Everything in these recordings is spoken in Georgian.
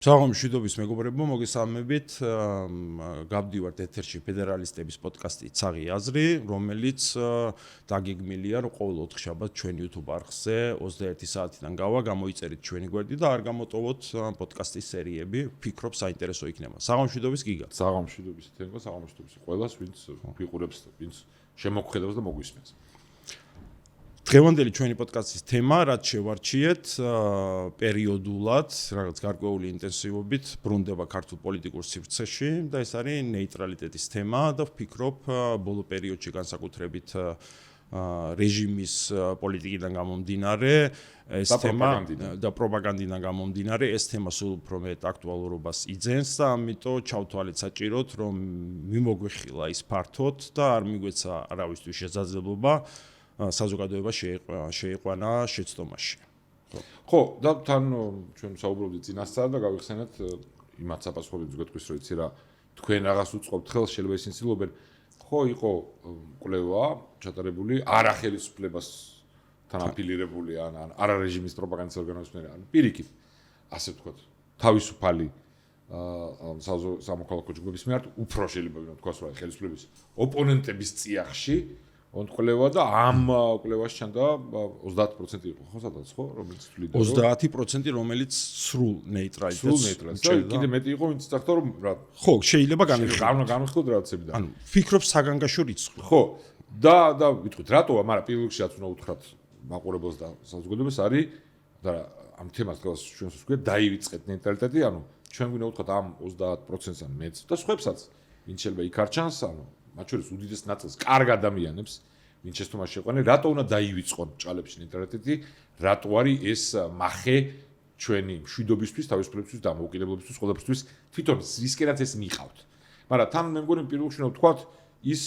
საღამოშვიდობის მეგობრებო, მოგესალმებით. გავდივართ ეთერში ფედერალისტების პოდკასტი "ცაღი აზრი", რომელიც დაგეგმილია, რომ ყოველ ოთხშაბათს ჩვენ YouTube არხზე 21 საათიდან გავა გამოიწერით ჩვენი გვერდი და არ გამოტოვოთ პოდკასტის სერიები, ვფიქრობ საინტერესო იქნება. საღამოშვიდობის გიგა. საღამოშვიდობის თემა, საღამოშვიდობის ყველას, ვინც ვიყურებს, ვინც შემოგხედავს და მოგვისმენს. დღევანდელი ჩვენი პოდკასტის თემა, რაც შევარჩიეთ, პერიოდულად, რაღაც გარკვეული ინტენსივობით ბრუნდება ქართულ პოლიტიკურ სივრცეში და ეს არის ნეიტრალიტეტის თემა და ვფიქრობ, ბოლო პერიოდში განსაკუთრებით რეჟიმის პოლიტიკიდან გამომდინარე, ეს თემა და პროპაგანდიდან გამომდინარე, ეს თემა სულ უფრო მეტ აქტუალურობას იძენს და ამიტომ ჩავთვალეთ საჭიროდ, რომ მიმოგვეხილა ის ფართოდ და არ მიგვეცა არავისთვის შესაძლებლობა საზოგადოება შეიყვანა შეცდომაში. ხო, და თან ჩვენ საუბრობდით წინასწარ და გავიხსენეთ იმათ საპასუხოებს გვეტყვის რომ იცი რა თქვენ რაღაც უწყობთ ხელს შეიძლება ისინი ცდილობენ ხო იყო კვლევა ჩატარებული არახელისუფლებას თან აფილირებული ან არა რეჟიმის პროპაგანდის ორგანიზმები ან პირიქით ასე ვთქვათ თავისუფალი სამოქალაქო ჯგუფების მიერ უფრო შეიძლება ვთქვას რა ხელისუფლების ოპონენტების წიაღში ონტყლევა და ამ კვლევაში ჩანდა 30% იყო ხო სადაც ხო რომელიც თვლიდა 30% რომელიც სრულ ნეიტრალიტეტს კიდე მეტი იყო ვინც წახდა რომ რა ხო შეიძლება განვიხილოთ რაღაცები და ანუ ფიქრობ საგანგაშო რიცხვი ხო და ვიტყვით რატოა მაგრამ პირველ რიგში რაც უნდა უთხრათ მაყურებელს და საზოგადოებას არის და ამ თემას დღეს ჩვენს ვსვით დაივიწყეთ ნეიტრალიტეტი ანუ ჩვენ გვინდა უთხრათ ამ 30%-ს ან მეც და სხვებსაც ვინც შეიძლება იქ არ ჩანს ანუ მათ შორის უდიდეს ნაწილს კარგ ადამიანებს ვინც შეცდომაში შეყვანენ რატო უნდა დაივიწყონ ჭალებში ნეიტრალიტეტი რატო არის ეს მახე ჩვენი მშვიდობისთვის თავისუფლებისთვის და მოუკიდებლობისთვის ყველაფერთვის თვითონ რისკენაც ეს მიყავთ მაგრამ თან მე მგონი პირველ რიგში ვთქვათ ის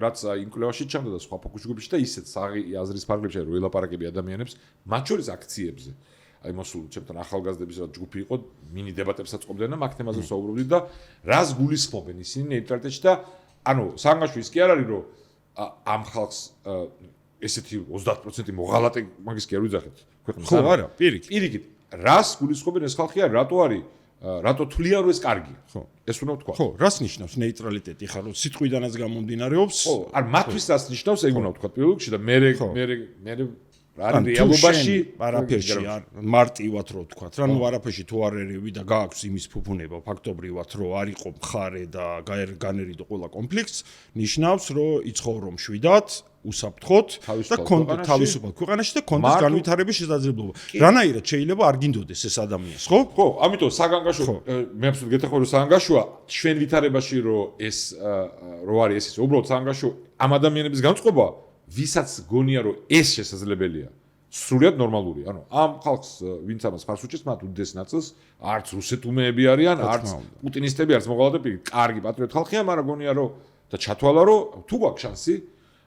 რაც იმ კვლევაში ჩანდა და სხვა ფოკუსში და ისეთ საღი აზრის ფარგლებში რომ ელაპარაკები ადამიანებს მათ შორის აქციებზე აი მოსულ ჩემთან ახალგაზრდების რა ჯგუფი იყო მინი დებატებსაც ყოფდნენ და მაგ თემაზე საუბრობდით და რას გულისხმობენ ისინი ნეიტრალიტეტში და ანუ სანგაშო ის კი არ არის რომ ამ ხალხს ესეთი 30% მოღალატე მაგის კი არ ვიძახეთ ქვეყნის ხო არა პირიქით რას გულისხმობენ ეს ხალხი არ რატო არის რატო თვლიან რომ ეს კარგია ხო ეს უნდა ვთქვა ხო რას ნიშნავს ნეიტრალიტეტი ხარ რომ სიტყვიდანაც გამომდინარეობს ხო არ მათთვის რას ნიშნავს ეგ უნდა ვთქვა პირველ რიგში და მე არის რეალობაში არაფერში არ მარტივად რო ვთქვა რა ნუ არაფერში თუ არ ერევი და გააქვს იმის ფუფუნება ფაქტობრივად რომ არ იყო მხარე და განერიდო ყველა კონფლიქტს ნიშნავს რომ იცხოვრო მშვიდად უსაფრთხოდ და კონდო თავისუფალ ქვეყანაში და კონდეს განვითარების შესაძლებლობა რანაირად შეიძლება არ გინდოდეს ეს ადამიანს ხო ხო ამიტომ საგანგაშო მე აბსოლუტურად გეთახმები რომ საგანგაშოა ჩვენ ვითარებაში რომ ეს რო არის ეს უბრალოდ საგანგაშო ამ ადამიანების განწყობა ვისაც გონია რომ ეს შესაძლებელია სრულად ნორმალურია ანუ ამ ხალხს ვინც ამას ხარს უჭერს მათ უდიდეს ნაწილს არც რუსეთუმეები არიან არც პუტინისტები არც მოღალატეები კარგი პატრიოტ ხალხია მაგრამ გონია რომ და ჩათვალა რომ თუ გვაქვს შანსი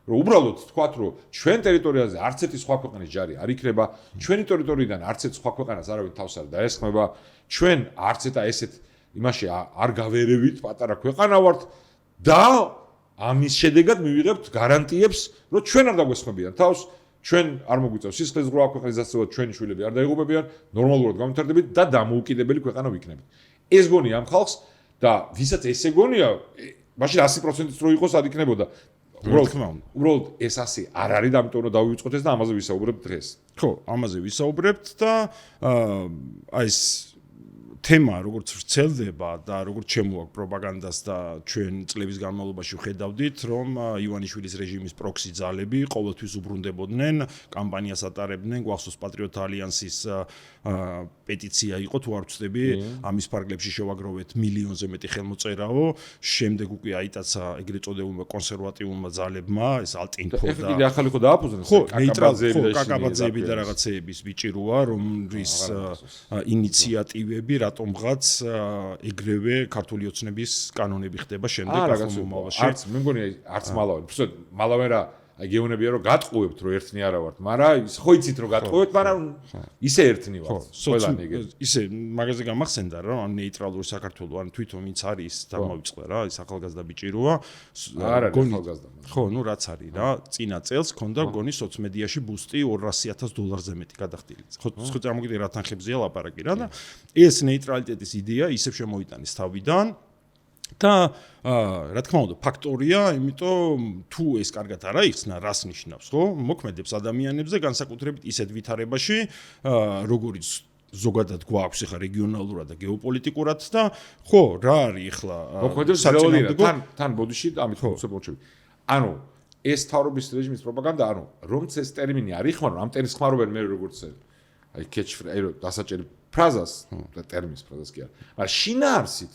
რომ უბრალოდ თქვათ რომ ჩვენ ტერიტორიაზე არც ერთი სხვა ქვეყნის ჯარი არ იქნება ჩვენი ტერიტორიიდან არც ერთ სხვა ქვეყანას არავინ თავს არ დაესხმება ჩვენ არც eta ესეთ იმაში არ გავერევით პატარა ქვეყანა ვართ და ამის შედეგად მივიღებთ გარანტიებს, რომ ჩვენ არ დაგვესხმებიან თავს, ჩვენ არ მოგვიწევს სისხლის ზღვა ქვეყნის დასწრებად, ჩვენი შვილები არ დაიღუპებიან, ნორმალურად გამვითარდებით და დამოუკიდებელი ქვეყანა ვიქნებით. ეს გონია ამ ხალხს და ვისაც ესე გონია, მაშინ 100%-ით რო იყოს არ იქნებოდა. უბრალოდ ეს ასე არ არის და ამიტომ რომ დავივიწყოთ ეს და ამაზე ვისაუბრებთ დღეს. ხო, ამაზე ვისაუბრებთ და აი ეს თემა როგორც ვრცელდება და როგორც შემოაქვს პროპაგანდას და ჩვენ წლების განმავლობაში ვხედავდით რომ ივანიშვილის რეჟიმის პროქსი ძალები ყოველთვის უბრუნდებოდნენ კამპანიას ატარებდნენ გვახსოვს პატრიოტთა ალიანსის პეტიცია იყო თუ არ ვწდები ამის ფარგლებში შევაგროვეთ მილიონზე მეტი ხელმოწერაო შემდეგ უკვე აიტაცა ეგრეთ წოდებულმა კონსერვატიულმა ძალებმა ეს ალტინფო და კიდე ახალი ხო დააფუძნეს კაკაბაძეები და რაღაცეების ბიჭიროა რომლის ინიციატივები რატომღაც ეგრევე ქართული ოცნების კანონები ხდება შემდეგ ახალ მომავალში არც მე მგონია არც მალავე მალავე რა აი გეუბნებია რომ გატყუებთ რომ ერთნი არა ვართ, მაგრამ ის ხო იცით რომ გატყუებთ, მაგრამ ისე ერთნი ვართ. ყველანი ეგ. ისე მაგაზე გამახსენდა რა, ან ნეიტრალური საქართველო, ან თვითონ ვინც არის დამოვიწყდა რა, ის ახალგაზრდა ბიჭი როა. არა, ახალგაზრდა. ხო, ნუ რაც არის რა, წინა წელს ქონდა გონი სოციმედიაში ბუსტი $200,000-ზე მეტი გადახდილი. ხო, წარმოგიდგენთ რა თანხებზეა ლაპარაკი რა და ეს ნეიტრალიტეტის იდეა ისევ შემოიტანეს თავიდან და რა თქმა უნდა ფაქტორია, იმიტომ თუ ეს კარგად არ აიხსნა, რას ნიშნავს, ხო? მოქმედებს ადამიანებზე განსაკუთრებით ისეთ ვითარებაში, როგორიც ზოგადად გვაქვს ახლა რეგიონალურად და გეოპოლიტიკურად და ხო, რა არის ახლა მოქმედებს რეალურად თან ბოდიში ამით მოხსებოჩები. ანუ ეს თავრობის რეჟიმის პროპაგანდა, ანუ რომც ეს ტერმინი არ იხმარონ, ამ ტერმინს ხმარობენ მე როგორც აი catchphrase, აი დასაჭერი ფრაზას და ტერმინს ფრაზას კი არა. მაგრამ შინაარსით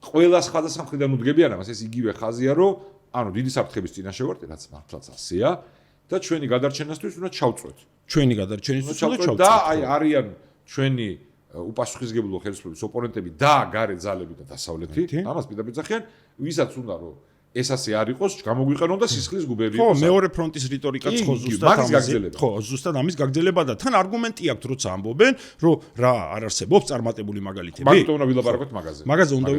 ყველა სხვადასხვა მხრიდან უდგებიან ამას, ეს იგივე ხაზია, რომ ანუ დიდი საფრთხების წინაშე ვართ, რაც მართლაც ასეა და ჩვენი გადარჩენასთვის უნდა ჩავწვეთ. ჩვენი გადარჩენისთვის უნდა ჩავწვეთ და აი არიან ჩვენი უპასუხისმგებლო ხელისუფლების ოპონენტები და გარე ძალები და დასავლეთი, ამას პირდაპირ ძახიან, ვისაც უნდა რომ ეს ასე არ იყოს, გამოგვიყენონ და სისხლის გუბები იყოს. ხო, მეორე ფრონტის რიტორიკაც ხო ზუსტად ამაზე. ხო, ზუსტად ამის გაგრძელება და თან არგუმენტი აქვს, როცა ამბობენ, რომ რა არ არსებობს წარმატებული მაგალითები. მაგით უნდა ვილაპარაკოთ მაგაზე. მაგაზე უნდა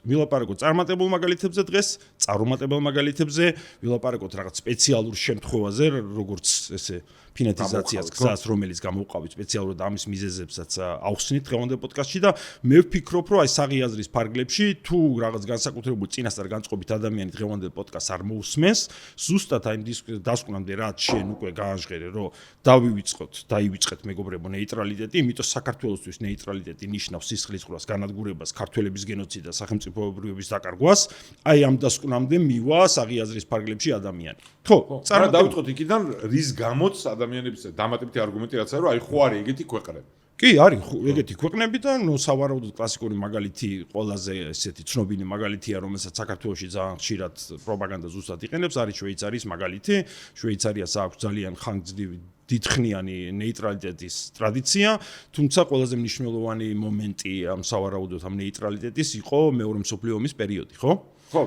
ვილაპარაკოთ წარმატებულ მაგალითებზე დღეს, წარუმატებელ მაგალითებზე, ვილაპარაკოთ რაღაც სპეციალურ შემთხვევაზე, როგორც ესე ფინეთიზაციას გზას, რომელიც გამოვყავით სპეციალურად ამის მიზეზებსაც ავხსნით დღევანდელ პოდკასტში და მე ვფიქრობ, რომ აი საღი აზრის ფარგლებში თუ რაღაც განსაკუთრებული წინასწარ განწყობით ადამიანი დღევანდელ პოდკასტს არ მოусმენს, ზუსტად აი დასკვნამდე რაც შენ უკვე გაანჟღერე, რომ დაივიწყეთ მეგობრებო ნეიტრალიტეტი, იმიტომ საქართველოსთვის ნეიტრალიტეტი ნიშნავს სისხლისღვრას, განადგურებას, ქართველების გენოციდას, სახელმწიფოებრიობის დაკარგვას, აი ამ დასკვნამდე მივა საღი აზრის ფარგლებში ადამიანი. ხო, წარმატებით დავიწყოთ იქიდან რის გამოც ადამიანების დამატებითი არგუმენტი რაც არის, რომ აი ხო არის ეგეთი ქვეყნები. კი, არის ეგეთი ქვეყნები და ნუ სავარაუდოდ კლასიკური მაგალითი ყველაზე ესეთი ცნობილი მაგალითია, რომელსაც საქართველოში ძალიან ხშირად პროპაგანდა ზუსტად იყენებს, არის შვეიცარიის მაგალითი. შვეიცარიას აქვს ძალიან ხანგრძლივი დიდხნიანი ნეიტრალიტეტის ტრადიცია, თუმცა ყველაზე მნიშვნელოვანი მომენტი ამ სავარაუდოდ ამ ნეიტრალიტეტის იყო მეორე მსოფლიო ომის პერიოდი, ხო? ხო,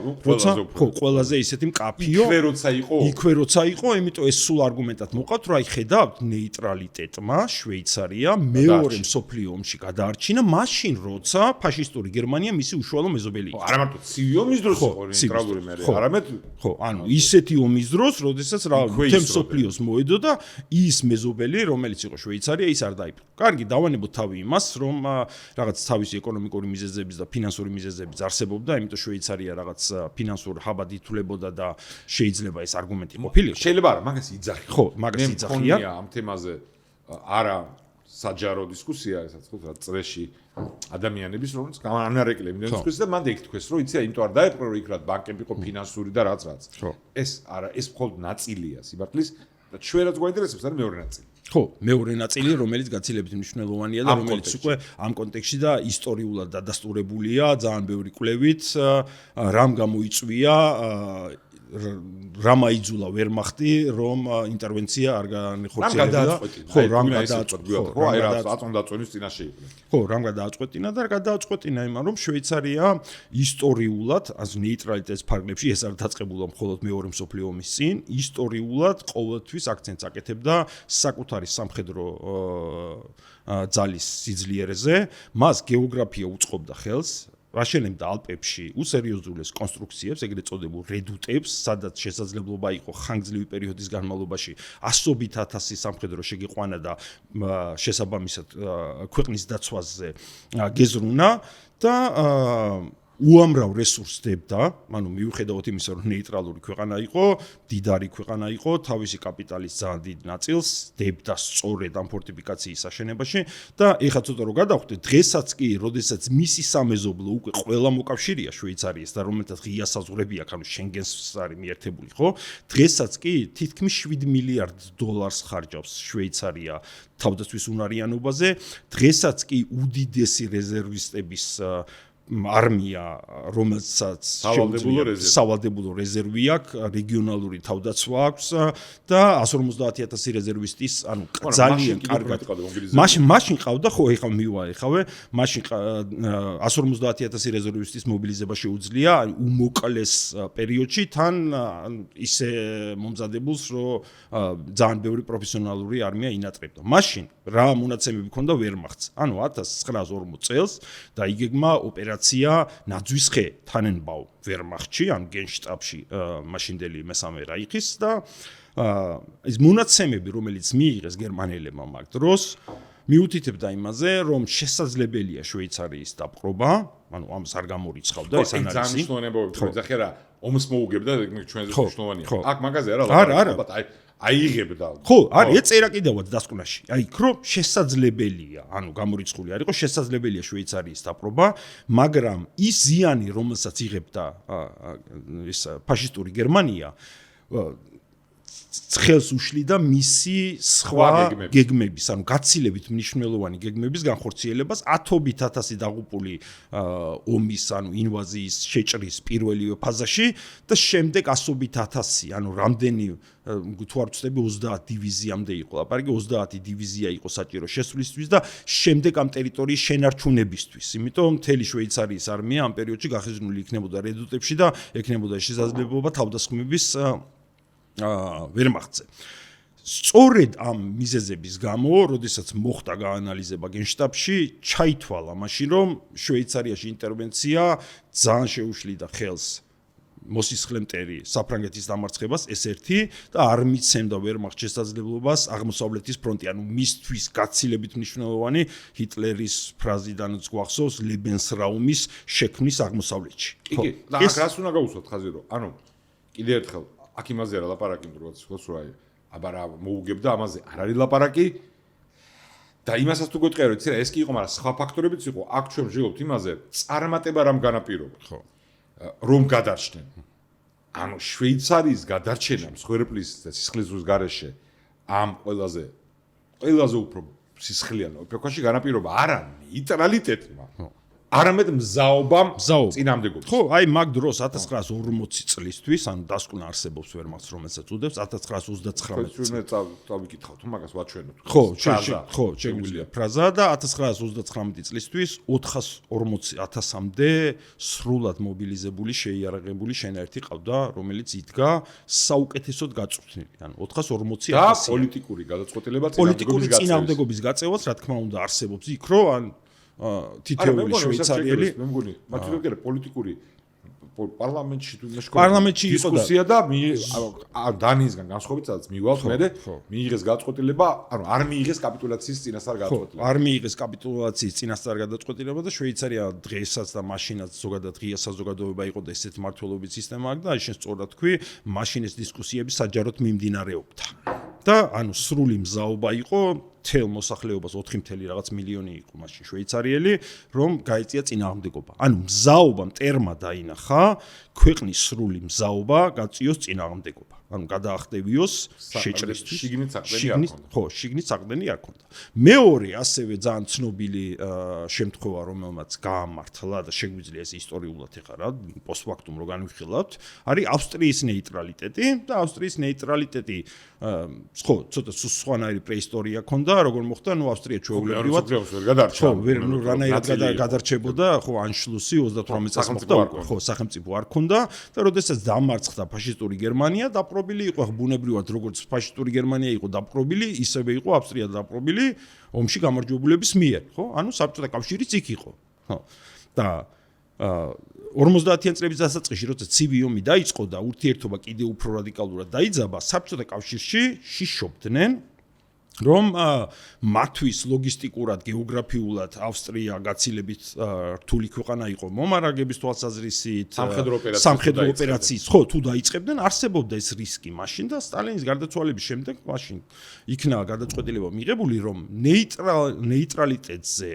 ყველაზე ისეთი მკაფიო. იქვე როცა იყო, იმიტომ ეს სულ არგუმენტად მოყავთ, რომ აი ხედავთ ნეიტრალიტეტმა შვეიცარია მეორე მსოფლიო ომში გადაარჩინა, მაშინ როცა ფაშისტური გერმანია მისი უშუალო მეზობელი იყო. არა მარტო ცივი ომის დროს იყო ნეიტრალური მე, არამედ ხო, ანუ ისეთი ომის დროს, როდესაც რა თემ მსოფლიოს მოედო და ის მეზობელი, რომელიც იყო შვეიცარია, ის არ დაიპყრო. კარგი, დავანებოთ თავი იმას, რომ რაღაც თავისი ეკონომიკური მიზეზების და ფინანსური მიზეზების არსებობდა, იმიტომ შვეიცარია რაღაც ფინანსურ ჰაბად ითვლებოდა და შეიძლება ეს არგუმენტი ყოფილიყო. შეიძლება არა, მაგას იძახი. ხო, მაგას იძახია. მე ამ თემაზე არა საჯარო დისკუსია, ესაც ხო რა წრეში ადამიანების რომელიც განარეკლებენ დისკუსია და მანდ ეგ თქვეს, რომ იცი, იმიტომ არ დაეპყრო, რომ იქ რა ბანკები იყო ფინანსური და რაც. ეს არა, ეს მხოლოდ ნაწილია სიბართლის და ჩვენ რაც გვაინტერესებს არის მეორე ნაწილი. ხო, მეორე ნაწილი, რომელიც გაცილებით მნიშვნელოვანია და რომელიც უკვე ამ კონტექსტში და ისტორიულად დადასტურებულია ძალიან ბევრი კვლევით, რამ გამოიწვია, რამ აიძულა ვერმახტი, რომ ინტერვენცია არ განხორციელებდა. ხო, რამ გადააწყვეტინა, ხო, აი რა აწონდაწვენის წინაშე იყო. ხო, რამ გადააწყვეტინა და გადააწყვეტინა იმან, რომ შვეიცარია ისტორიულად, ასე ნეიტრალიტეტის ფარგლებში ეს არ დაწყებულა მხოლოდ მეორე მსოფლიო ომის წინ, ისტორიულად ყოველთვის აქცენტს აკეთებდა საკუთარი სამხედრო ძალის სიძლიერეზე, მას გეოგრაფია უწყობდა ხელს. აშენებდა ალპებში უსერიოზულეს კონსტრუქციებს, ეგრეთ წოდებულ რედუტებს, სადაც შესაძლებლობა იყო ხანგრძლივი პერიოდის განმავლობაში ასობით ათასი სამხედრო შეგიყვანა და შესაბამისად ქვეყნის დაცვაზე გეზრუნა და უამრავ რესურსს დებდა, ანუ მიუხედავად იმისა, რომ ნეიტრალური ქვეყანა იყო, დიდარი ქვეყანა იყო, თავისი კაპიტალის ძალიან დიდ ნაწილს დებდა სწორედ ამ ფორტიფიკაციის აშენებაში და ეხლა ცოტა რომ გადავხვდეთ, დღესაც კი, როდესაც მისი სამეზობლო უკვე ყველა მოკავშირეა შვეიცარიას და რომელთაც ღია საზღვრები აქვს, ანუ შენგენს არის მიერთებული, ხო? დღესაც კი თითქმის $7 მილიარდ ხარჯავს შვეიცარია თავდაცვის უნარიანობაზე, დღესაც კი უდიდესი რეზერვისტების არმია, რომელსაც სავალდებულო რეზერვი აქვს, რეგიონალური თავდაცვა აქვს და 150,000 რეზერვისტის, ანუ ძალიან კარგად. მაშინ ყავდა, ხო, ეხლა მივაეხავე, მაშინ 150,000 რეზერვისტის მობილიზება შეუძლია უმოკლეს პერიოდში თან ისე მომზადებულს, რომ ძალიან ბევრი პროფესიონალური არმია ინატრებდა. მაშინ რა მონაცემები ჰქონდა ვერმახტს? ანუ 1940 წელს დაიგეგმა ოპერაცია ნაძვისხე თანენბაუ ვერმახტში, ან გენშტაბში მაშინდელი მესამე რაიხის და ეს მონაცემები, რომელიც მიიღეს გერმანელებმა მაგ დროს, მიუთითებდა იმაზე, რომ შესაძლებელია შვეიცარიის დაპყრობა, ანუ ამას არ გამორიცხავდა ეს ანალიზი. ძალიან მნიშვნელოვანი თქვენ რა ომს მოუგებდა ჩვენზე მნიშვნელოვანია. აქ მაგაზე არა, აიღებდა. ხო, არის წერა კიდევაც დასკვნაში. აი, რომ შესაძლებელია, ანუ გამორიცხული არ იყო, შესაძლებელია შვეიცარიის დაპყრობა, მაგრამ ის ზიანი, რომელსაც იღებდა ეს ფაშისტური გერმანია, ხელს უშლიდა მისი სხვა გეგმების, ანუ გაცილებით მნიშვნელოვანი გეგმების განხორციელებას 10,000 დაღუპული ომის, ანუ ინვაზიის შეჭრის პირველივე ფაზაში და შემდეგ 100,000, ანუ რამდენი თუ არ ვწდები 30 დივიზიამდე იყო. ლაპარაკი 30 დივიზია იყო საჭირო შესვლისთვის და შემდეგ ამ ტერიტორიის შენარჩუნებისთვის. იმიტომ მთელი შვეიცარიის არმია ამ პერიოდში გახიზნული იქნებოდა რედუტებში და ექნებოდა შესაძლებლობა თავდასხმების ვერმახტზე. სწორედ ამ მიზეზების გამო, როდესაც მოხდა გაანალიზება გენშტაბში, ჩაითვალა მაშინ, რომ შვეიცარიაში ინტერვენცია ძალიან შეუშლიდა ხელს მოსისხლე მტერი საფრანგეთის დამარცხებას, ეს ერთი და არ მიცემდა ვერმახტს შესაძლებლობას აღმოსავლეთის ფრონტი, ანუ მისთვის გაცილებით მნიშვნელოვანი ჰიტლერის ფრაზიდანაც გვახსოვს ლებენსრაუმის შექმნის აღმოსავლეთში. კი, და აქ რას უნდა გავუსვათ ხაზი რომ, ანუ კიდევ ერთხელ აქ იმაზე არა ლაპარაკი, როგორც რა აბა რა მოუგებდა ამაზე არ არის ლაპარაკი და იმასაც თუ გეტყვი რა ეს კი იყო, მაგრამ სხვა ფაქტორებიც იყო. აქ ჩვენ ვживობთ იმაზე, წარმატება რამ განაპირობა. ხო. რომ გადარჩნენ. ანუ შვეიცარიის გადარჩენა მსხვერპლის და სისხლისღვრის გარეშე ამ ყველაზე უფრო სისხლიან ეპოქაში განაპირობა არა ნეიტრალიტეტმა. არამედ მზაობამ წინამდებობას. ხო, აი მაგ დროს 1940 წლისთვის, ანუ დასკვნა არსებობს ვერმახტს, რომელსაც უდევს 1939 წელს. ჩვენ წავიკითხავთ, თუ მაგას ვაჩვენოთ. ხო, შეგვიძლია ფრაზა და 1939 წლისთვის 440,000-მდე სრულად მობილიზებული, შეიარაღებული შენაერთი ყავდა, რომელიც იდგა საუკეთესოდ გაწვრთნილი. ანუ 440,000 და პოლიტიკური წინააღმდეგობის გაწევაც, რა თქმა უნდა, არსებობს იქ, რომ ან თითოეული შვეიცარიელი მე მგონი მათი პოლიტიკური პარლამენტში თუ დისკუსია და დანიისგან განსხვავებითაც მივალთ მე მიიღეს გადაწყვეტილება, ანუ არ მიიღეს კაპიტულაციის წინასწარ გადაწყვეტილება. არ მიიღეს კაპიტულაციის წინასწარ გადაწყვეტილება და შვეიცარია დღესაც და მაშინაც ზოგადად ღია საზოგადოება იყო და ესეთი მმართველობის სისტემა აქვს და აი შენ სწორად თქვი, მაშინ ეს დისკუსიები საჯაროდ მიმდინარეობდა. და ანუ სრული მზაობა იყო თელ მოსახლეობას 4 მილიონი იყო მაშინ შვეიცარიელი, რომ გაიწია წინააღმდეგობა. ანუ მზაობა მტერმა დაინახა, ქვეყნის სრული მზაობა გაწიოს წინააღმდეგობა. ანუ გადაახტევიოს შეჭრისთვის. შიგნით საყრდენი არ ქონდა. მეორე ასევე ძალიან ცნობილი შემთხვევა, რომელმაც გაამართლა და შეგვიძლია ეს ისტორიულად ეხლა რა, პოსტფაქტუმ რო განვიხილავთ, არის ავსტრიის ნეიტრალიტეტი და ავსტრიის ნეიტრალიტეტი ხო, ცოტა სხვანაირი პრეისტორია ქონდა, როგორ მოხდა, ნუ ავსტრია ჩვეულებრივად რანაირად გადარჩებოდა, ხო, ანშლუსი 38 წელს მოხდა, ხო, სახელმწიფო არ ქონდა და როდესაც დამარცხდა ფაშისტური გერმანია, დაპყრობილი იყო, ბუნებრივად როგორც ფაშისტური გერმანია იყო დაპყრობილი, ისევე იყო ავსტრია დაპყრობილი ომში გამარჯვებულების მიერ, ხო? ანუ საბჭოთა კავშირიც იქ იყო. ხო. და 50-იან წლების დასაწყისში, როცა ცივი ომი დაიწყო და ურთიერთობა კიდევ უფრო რადიკალურად დაიძაბა, საბჭოთა კავშირში შიშობდნენ, რომ მათთვის ლოგისტიკურად, გეოგრაფიულად ავსტრია გაცილებით რთული ქვეყანა იყო მომარაგების თვალსაზრისით, სამხედრო ოპერაციის, ხო, თუ დაიწყებდნენ, არსებობდა ეს რისკი მაშინ და სტალინის გარდაცვალების შემდეგ მაშინ იქნა გადაწყვეტილება მიღებული, რომ ნეიტრალიტეტზე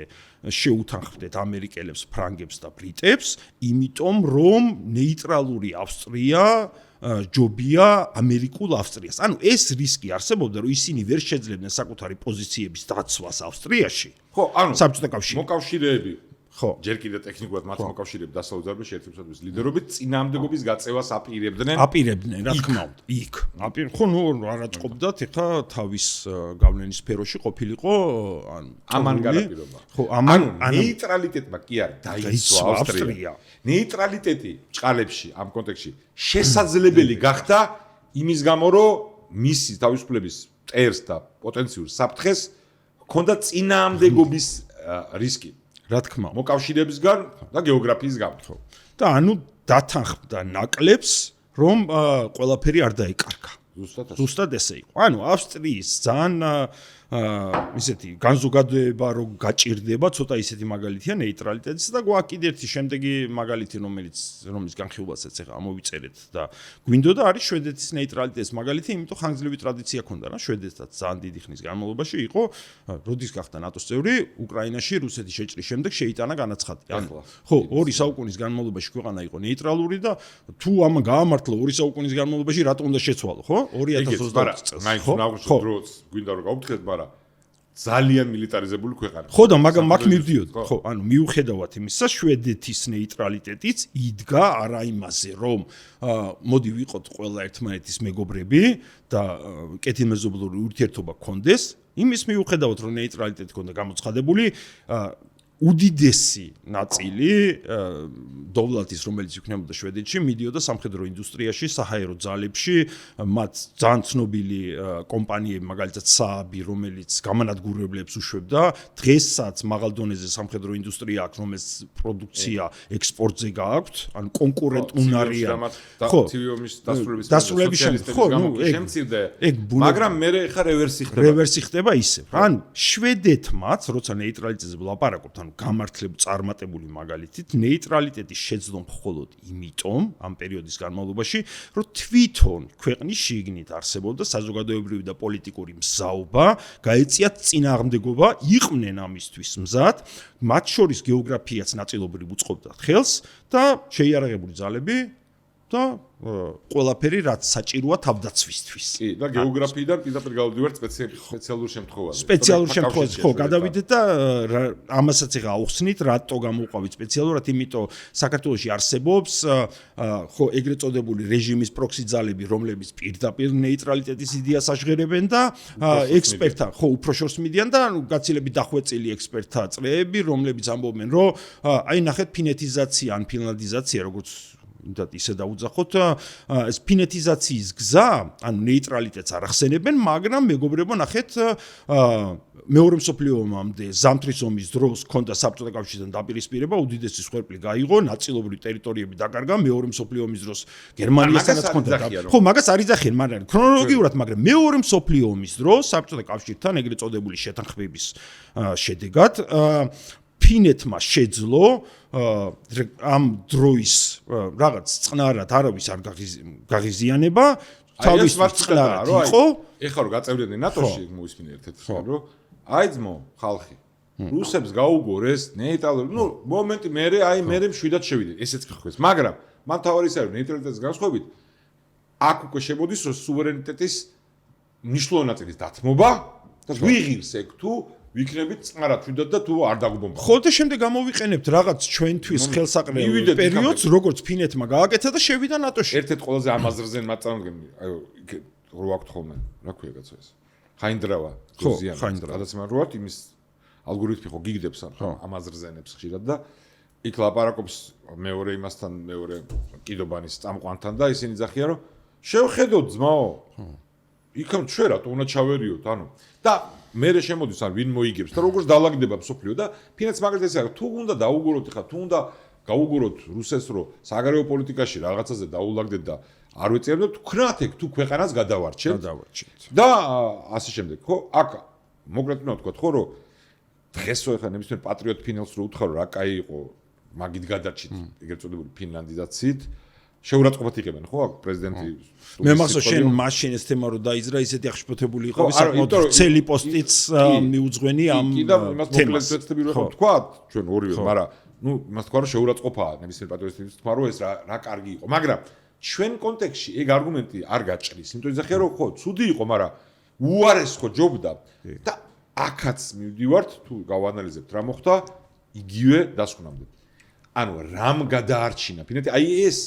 შეუთანხმდეთ ამერიკელებს, ფრანგებს და ბრიტებს, იმიტომ რომ ნეიტრალური ავსტრია ჯობია ამერიკულ ავსტრიას. ანუ ეს რისკი არსებობდა, რომ ისინი ვერ შეძლებდნენ საკუთარი პოზიციების დაცვას ავსტრიაში. ხო, ანუ საბჭოთა კავშირში. მოკავშირეები ხო. ჯერ კიდევ ტექნიკურად მათ მოკავშირეებს დასავლეთ ზარბაში ერთმანეთის ლიდერობით წინააღმდეგობის გაწევას აპირებდნენ. აპირებდნენ, რა თქმა უნდა. იქ. ხო, ნუ არა წყობდათ, ეხა თავის გავლენის სფეროში ყოფილიყო, ანუ ამან განაპირობა. ხო, ამან ნეიტრალიტეტმა კი არა დაიცვა ავსტრია. ნეიტრალიტეტი ჭყალებში ამ კონტექსტში შესაძლებელი გახდა იმის გამო, რომ მისი თავისუფლების მტერს და პოტენციურ საფრთხეს ჰქონდა წინააღმდეგობის რისკი. რა თქმა უნდა. მოკავშირეებისგან და გეოგრაფიის გამო. ხო. და ანუ დათანხმდა ნაკლებს, რომ ყველაფერი არ დაეკარგა. ზუსტად ესე იყო. ანუ ავსტრიის ძალიან ისეთი განზოგადება რო გაჭირდება, ცოტა ისეთი მაგალითია ნეიტრალიტეტის და გვაქვს კიდე ერთი შემდეგი მაგალითი, რომლის განხილვასაც ახლა ამოვიწერეთ და გვინდოდა არის შვედეთის ნეიტრალიტეტის მაგალითი, იმიტომ ხანგრძლივი ტრადიცია ჰქონდა რა შვედეთსაც ძალიან დიდი ხნის განმავლობაში იყო, როდის გახდა ნატოს წევრი, უკრაინაში რუსეთის შეჭრის შემდეგ შეიტანა განაცხადი. ხო, 2 საუკუნის განმავლობაში ქვეყანა იყო ნეიტრალური და თუ ამ გაამართლა 2 საუკუნის განმავლობაში რატო უნდა შეცვალო, ხო? 2020 წელს. მაინც ნაგვში დროც გვინდა რომ გავუთხეთ, მაგრამ ძალიან მილიტარიზებული ქვეყანა. ხო და მაგ მივდიოდ. ხო, ანუ მიუხედავად იმისა, შვედეთის ნეიტრალიტეტიც იდგა არა იმაზე, რომ მოდი ვიყოთ ყველა ერთმანეთის მეგობრები და კეთილმეზობლური ურთიერთობა გქონდეს, იმის მიუხედავად, რომ ნეიტრალიტეტი ჰქონდა გამოცხადებული, უდიდესი ნაწილი დოვლათის, რომელიც იქნებოდა შვედეთში, მიდიოდა სამხედრო ინდუსტრიაში, საჰაერო ძალებში, მათ ძალიან ცნობილი კომპანიები, მაგალითად Saab, რომელიც გამანადგურებლებს უშვებდა, დღესაც მაღალ დონეზე სამხედრო ინდუსტრია აქვს, რომელიც პროდუქცია ექსპორტზე გააქვთ, ანუ კონკურენტ უნარიან. ხო, ცივი დასრულების შემდეგ, ხო, ნუ ეგ მაგრამ მე ხა რევერსი ხდება. რევერსი ხდება ისე. ანუ შვედეთმაც, როცა ნეიტრალიტეტზე ვლაპარაკობთ, ანუ გამართლებული წარმატებული მაგალითით, ნეიტრალიტეტი შეძლო მხოლოდ იმიტომ ამ პერიოდის განმავლობაში, რომ თვითონ ქვეყნის შიგნით არსებობდა საზოგადოებრივი და პოლიტიკური მზაობა, გაეწიათ წინააღმდეგობა, იყვნენ ამისთვის მზად, მათ შორის გეოგრაფიაც ნაწილობრივ უწყობდა ხელს და შეიარაღებული ძალები და ყველაფერი რაც საჭიროა თავდაცვისთვის. კი, და გეოგრაფიიდან პირდაპირ გავდივართ სპეციალურ შემთხვევაში. სპეციალურ შემთხვევაში ხო, გადავიდეთ და ამასაც ეხა აუხსნით, რატო გამოვყვავით სპეციალურად, იმიტომ საქართველოში არსებობს ხო, ეგრეთ წოდებული რეჟიმის პროქსი ძალები, რომლებიც პირდაპირ ნეიტრალიტეტის იდეას აღღერებენ და ექსპერტთა, ხო, უფროშორს მიდიან და გაცილებით დახვეწილი ექსპერტთა წრეები, რომლებიც ამბობენ, რომ აი ნახეთ ფინეთიზაცია ან ფინლანდიზაცია, როგორც და ისე დაუძახოთ ეს ფინეთიზაციის გზა, ანუ ნეიტრალიტეტს არ ახსენებენ, მაგრამ მეგობრებო, ნახეთ მეორე მსოფლიო ომამდე ზამთრის ომის დროს ქონდა საბჭოთა კავშირთან დაპირისპირება, უდიდესი სხერფლი გაიღო, ნაწილობრივ ტერიტორიები დაკარგა, მეორე მსოფლიო ომის დროს გერმანიასთანაც ქონდა. ხო, მაგას არ იძახიან, მაგრამ ქრონოლოგიურად, მაგრამ მეორე მსოფლიო ომის დროს საბჭოთა კავშირთან ეგრეთ წოდებული შეთანხმების შედეგად ფინეთმა შეძლო ამ დროის რაღაც წყნარად არავის არ გაღიზიანება, თავის წყნარად იყო. ეხლა რომ გაწევრდნენ ნატოში, მოისმინე ერთ-ერთი რომ აი ძმო, ხალხი, რუსებს გაუგორეს ნეიტრალური, ნუ მომენტი მე მშვიდად შევიდე, ესეც გხდეს, მაგრამ მან თავარი ისაა, რომ ნეიტრალიტეტის განსხვავებით აქ უკვე შემოდის, რომ სუვერენიტეტის მნიშვნელოვანი ნაწილის დათმობა და ვიღირს ეგ თუ ვიქნებით წყნარად მშვიდად და თუ არ დაგუბომბა. ხო და შემდეგ გამოვიყენებთ რაღაც ჩვენთვის ხელსაყრელ პერიოდს, როგორც ფინეთმა გააკეთა და შევიდა ნატოში. ერთ-ერთ ყველაზე ამაზრზენ მაწარმოებელი, აი რო აქვთ ხოლმე, რა ქვია კაცო ეს? ხაინდრავა, გოზიანი. გადაცემა რო აქვს იმის ალგორითმი ხო გიგდებს ამაზრზენებს ხშირად და იქ ლაპარაკობს მეორე იმასთან, მეორე კიდობანის წამყვანთან და ისინი ძახიან, რომ შევხედოთ ძმაო. იქამ ჩვენ რატო უნდა ჩავერიოთ, ანუ და მერე შემოდის ან ვინ მოიგებს და როგორც დაალაგდება მსოფლიო და ფინეთს მაგალითად ესაა თუ უნდა დაუგუროთ ხა თუ უნდა გაუგუროთ რუსეთს რომ საგარეო პოლიტიკაში რაღაცაზე დაულაგდეთ და არ ვეწიებდეთ თქვნათ ეგ თუ ქვეყანას გადავარჩევთ და ასე შემდეგ ხო აქ მოკლედ უნდა ვთქვა ხო რომ დღესო ხა ნებისმიერ პატრიოტ ფინელს რო უთხარო რა კაი იყო მაგით გადარჩით ეგრეთ წოდებული ფინლანდიზაციით შეურაცხყოფად იღებენ ხო აქ პრეზიდენტი მე მახსოვს შენ მაშინ ეს თემა რო დაიზრა ისეთი აღშფოთებული იყო საკმაოდ ვრცელი პოსტიც მიუძღვენი ამ თემას რო თქვა ჩვენ ორივე მაგრამ ნუ იმას თქვა რომ შეურაცხყოფაა ნებისმიერ პატრიოტის თქმა რომ ეს რა კარგი იყო მაგრამ ჩვენ კონტექსტში ეგ არგუმენტი არ გაჭრის იმიტომ იზახია რომ ხო ცუდი იყო მაგრამ უარეს ხო ჯობდა და აქაც მივდივართ თუ გავანალიზებთ რა მოხდა იგივე დასკვნამდე. ანუ რამ გადაარჩინა ფინეთი? აი ეს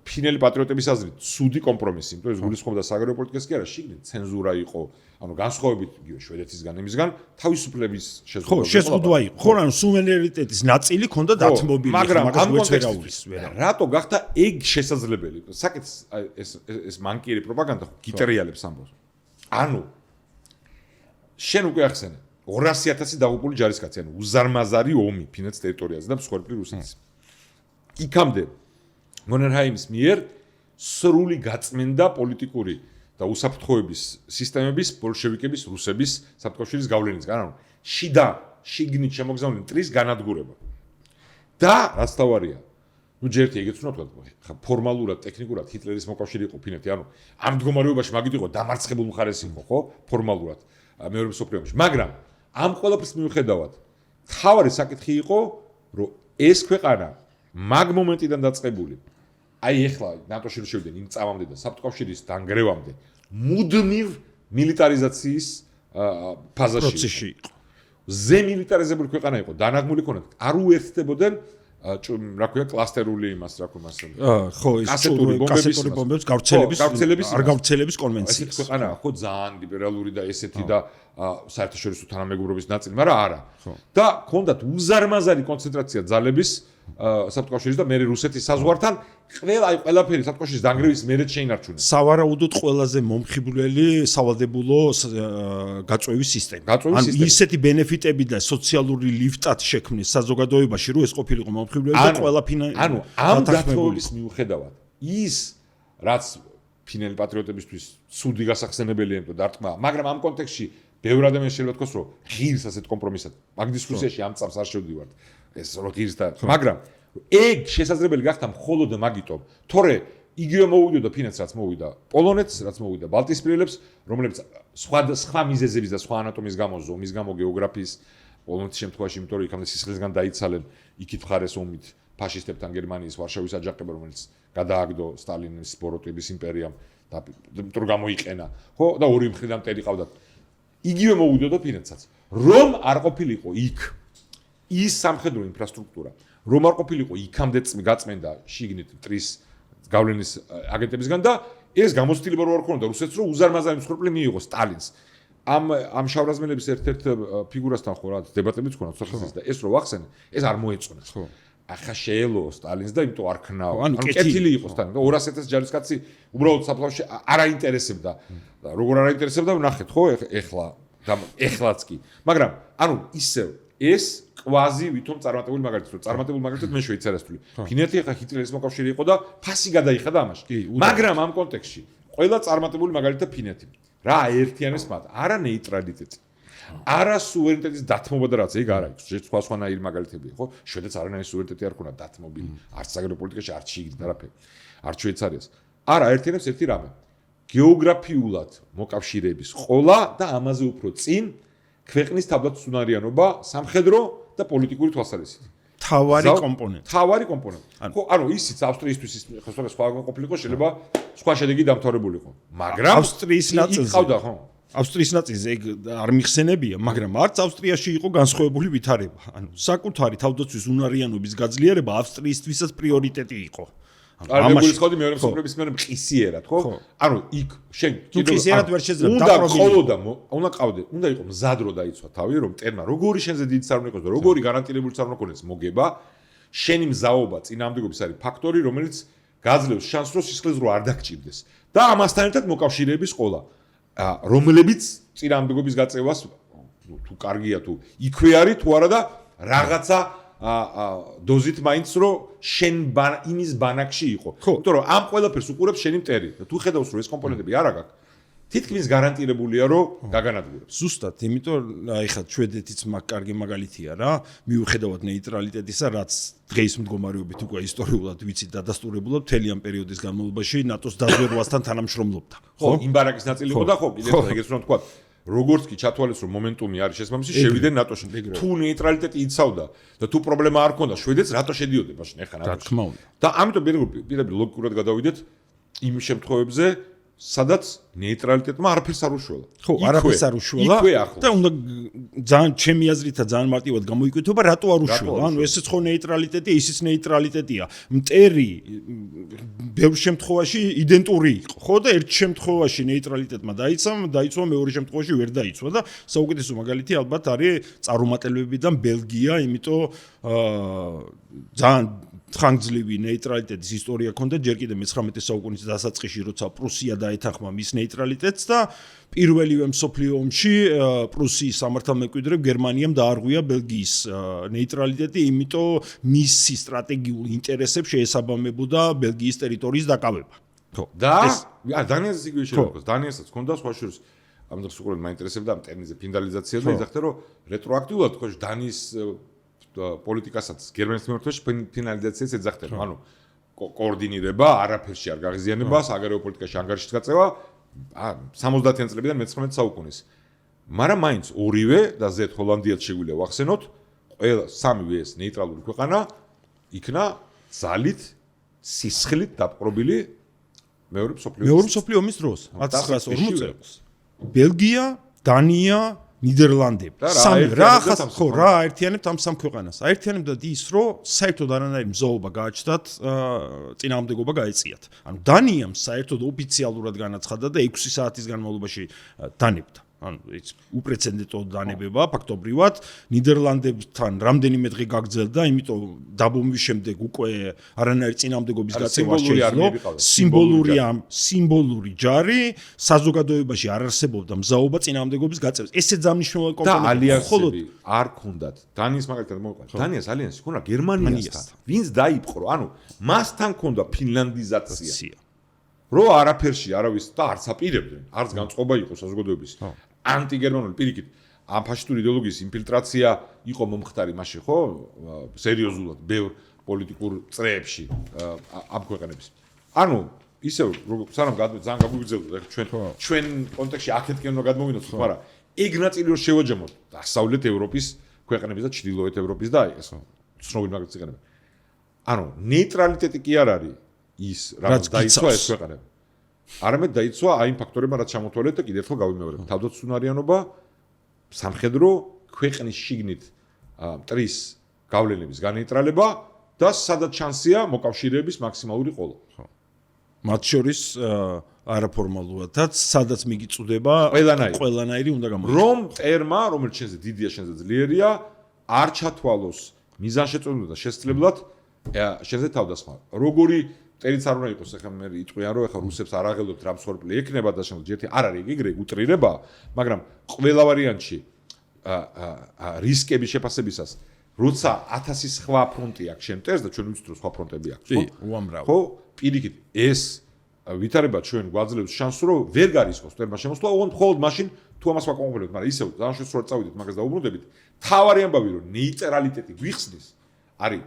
ფინელი პატრიოტების აზრით ცუდი კომპრომისი, იმიტომ ეს გულისხმობდა საგარეო პოლიტიკას კი არა, შიგნით ცენზურა იყო, ანუ განსხვავებით იგივე შვედეთისგან იმისგან, თავისუფლების შეზღუდვა. ხო, შეზღუდვა იყო. ხო, ანუ სუვერენიტეტის ნაწილი ქონდა დათმობილი, მაგრამ ამ კონტექსტში რატო გახდა ეგ შესაძლებელი? საკითხს ეს მანკიერი პროპაგანდა გიტრიალებს ამბობს. ანუ შენ უკვე ახსენე 200,000 დაღუპული ჯარისკაცი, ანუ უზარმაზარი ომი ფინეთის ტერიტორიაზე და მსხვერპლი რუსეთის. იქამდე მონერჰაიმის მიერ სრული გაწმენდა პოლიტიკური და უსაფრთხოების სისტემების, ბოლშევიკების, რუსების საბჭოების გავლენისგან, ანუ შიგნით შემოგზავნილი მტრის განადგურება. და რაც თავარია, ნუ ჯერ ერთი ეგეც უნდა თქვა, ფორმალურად, ტექნიკურად ჰიტლერის მოკავშირე იყო ფინეთი, ანუ ამ მდგომარეობაში მაგით იყო დამარცხებულ მხარეს იყო, ხო? ფორმალურად მეორე მსოფლიო ომში. მაგრამ ამ ყველაფრის მიუხედავად, თავარი საკითხი იყო, რომ ეს ქვეყანა მაგ მომენტიდან დაწყებული აი ეხლა ნატოში რო შევიდნენ იმ წამამდე და საბჭოების დანგრევამდე მუდმივ მილიტარიზაციის ფაზაში იყო. ზემილიტარიზებული ქვეყანა იყო, დანაღმული ქონდათ. არ უერთდებოდნენ რა ქვია კლასტერული იმას, რა ქვია მასე. ხო, ის კასეტური ბომბების გავრცელების კონვენცია. ეს ქვეყანა ხო ძალიან ლიბერალური და ესეთი და საერთაშორისო თანამეგობრობის ნაწილი, მაგრამ არა. და ქონდათ უზარმაზარი კონცენტრაცია ძალების საბჭოების და მე რუსეთის საზღვართან ყველაფერი საბჭოების დანგრევის მერე შეინარჩუნეს. სავარაუდოდ ყველაზე მომხიბვლელი სავალდებულო გაწვევის სისტემა. ანუ ისეთი ბენეფიტები და სოციალური ლიფტად შექმნეს საზოგადოებაში, რომ ეს ყოფილიყო მომხიბვლელი და ყველა ანუ ამ დათმობის მიუხედავად ის რაც ფინელი პატრიოტებისთვის ცუდი გასახსენებელია და დარტყმა, მაგრამ ამ კონტექსტში ბევრი ადამიანი შეიძლება თქოს, რომ ღირს ასეთ კომპრომისად მაგ დისკუსიაში ამ წამს არ შევდივართ. ეს რო ღირს და მაგრამ ეგ შესაძლებელი გახდა მხოლოდ მაგიტომ, თორე იგივე მოვიდოდა ფინეთს, რაც მოვიდა პოლონეთს, რაც მოვიდა ბალტიისპირელებს, რომლებიც სხვა მიზეზების და სხვა ანატომიის გამო, ზომის გამო, გეოგრაფიის პოლონეთის შემთხვევაში, იმიტომ რომ იქამდე სისხლისგან დაიცალენ, იქით მხარეს ომით ფაშისტებთან გერმანიის ვარშავის აჯანყება, რომელიც გადააგდო სტალინის ბოროტების იმპერიამ და იმიტომ რომ გამოიყენა, ხო და ორი მხრიდან მტერი ყავდათ. იგივე მოვიდოდა ფინეთსაც. რომ არ ყოფილიყო იქ ის სამხედრო ინფრასტრუქტურა, რომ არ ყოფილიყო იქამდე გაწმენდა შიგნით მტრის გავლენის აგენტებისგან და ეს გამოცდილება რო არ ქონდა რუსეთს, რომ უზარმაზარი მსხვერპლი მიიღო სტალინს. ამ შავრაზმელების ერთ-ერთ ფიგურასთან ხო რა დებატებიც ქონდა სწორხაზის და ეს რო ვახსენე, ეს არ მოეწონეს. ხო. ახლა შეელო სტალინს და იმიტომ არ ქნაო. ანუ კეთილი იყო სტალინი და 200,000 ჯარისკაცი უბრალოდ საფლავში არ აინტერესებდა. და როგორ არ აინტერესებდა, ვნახეთ ხო ეხლაც კი. მაგრამ ანუ ისევ ეს კვაზი ვითომ წარმატებული მაგალითად, რომ წარმატებული მაგალითად მე შვეიცარიას ვთვლი. ფინეთი ახლა ჰიტლერის მოკავშირე იყო და ფასი გადაიხადა ამაში. მაგრამ ამ კონტექსტში ყველა წარმატებული მაგალითად ფინეთი. რა აერთიანებს მათ? არა ნეიტრალიტეტი. არა სუვერენიტეტის დათმობა და რაც ეგ არა აქვს. სხვანაირი მაგალითებია, ხო? შვედეთს არანაირი სუვერენიტეტი არ ქონდა დათმობილი. არც საგარეო პოლიტიკაში, არც შიგნით არაფერი. არც შვეიცარიას. არა აერთიანებს ერთი რამე. გეოგრაფიულად მოკავშირეების ყოლა და ამაზე უფრო წინ ქვეყნის თავდაცუნარიანობა, სამხედრო და პოლიტიკური თვალსაზრისით. თავარი კომპონენტი. ხო, ანუ ისიც ავსტრიისთვის სხვა ყოფილიყო, შეიძლება სხვა შედეგი დამთავრებულიყო. მაგრამ ავსტრიის ნაწილზე ყავდა, ხო? ავსტრიის ნაწილზე ეგ არ მიხსენებია, მაგრამ არც ავსტრიაში იყო განსხვავებული ვითარება. ანუ საკუთარი თავდაცვის უნარიანობის გაძლიერება ავსტრიისთვისაც პრიორიტეტი იყო. ამაში ხოდი მეორე მსოფლიოს მერე მყისიერად, ხო? ანუ იქ შენ მყისიერად ვერ შეძლებ დაპრობილი. უნდა იყო მზად რო დაიცვა თავი, რომ ტერმა როგორი შენზე დიდი არ უნდა იყოს და როგორი გარანტირებული არ უნდა ქონდეს მოგება, შენი მზაობა წინამდებობის არის ფაქტორი, რომელიც გაძლევს შანსს, რომ სისხლის რო არ დაგჭირდეს. და ამასთან ერთად მოკავშირეების ყოლა, რომლებიც წინამდებობის გაწევას თუ კარგია თუ იქვე არის თუ არა და რაღაცა დოზით მაინც რომ შენ იმის ბანაკში იყო. იმიტომ რომ ამ ყველაფერს უყურებს შენი მტერი და თუ ხედავს რომ ეს კომპონენტები არ აქვს, თითქმის გარანტირებულია რომ გაგანადგურებს. ზუსტად, იმიტომ აი ხა შვედეთიც კარგი მაგალითია რა, მიუხედავად ნეიტრალიტეტისა, რაც დღეის მდგომარეობით უკვე ისტორიულად ვიცით დადასტურებულად მთელი ამ პერიოდის განმავლობაში ნატოს დაზვერვასთან თანამშრომლობდა. ხო, იმ ბანაკის ნაწილი იყო და ხო, კიდევ ეგეც რომ თქვა, როგორც კი ჩათვალეს რომ მომენტუმი არის შესაბამისი, შევიდნენ ნატოში. თუ ნეიტრალიტეტი იცავდა და თუ პრობლემა არ ქონდა შვედეთს, რატო შედიოდნენ მაშინ ახლა ნატოში? და ამიტომ პირდაპირ ლოგიკურად გადავიდეთ იმ შემთხვევებზე, სადაც ნეიტრალიტეტმა არაფერს არ უშველა. ხო, არაფერს არ უშველა იქვე ახლოს. და უნდა ძალიან ჩემი აზრითა ძალიან მარტივად გამოიკვეთება, რატო არ უშველა? ანუ ესეც ხო ნეიტრალიტეტია, ისიც ნეიტრალიტეტია. მტერი ბევრ შემთხვევაში იდენტური იყო, ხო და ერთ შემთხვევაში ნეიტრალიტეტმა დაიცვა, მეორე შემთხვევაში ვერ დაიცვა და საუკეთესო მაგალითი ალბათ არის წარუმატებლობიდან ბელგია, იმიტომ ძალიან ხანგრძლივი ნეიტრალიტეტის ისტორია ჰქონდა ჯერ კიდევ მე-19 საუკუნის დასაწყისში, როცა პრუსია დაეთანხმა მის ნეიტრალიტეტს და პირველივე მსოფლიო ომში პრუსიის სამართალმემკვიდრედ გერმანიამ დაარღვია ბელგიის ნეიტრალიტეტი, იმიტომ მისი სტრატეგიულ ინტერესებს შეესაბამებოდა ბელგიის ტერიტორიის დაკავება. ხო. და დანიასაც იგივე შეიძლება. დანიასაც ჰქონდა სხვა შორის ამ დროს უყურებთ მაინტერესებდა ამ ტერმინზე ფინალიზაცია და იზახტე რომ რეტროაქტიულად თქო დანიის პოლიტიკასაც გერმანიის მიმართულებით ფინალიზაციას ეძახდნენ. ანუ კოორდინირება, არაფერში არ გაღიზიანება, საგარეო პოლიტიკაში ანგარიშის გაწევა 70-იან წლებიდან მე-19 საუკუნის. მაგრამ მაინც ორივე და ზედ ჰოლანდიაც შეგვიძლია ვახსენოთ, ყველა სამივე ეს ნეიტრალური ქვეყანა იქნა ძალით, სისხლით დაპყრობილი მეორე მსოფლიო ომის დროს 1940 წელს. ბელგია, დანია, ნიდერლანდები. სამი რა აერთიანებთ ამ სამ ქვეყანას? აერთიანებდათ ის, რომ საერთოდ არანაირი მზაობა გააჩნდათ, წინააღმდეგობა გაეწიათ. ანუ დანიამ საერთოდ ოფიციალურად განაცხადა და 6 საათის განმავლობაში დანებდა. ანუ ეს უპრეცედენტო დანებება ფაქტობრივად ნიდერლანდებთან რამდენიმე დღე გაგრძელდა, იმიტომ დაბომბვის შემდეგ უკვე არანაირი წინააღმდეგობის გაწევა შეეძლო. სიმბოლური ჯარი საზოგადოებაში არ არსებობდა მზაობა წინააღმდეგობის გაწევას. ესე ძამნიშნული კომპონენტი და ალიანსები არ ქონდათ. დანიის მაგალითად მოვყვეთ. დანიას ალიანსი ქონდა გერმანიასთან. ვინც დაიპყრო, ანუ მასთან ქონდა ფინლანდიზაცია. რო არაფერში არავის და არც აპირებდნენ, არც განწყობა იყო საზოგადოების ანტიგერმანული პირიქით ამ ფაშისტური იდეოლოგიის ინფილტრაცია იყო მომხდარი მასში, ხო? სერიოზულად ბევრ პოლიტიკურ წრეებში ამ ქვეყნების. ანუ ისევ სანამ ძალიან გაგვიგრძელდა ჩვენ კონტექსტში აქეთკენ რომ გადმოვინოთ, მაგრამ ეგ ნაწილი რომ შევაჯამოთ დასავლეთ ევროპის ქვეყნების და ჩრდილოეთ ევროპის და ეს ცნობილი მაგალითი იყენებენ. ანუ ნეიტრალიტეტი კი არ არის ის რაც დაიცვა ეს ქვეყანები. არამედ დაიცვა აი იმ ფაქტორებმა რაც ჩამოთვალეთ და კიდევ ერთხელ გავიმეორებ. თავდაცუნარიანობა, სამხედრო, ქვეყნის შიგნით მტრის გავლენების განეიტრალება და სადაც შანსია მოკავშირეების მაქსიმალური ყოლა. ხო. მათ შორის არაფორმალურადაც სადაც მიგიწუდება ყველანაირი უნდა გამოიყენოს. რომ ტერმა, რომელიც შენზე დიდია, შენზე ძლიერია, არ ჩათვალოს მიზანშეწონილად და შესაძლებლად შენზე თავდასხმა. როგორი ტერიც არ უნდა იყოს, ახლა მე იტყვიან რომ ახლა რუსებს არ აღელვებთ რა მსხვერპლი ექნება და შემდგომ ერთი არ არის ეგრე უტრირება, მაგრამ ყველა ვარიანტში რისკების შეფასებისას როცა 1000 სხვა ფრონტი აქვს შენ ტერს და ჩვენ ვიცით რომ სხვა ფრონტები აქვს, ხო? უამრავი. ხო, პირიქით ეს ვითარება ჩვენ გვაძლევს შანსს რომ ვერ გარისხოს ტერმა შემოსვლა, ოღონდ მხოლოდ მაშინ თუ ამას ვაკონტროლებთ, მაგრამ ისევ ძალიან შეცვლად წავიდეთ მაგას და უბრუნდებით. თავარი ამბავი რომ ნეიტრალიტეტი გვიხსნის არის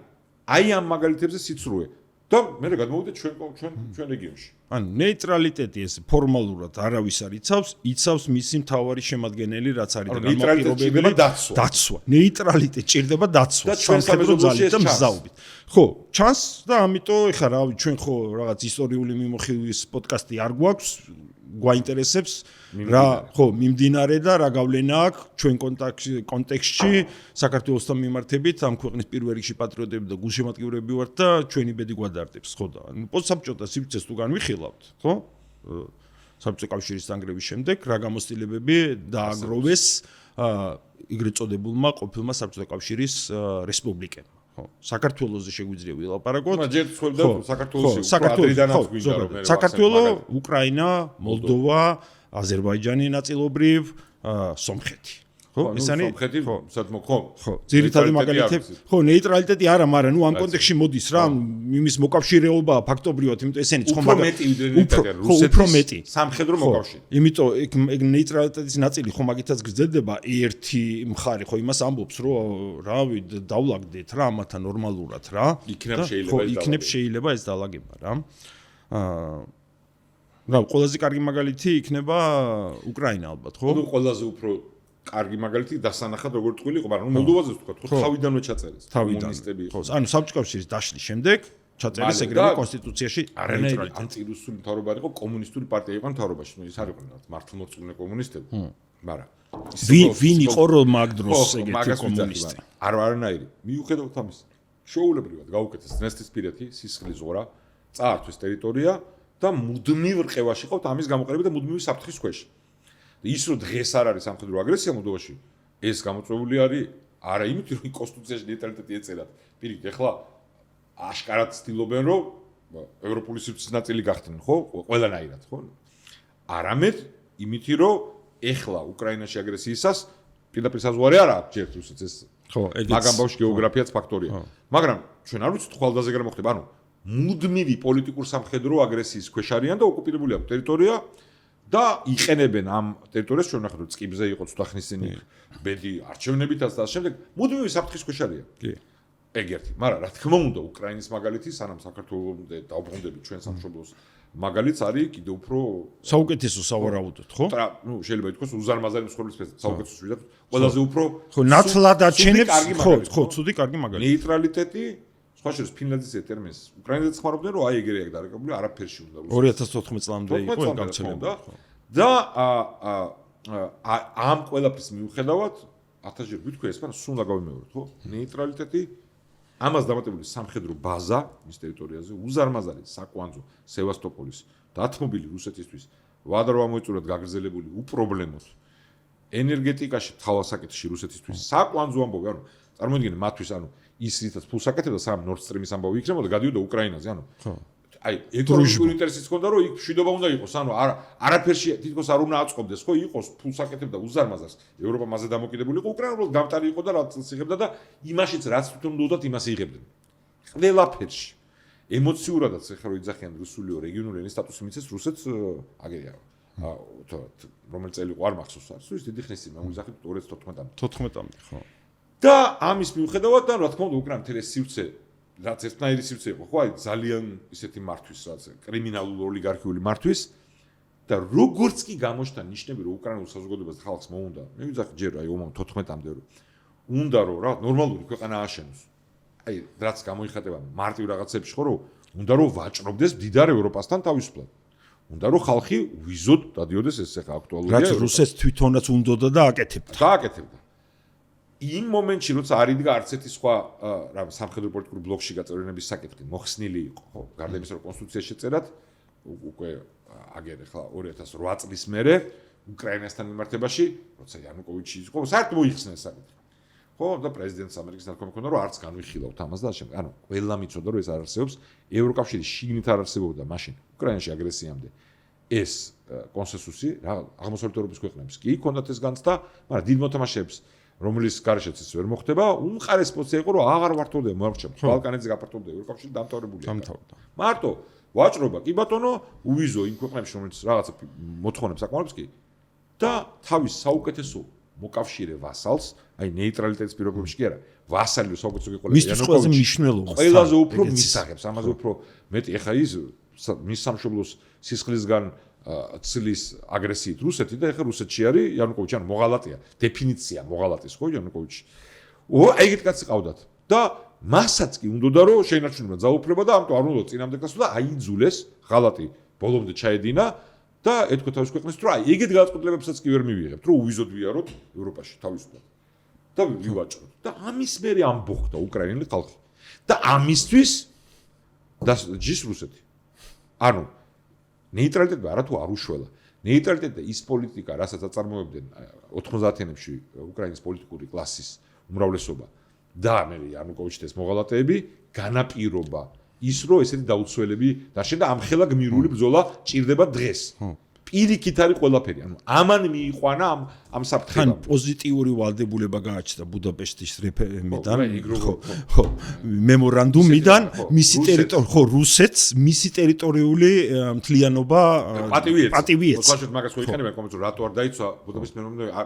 აი ამ მაგალითებზე სიცრუე. და მე გადმოვიდეთ ჩვენ რეგიონში. ანუ ნეიტრალიტეტი ეს ფორმალურად არავის არ იცავს მისი მთავარი შემადგენელი რაც არის და განმაპირობებელი დაცვა. ნეიტრალიტეტი ჭირდება დაცვა სამხედრო ძალით და მზაობით. ხო, ჩანს და ამიტომ ეხლა რა ჩვენ ხო რაღაც ისტორიული მიმოხილვის პოდკასტი არ გვაქვს, გვაინტერესებს რა ხო მიმდინარე და რა გავლენა აქვს ჩვენ კონტექსტში საქართველოსთან მიმართებით ამ ქვეყნის პირველ რიგში პატრიოტები და გულშემატკივრები ვართ და ჩვენი ბედი გვადარდებს ხო და პოსტსაბჭოთა სივრცეს თუ განვიხილავთ ხო საბჭოთა კავშირის დანგრევის შემდეგ რა გამოცდილებები დააგროვეს ეგრეთ წოდებულმა ყოფილმა საბჭოთა კავშირის რესპუბლიკებმა საქართველოსზე შეგვიძლია ვილაპარაკოთ. ჯერ ცხოვდა საქართველოსი საქართველოს, უკრაინა, მოლდოვა, აზერბაიჯანი ნაწილობრივ, სომხეთი. ხო, ეს არის სომხეთი, სადმო ხო. ხო, ძირითადი მაგალითები. ხო, ნეიტრალიტეტი არა, მაგრამ ნუ ამ კონტექსტში მოდის რა, იმის მოკავშირეობა ფაქტობრივად, იმიტომ ესენი ცხომ უფრო მეტი სამხედრო მოკავშირე. იმიტომ ეგ ნეიტრალიტეტის ნაწილი ხო მაგითაც გრძელდება ერთი მხარე ხო იმას ამბობს, რომ რავი, დავლაგდეთ რა ამათან ნორმალურად რა. იქნებ შეიძლება ეს დალაგება რა. რა, ყველაზე კარგი მაგალითი იქნება უკრაინა ალბათ, ხო? ნუ ყველაზე უფრო კარგი მაგალითი დასანახად როგორ ტყუილი იყო, მაგრამ მოლდოვაზე ვთქვათ, ხო თავიდანვე ჩაწერეს კომუნისტები. ხო, ანუ საბჭოთა კავშირის დაშლის შემდეგ ჩაწერეს ეგრევე კონსტიტუციაში არანაირი ანტირუსული მთავრობა იყო, კომუნისტური პარტია იყო მთავრობაში. ნუ ის არ იყო მართლმორწმუნე კომუნისტები, მაგრამ ვინ იყო რომ მაგ დროს ეგეთი კომუნისტი? არანაირი. მიუხედავად ამისა, შეუულებრივად გაუკეთეს დნესტრისპირეთი, სისხლის ზღვრა, წაართვეს ტერიტორია და მუდმივ რყევაში ყავთ ამის გამოყენება და მუდმივი საფრთხის ქვეშ. ის რომ დღეს არ არის სამხედრო აგრესია მოლდოვაში, ეს გამოწვეული არის არა იმით რომ კონსტიტუციაში ნეიტრალიტეტი ეწერათ. პირიქით, ეხლა აშკარად ცდილობენ რომ ევროპული სივრცის ნაწილი გახდნენ, ხო? ყველანაირად, ხო? არამედ იმითი რომ ეხლა უკრაინაში აგრესიისას პირდაპირ საზღვარი არ აქვს ჯერ რუსეთს ეს. ხო, ეგეც. მაგამ ბავშვი გეოგრაფიაც ფაქტორია. მაგრამ ჩვენ არ ვიცით ხვალდაზე რა მოხდება. ანუ მუდმივი პოლიტიკურ სამხედრო აგრესიის ქვეშ არიან და ოკუპირებული აქვს ტერიტორია და იყენებენ ამ ტერიტორიას ჩვენ ნახეთ რომ წკიბზე იყო ცუდახნისინი ბედი არჩევნებითაც და შემდეგ მუდმივი საფრთხის ქვეშ არიან. კი. ეგერთი, მაგრამ რა თქმა უნდა უკრაინის მაგალითი სანამ საქართველოს დაუბრუნდებით ჩვენ სამშობლოს მაგალითს არის კიდევ უფრო საუკეთესო სავარაუდოდ, ხო? ნუ შეიძლება ითქვას უზარმაზარი მსხვერპლის საუკეთესო ვიდრე ყველაზე უფრო ხო ნათლად აჩენებს ხო ცუდი კარგი მაგალითი. ნეიტრალიტეტი სხვა შორის ფინლანდიის ტერმინს უკრაინელებს ხმარობდნენ რომ აი ეგრე აქ დარეკებული არაფერში უნდა 2014 წლამდე იყო ეს გავრცელებული და ამ ყველაფრის მიუხედავად 1000 ჯერ ვიტყვი ეს მაგრამ სულ უნდა გავიმეოროთ ხო ნეიტრალიტეტი ამას დამატებული სამხედრო ბაზა მის ტერიტორიაზე უზარმაზარი საკვანძო სევასტოპოლის დათმობილი რუსეთისთვის ვადრო ამოიწურათ გაგრძელებული უპრობლემოდ ენერგეტიკაში თავასაკეთში რუსეთისთვის საკვანძო ამბობი ანუ წარმოიდგინე მათთვის ანუ ის რითაც ფულს აკეთებდა სამ Nord Stream-ის ამბავი იქნებოდა გადიოდა უკრაინაზე ანუ აი ეკონომიკური ინტერესიც ჰქონდა რომ იქ მშვიდობა უნდა იყოს ანუ არაფერში თითქოს არ უნდა აწყობდეს ხო იყოს ფულს აკეთებდა უზარმაზარს ევროპა მასზე დამოკიდებული იყო უკრაინა უბრალოდ გამტარი იყო და რაც იღებდა და იმაშიც რაც თვითონ უნდათ იმას იღებდნენ ყველაფერში ემოციურადაც ეხლა რო იძახიან რუსული რეგიონული ენის სტატუსი მიცეს რუსეთს აგერია რომელიც წელი იყო არ მახსოვს არის ის დიდი ხნის წინ მომიზახეთ 2014-მდე ხო და ამის მიუხედავად და რა თქმა უნდა უკრაინა მთელი სივრცე რაც ერთნაირი სივრცე იყო ხო აი ძალიან ისეთი მართვის რაც კრიმინალური ოლიგარქიული მართვის და როგორც კი გამოჩნდა ნიშნები რომ უკრაინულ საზოგადოებას ხალხს მოუნდა მე ვიძახი ჯერ აი ომამ 14-მდე რომ უნდა რომ რა ნორმალური ქვეყანა ააშენოს აი რაც გამოიხატება მარტივ რაღაცებში ხო რომ უნდა რომ ვაჭრობდეს მდიდარ ევროპასთან თავისუფლად უნდა რომ ხალხი ვიზოთ დადიოდეს ეს ახლა აქტუალურია რაც რუსეთს თვითონაც უნდოდა და აკეთებდა იმ მომენტში როცა არ იდგა არც ერთი სხვა რა სამხედრო პოლიტიკური ბლოკში გაწევრიანების საკითხი მოხსნილი იყო ხო გარდა იმისა რომ კონსტიტუციაში შეწერათ უკვე აგერ ახლა 2008 წლის მერე უკრაინასთან მიმართებაში როცა იანუკოვიჩი იყო საერთოდ მოიხსნა ეს საკითხი ხო და პრეზიდენტს ამერიკის ნარკომი ქონდა რომ არც განვიხილავთ ამას და შემდეგ ანუ ყველა მიცოდა რომ ეს არ არსებობს ევროკავშირის შიგნით არ არსებობდა მაშინ უკრაინაში აგრესიამდე ეს კონსენსუსი რა აღმოსავლეთ ევროპის ქვეყნებს კი ჰქონდათ ეს განცდა მაგრამ დიდ მოთამაშეებს რომლის გარეშეც ეს ვერ მოხდება, უმყარეს პოზიცია იყო რომ აღარ ვართოვდება მოარჩევ. ბალკანეთზე გაფართოვდა ევროკავშირი დამთავრებულია. მარტო ვაჭრობა კი ბატონო, უვიზო იმ ქვეყნებში რომელიც რაღაცა მოთხოვნებს აკმარებს კი და თავის საუკეთესო მოკავშირე ვასალს, აი ნეიტრალიტეტის პირობებში კი არა, ვასალი საუკეთესო კი ყოლები. ყველაზე უფრო მისაღებს, ამაზე უფრო მეტი ეხა ის მის სამშობლოს სისხლისგან ცლის აგრესიით რუსეთი და ეხლა რუსეთში არის იანუკოვიჩი ანუ მოღალატეა დეფინიცია მოღალატის ხო იანუკოვიჩი ეგეთ კაცი ყავდათ და მასაც კი უნდოდა რომ შეინარჩუნება ძალაუფლება და ამიტომ არ უნდა წინამდე გასვლა და აიძულეს ღალატი ბოლომდე ჩაედინა და ეთქვა თავის ქვეყნის რომ აი ეგეთ გადაწყვეტილებებსაც კი ვერ მივიღებთ რომ უვიზოდ ვიაროთ ევროპაში თავისუფლად და ვივაჭროთ და ამის მერე ამბოხდა უკრაინელი ხალხი და ამისთვის ჯის რუსეთი ანუ ნეიტრალიტეტი არათუ არ უშველა. ნეიტრალიტეტი და ის პოლიტიკა, რასაც აწარმოებდნენ 90-იანებში უკრაინის პოლიტიკური კლასის უმრავლესობა და მე იანუკოვიჩის მოღალატეები განაპირობა ის რომ ესეთი დაუცველები დაშენ და ამხელა გმირული ბრძოლა ჭირდება დღეს. პირიქით არის ყველაფერი. ანუ ამან მიიყვანა ამ საფრთხებამ. პოზიტიური ვალდებულება გააჩნდა ბუდაპეშტის რეფერენდუმიდან, ხო, მემორანდუმიდან, მისი ტერიტორია, ხო, რუსეთს მისი ტერიტორიული მთლიანობა პატივი ეცა. თქვათ მაგას ხო იყენებენ კომენტს რომ რატო არ დაიცვა ბუდაპეშტის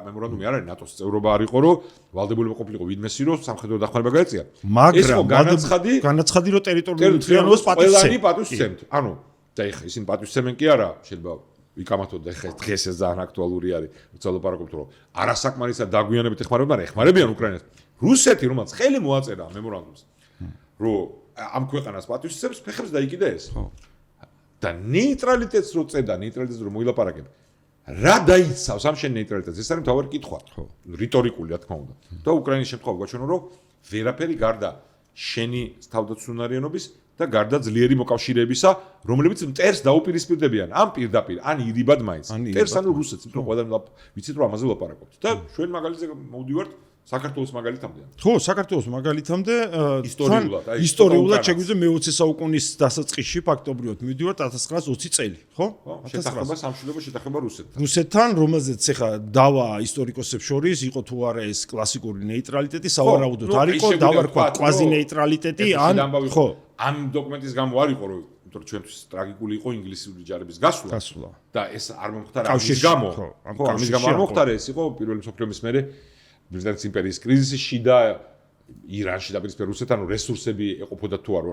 მემორანდუმი არ არის ნატოს წევრობა არ იყო რომ ვალდებულება ყოფილიყო ვინმესი რომ სამხედრო დახმარება გაეწია. მაგრამ განაცხადი რომ ტერიტორიული მთლიანობას პატივს სცემთ. ანუ და ეხა ისინი პატივს სცემენ კი არა შეიძლება ვიკამათოთ და დღეს ეს ძალიან აქტუალური არის. როცა ლაპარაკობთ რომ არასაკმარისად დაგვიანებით ეხმარებიან უკრაინას. რუსეთი რომელიც ხელი მოაწერა მემორანდუმს რომ ამ ქვეყანას პატივისცემს, ფეხებს დაიკიდა ეს. და ნეიტრალიტეტს რო წერდა, ნეიტრალიტეტს რო მოილაპარაკებ. რა დაიცავს ამ შენ ნეიტრალიტეტს? ეს არის მთავარი კითხვა. რიტორიკული, რა თქმა უნდა. და უკრაინის შემთხვევა გვაჩვენო, რომ ვერაფერი გარდა შენი თავდაცვისუნარიანობის და გარდა ძლიერი მოკავშირეებისა, რომლებიც მტერს დაუპირისპირდებიან, ან პირდაპირ, ან ირიბად მაინც. მტერს ანუ რუსეთს, იმიტომ ყველა ვიცით რომ ამაზე ვლაპარაკობთ. და ჩვენ მაგალითზე მოვდივართ საქართველოს მაგალითამდე. ხო, საქართველოს მაგალითამდე ისტორიულად შეგვიძლია მე-20 საუკუნის დასაწყისში ფაქტობრივად მივდივართ 1920 წელი, ხო? შეთანხმება სამშვიდობო შეთანხმება რუსეთთან. რუსეთთან, რომელზეც ეხა დავა ისტორიკოსებს შორის იყო თუ არა ეს კლასიკური ნეიტრალიტეტი, სავარაუდოდ არ იყო, დავარქვა კვაზი ნეიტრალიტეტი, ან ხო. ამ დოკუმენტის გამო არ იყო, რომ ჩვენთვის ტრაგიკული იყო ინგლისური ჯარების გასვლა და ეს არ მომხდარა ამის გამო. ხო, ამის გამო არ მომხდარა, ეს იყო პირველი მსოფლიო ომის მერე ბრიტანეთის იმპერიის კრიზისში და ირანში დაპირისპირდა რუსეთთან, ანუ რესურსები ეყოფოდა თუ არა,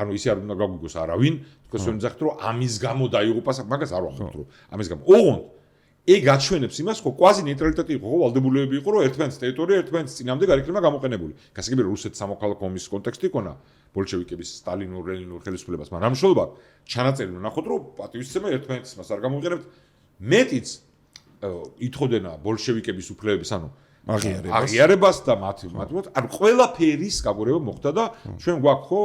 ანუ ისე არ უნდა გაგვიგოს არავინ, თქოს რომ ძახთ რომ ამის გამო დაიღუპა, მაგას არ ვამბობთ რომ ამის გამო. ოღონდ ეგ აჩვენებს იმას, ხო, კვაზი ნეიტრალიტეტი იყო, ხო, ვალდებულებები იყო, რომ ერთმანეთის ტერიტორია ერთმანეთის წინამდე გარიქნება გამოყენებული. გასაგებია რომ რუსეთის სამოქალაქო ომის კონტექსტი იქონა ბოლშევიკების სტალინურ ლენინურ ხელისუფლებას, მაგრამ ამ შემთხვევაში ჩანაწერი ნახოთ, რომ პატივისცემა ერთმანეთის მას არ გამოიყენებთ. მეტიც ითხოვდენა ბოლშევიკების უფლებების, ანუ აღიარებას და მათ ანუ ყველაფერის გაგორება მოხდა და ჩვენ გვაქვს ხო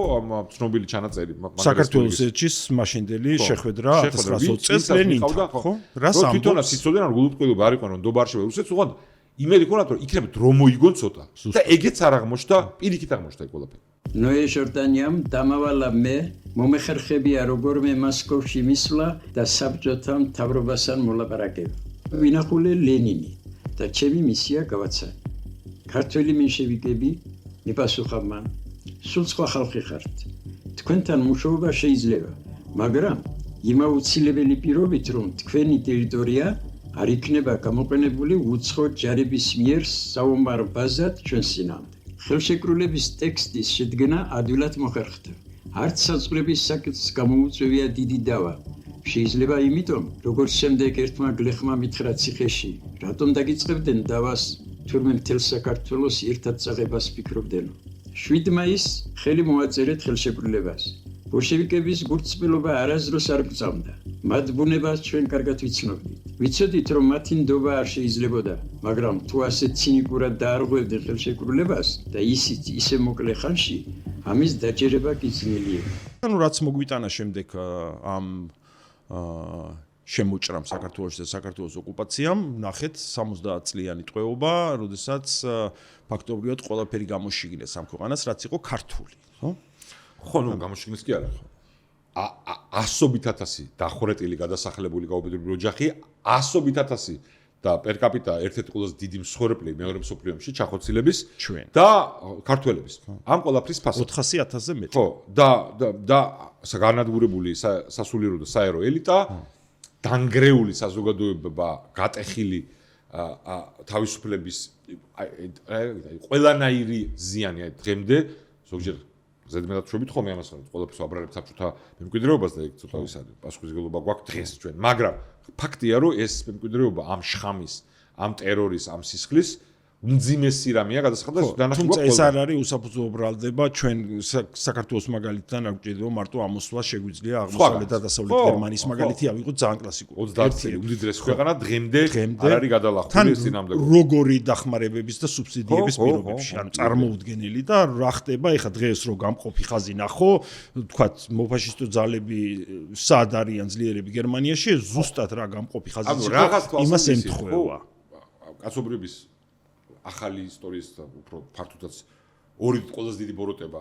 ცნობილი ჩანაწერი საქართველოს ელჩის მაშინდელი შეხვედრა 1920 წელს ლენინთან, ხო? რას ამბობს? თვითონაც იცოდნენ, რომ გულუბრყვილობა არ იყო, რომ დობარშევ რუსეთს, უღონდ იმედი ქონათ, რომ იქნებ დრო მოიგონ ცოტა და ეგეც არ აღმოჩნდა, პირიქით აღმოჩნდა ეგ ყველაფერი. ნოე ჟორდანიამ დამავალა მე მომეხერხებია როგორმე მოსკოვში მისვლა და საბჭოთა მთავრობასთან მოლაპარაკება. ვინახულე ლენინი და ჩემი მისია გავაცანი. ქართველი მენშევიკები მიპასუხა მან, სულ სხვა ხალხი ხართ. თქვენთან მუშაობა შეიძლება, მაგრამ იმ აუცილებელი პირობით, რომ თქვენი ტერიტორია არ იქნება გამოყენებული უცხო ჯარების მიერ საომარ ბაზად ჩვენს წინამდე. ხელშეკრულების ტექსტის შედგენა ადვილად მოხერხდა. არც საზღვრების საკითხს გამოუწვევია დიდი დავა. შეიძლება იმიტომ, როგორც შემდეგ ერთმა გლეხმა მითხრა ციხეში, რატომ დაგიწყებდნენ დავას, თურმე მთელ საქართველოს ერთად წაღებას ფიქრობდნენ. 7 მაისს ხელი მოაწერეთ ხელშეკრულებას. ბოლშევიკების გულწრფელობა არასდროს არ გწამდა. მათ ბუნებას ჩვენ კარგად ვიცნობდით. ვიცოდით, რომ მათი ნდობა არ შეიძლებოდა, მაგრამ თუ ასე ცინიკურად დაარღვევდნენ ხელშეკრულებას და ისიც ისე მოკლე ხანში, ამის დაჯერება კი ძნელია. ანუ რაც მოგვიტანა შემდეგ ამ შემოჭრამ საქართველოს და საქართველოს ოკუპაციამ, ნახეთ 70 წლიანი ტყვეობა, როდესაც ფაქტობრივად ყველაფერი გამოშიგნეს ამ ქვეყანას, რაც იყო ქართული, ხო? ხო, ნუ გამოშიგნეს კი არა. ასობით ათასი დახურეტილი გადასახლებული გაუბედურებული ოჯახი, ასობით ათასი და per capita ერთ-ერთი ყველაზე დიდი მსხვერპლი მეორე მსოფლიო ომში ჩახოცილების ჩვენ და ქართველების. ამ ყველაფრის ფასად 400,000-ზე მეტი. ხო, და განადგურებული სასულიერო და საერო ელიტა, დანგრეული საზოგადოება, გატეხილი თავისუფლების ყველანაირი ზიანი დღემდე ზოგჯერ ზედმეტად შევით ხოლმე ამას რომ ყველაფერს ვაბრალებთ საბჭოთა მემკვიდრეობას და ეგ ცოტა ის არის პასუხისმგებლობა გვაქვს დღეს ჩვენ, მაგრამ ფაქტია რომ ეს მემკვიდრეობა ამ შხამის, ამ ტერორის, ამ სისხლის უმძიმესი რამეა გადასახადა დანახება. თუმცა ეს არ არის უსაფუძო ბრალდება ჩვენ საქართველოს მაგალითთან არ გვჭირდება მარტო ამოსვლა შეგვიძლია აღმოსავლეთ და დასავლეთ გერმანიის მაგალითი ავიღოთ ძალიან კლასიკური 30 წელი უდიდრეს ქვეყანა დღემდე არ არის გადალახული ეს წინამდე როგორი დახმარებების და სუბსიდიების პირობებში ანუ წარმოუდგენელი და რა ხდება ეხა დღეს რო გამყოფი ხაზი ნახო თქვათ მოფაშისტო ძალები სად არიან ძლიერები გერმანიაში ზუსტად რა გამყოფი ხაზი იმას ემთხვევა კაცობრიობის ახალი ისტორიის და უფრო ფართოდაც ორი ყველაზე დიდი ბოროტება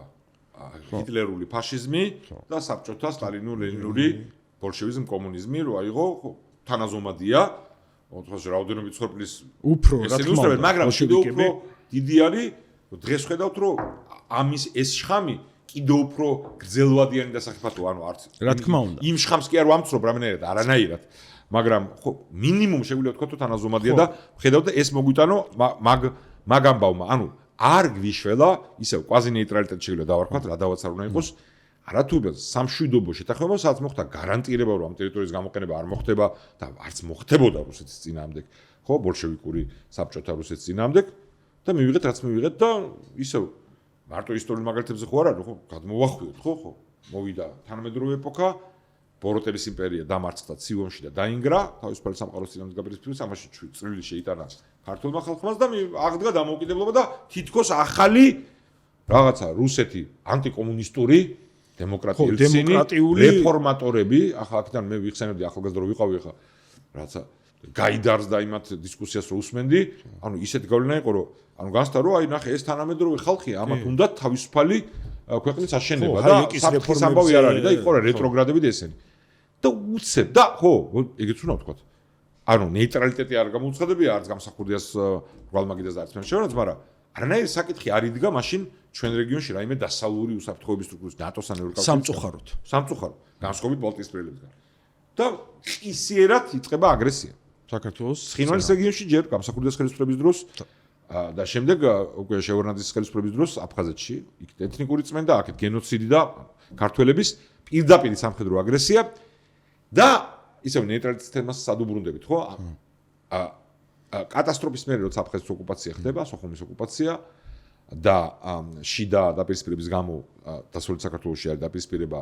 ჰიტლერული ფაშიზმი და საბჭოთა სტალინურ-ლენინური ბოლშევიზმი, კომუნიზმი, რო აიღო თანაზომადია, თქოს რაოდენობით მსხვერპლის უფრო რა თქმა უნდა, მაგრამ კიდევ უფრო დიდი არის, დღეს ხედავთ, რომ ამის ეს შხამი კიდევ უფრო გრძელვადიანი დასახიფათოა, ანუ არც რა თქმა უნდა. იმ შხამს კი არ ვამცრობ რამენერად, არანაირად. მაგრამ ხო მინიმუმ შეგვიძლია ვთქვათ, რომ თანაზომადია და ხედავთ ეს მოგვიტანო მაგ ამბავმა, ანუ არ გვიშველა, ისევ კვაზი ნეიტრალიტეტი შეგვიძლია დავარქვათ, რა დავაც არ უნდა იყოს, არათუ სამშვიდობო შეთანხმება, სადაც მოხდა გარანტირება, რომ ამ ტერიტორიის გამოყენება არ მოხდება და არც მოხდებოდა რუსეთის წინააღმდეგ, ხო, ბოლშევიკური საბჭოთა რუსეთის წინააღმდეგ და მივიღეთ რაც მივიღეთ და ისევ მარტო ისტორიულ მაგალითებზე ხო არ არის, ხო, გადმოვახვიოთ, ხო, მოვიდა თანამედროვე ეპოქა, ბოროტების იმპერია დამარცხდა ცივონში და დაინგრა, თავისუფალი სამყაროს წინამდე გაპირისპირების, ამაში წვლილი შეიტანა ქართულმა ხალხმაც და აღდგა დამოუკიდებლობა და თითქოს ახალი რაღაცა რუსეთი ანტიკომუნისტური დემოკრატიული რეფორმატორები, ახლა აქედან მე ვიხსენებდი ახალგაზრდა რო ვიყავი ახლა რაღაცა გაიდარს და იმათ დისკუსიას რო უსმენდი, ანუ ისეთ გავლენა იყო რომ ანუ განსთა რომ აი ნახე ეს თანამედროვე ხალხია, ამათ უნდა თავისუფალი ქვეყნის აშენება და საფრთხის ამბავი არ არის და იყო რა რეტროგრადები და ესენი. და უცებ და ხო, ეგეც უნდა ვთქვა. ანუ ნეიტრალიტეტი არ გამოუცხადებია, არც გამსახურდიას გვალმაგიდას და არც მან შევარაც, მაგრამ არანაირი საკითხი არ იდგა მაშინ ჩვენ რეგიონში რაიმე დასავლური უსაფრთხოების სტრუქტურის ნატოს ან სამწუხაროდ განსხვავებით ბალტიისპირელებისგან. და ყისიერად იწყება აგრესია. საქართველოს ცხინვალის რეგიონში ჯერ გამსახურდიას ხელისუფლების დროს და შემდეგ უკვე შევარნაძის ხელისუფლების დროს აფხაზეთში, იქ ეთნიკური წმენდა, აქეთ გენოციდი და ქართველების პირდაპირ სამხედრო აგრესია და ისევ ნეიტრალიტეტის თემას სადუბრუნდებით, ხო? კატასტროფის მერე როცა აფხაზეთის ოკუპაცია ხდება, სოხუმის ოკუპაცია და შიდა დაპირისპირების გამო დასავლეთ საქართველოში არის დაპირისპირება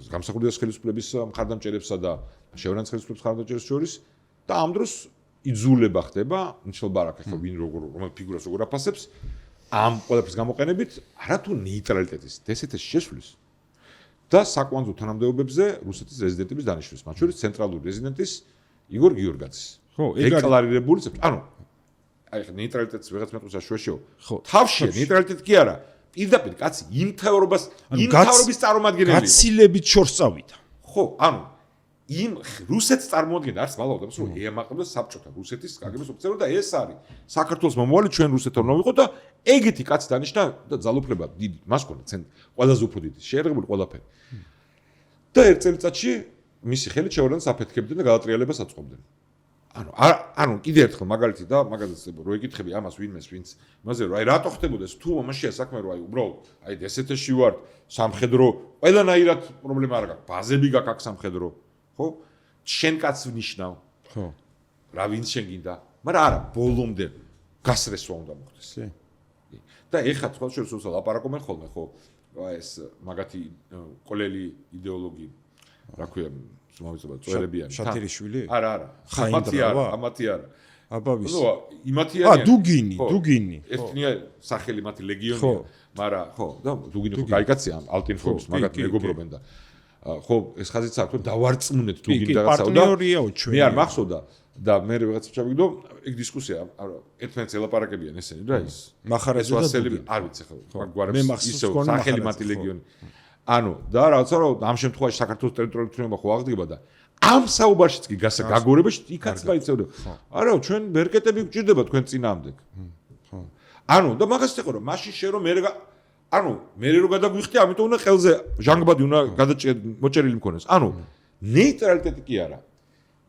გამსახურდიას ხელისუფლების მხარდამჭერებსა და შევარნაძის ხელისუფლების მხარდამჭერებს შორის და ამ დროს იძულება ხდება, ნიშნულობა არ აქვს, ვინ რომელ ფიგურას როგორ აფასებს, ამ ყველაფრის გამოყენებით არათუ ნეიტრალიტეტის დსთ-ს შესვლის და საკვანძო თანამდებობებზე რუსეთის რეზიდენტების დანიშვნის, მათ შორის ცენტრალური რეზიდენტის იგორ გიორგაძის. ხო, დეკლარირებული, ანუ აი ხა ნეიტრალიტეტს ვიღაც მეტყვის აშუაშეო. ხო, თავშია ნეიტრალიტეტი კი არა, პირდაპირ კაცი იმთავრობის წარმომადგენელი. გაცილებით შორს წავიდა. ხო, ანუ იმ რუსეთს წარმოადგენდა არც მალავდებს რომ ეამაყებდა საბჭოთა რუსეთის კგბ-ს ოფიცერად და ეს არის საქართველოს მომავალი ჩვენ რუსეთთან უნდა ვიყოთ და ეგეთი კაცი დანიშნა და ძალუფლება დიდი მას ქონდა ყველაზე უფრო დიდი შეერღებული ყველაფერი და ერთ წელიწადში მისი ხელით შევარდნას აფეთქებდნენ და გადატრიალებას აწყობდნენ ანუ კიდე ერთხელ მაგალითი და მაგალითად რო ეკითხები ამას ვინმეს ვინც იმაზე რომ აი რატო ხდებოდა ეს თუ მომაშია საქმე რომ აი უბრალოდ აი დსთ-ში ვარ სამხედრო ყველანაირად პრობლემა არ გაქვს ბაზები გაქვს აქ სამხედრო ხო? შენ კაც ვნიშნავ. ხო. რა ვინც შენ გინდა? მაგრამ არა, ბოლომდე გასრესვა უნდა მოხდეს. და ეხლა თქვა შორს უსალ აპარაკობენ ხოლმე, ხო? ეს მაგათი კოლელი იდეოლოგი, რა ქვია, მომიწება, წვერებიანი. შათირიშვილი? არა. ამათი არა. აბავის. ნუ იმათიანია. დუგინი. ერთნია სახელი მათი ლეგიონია, მაგრამ ხო, და დუგინი ხო კაიკაცია, ალტინფორს მაგათ მეგობრობენ და ხო ეს ხაზიც აქვს რომ დავარწმუნეთ თუ გინდა რაღაცა და მე არ მახსოვდა და მე რაღაცა ჩავიგდო ეგ დისკუსია ერთმანეთს ელაპარაკებიან ესენი რა ის მახარაძე და ვასელი არ ვიცი ხო გვარებს ისე სახელი მათი ლეგიონი ანუ და რაღაცა რომ ამ შემთხვევაში საქართველოს ტერიტორიული თვითმფრინავება ხო აღდგება და ამ საუბარშიც კი გაგორებაში იქაც გაიწევდა არა ჩვენ ბერკეტები გვჭირდება თქვენ წინააღმდეგ ხო ანუ და მაგას ეხო რომ მაშინ შე რომ მე ანუ მე რო გადაგვიხდი, ამიტომ უნდა ხელზე ჟანგბადი უნდა მოჭერილი მქონდეს. ანუ ნეიტრალიტეტი კი არა.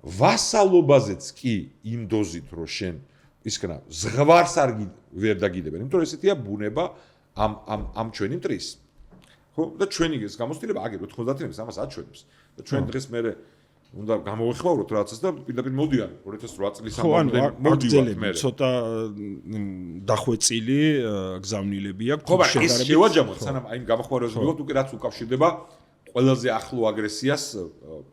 ვასალობაზეც კი იმ დოზით რო შენ ისქნა ზღვარს არ ვერ დაგიდებენ. იმიტომ რომ ესეთია ბუნება ამ ჩვენი მტრის. ხო? და ჩვენი ეს გამოცდილება აგერ 90-იანების ამას აჩვენებს. და ჩვენ დღეს მე უნდა გამოვეხმაუროთ რაღაცას და პირდაპირ მოდიან 2008 წლის ამბავი მოდივართ მე. ცოტა დახვეწილი გზავნილები აქვს. ხო, მაგრამ ეს შევაჯამოთ, სანამ აი გამახმარებას მივიღოთ, უკვე რაც უკავშირდება ყველაზე ახლო აგრესიას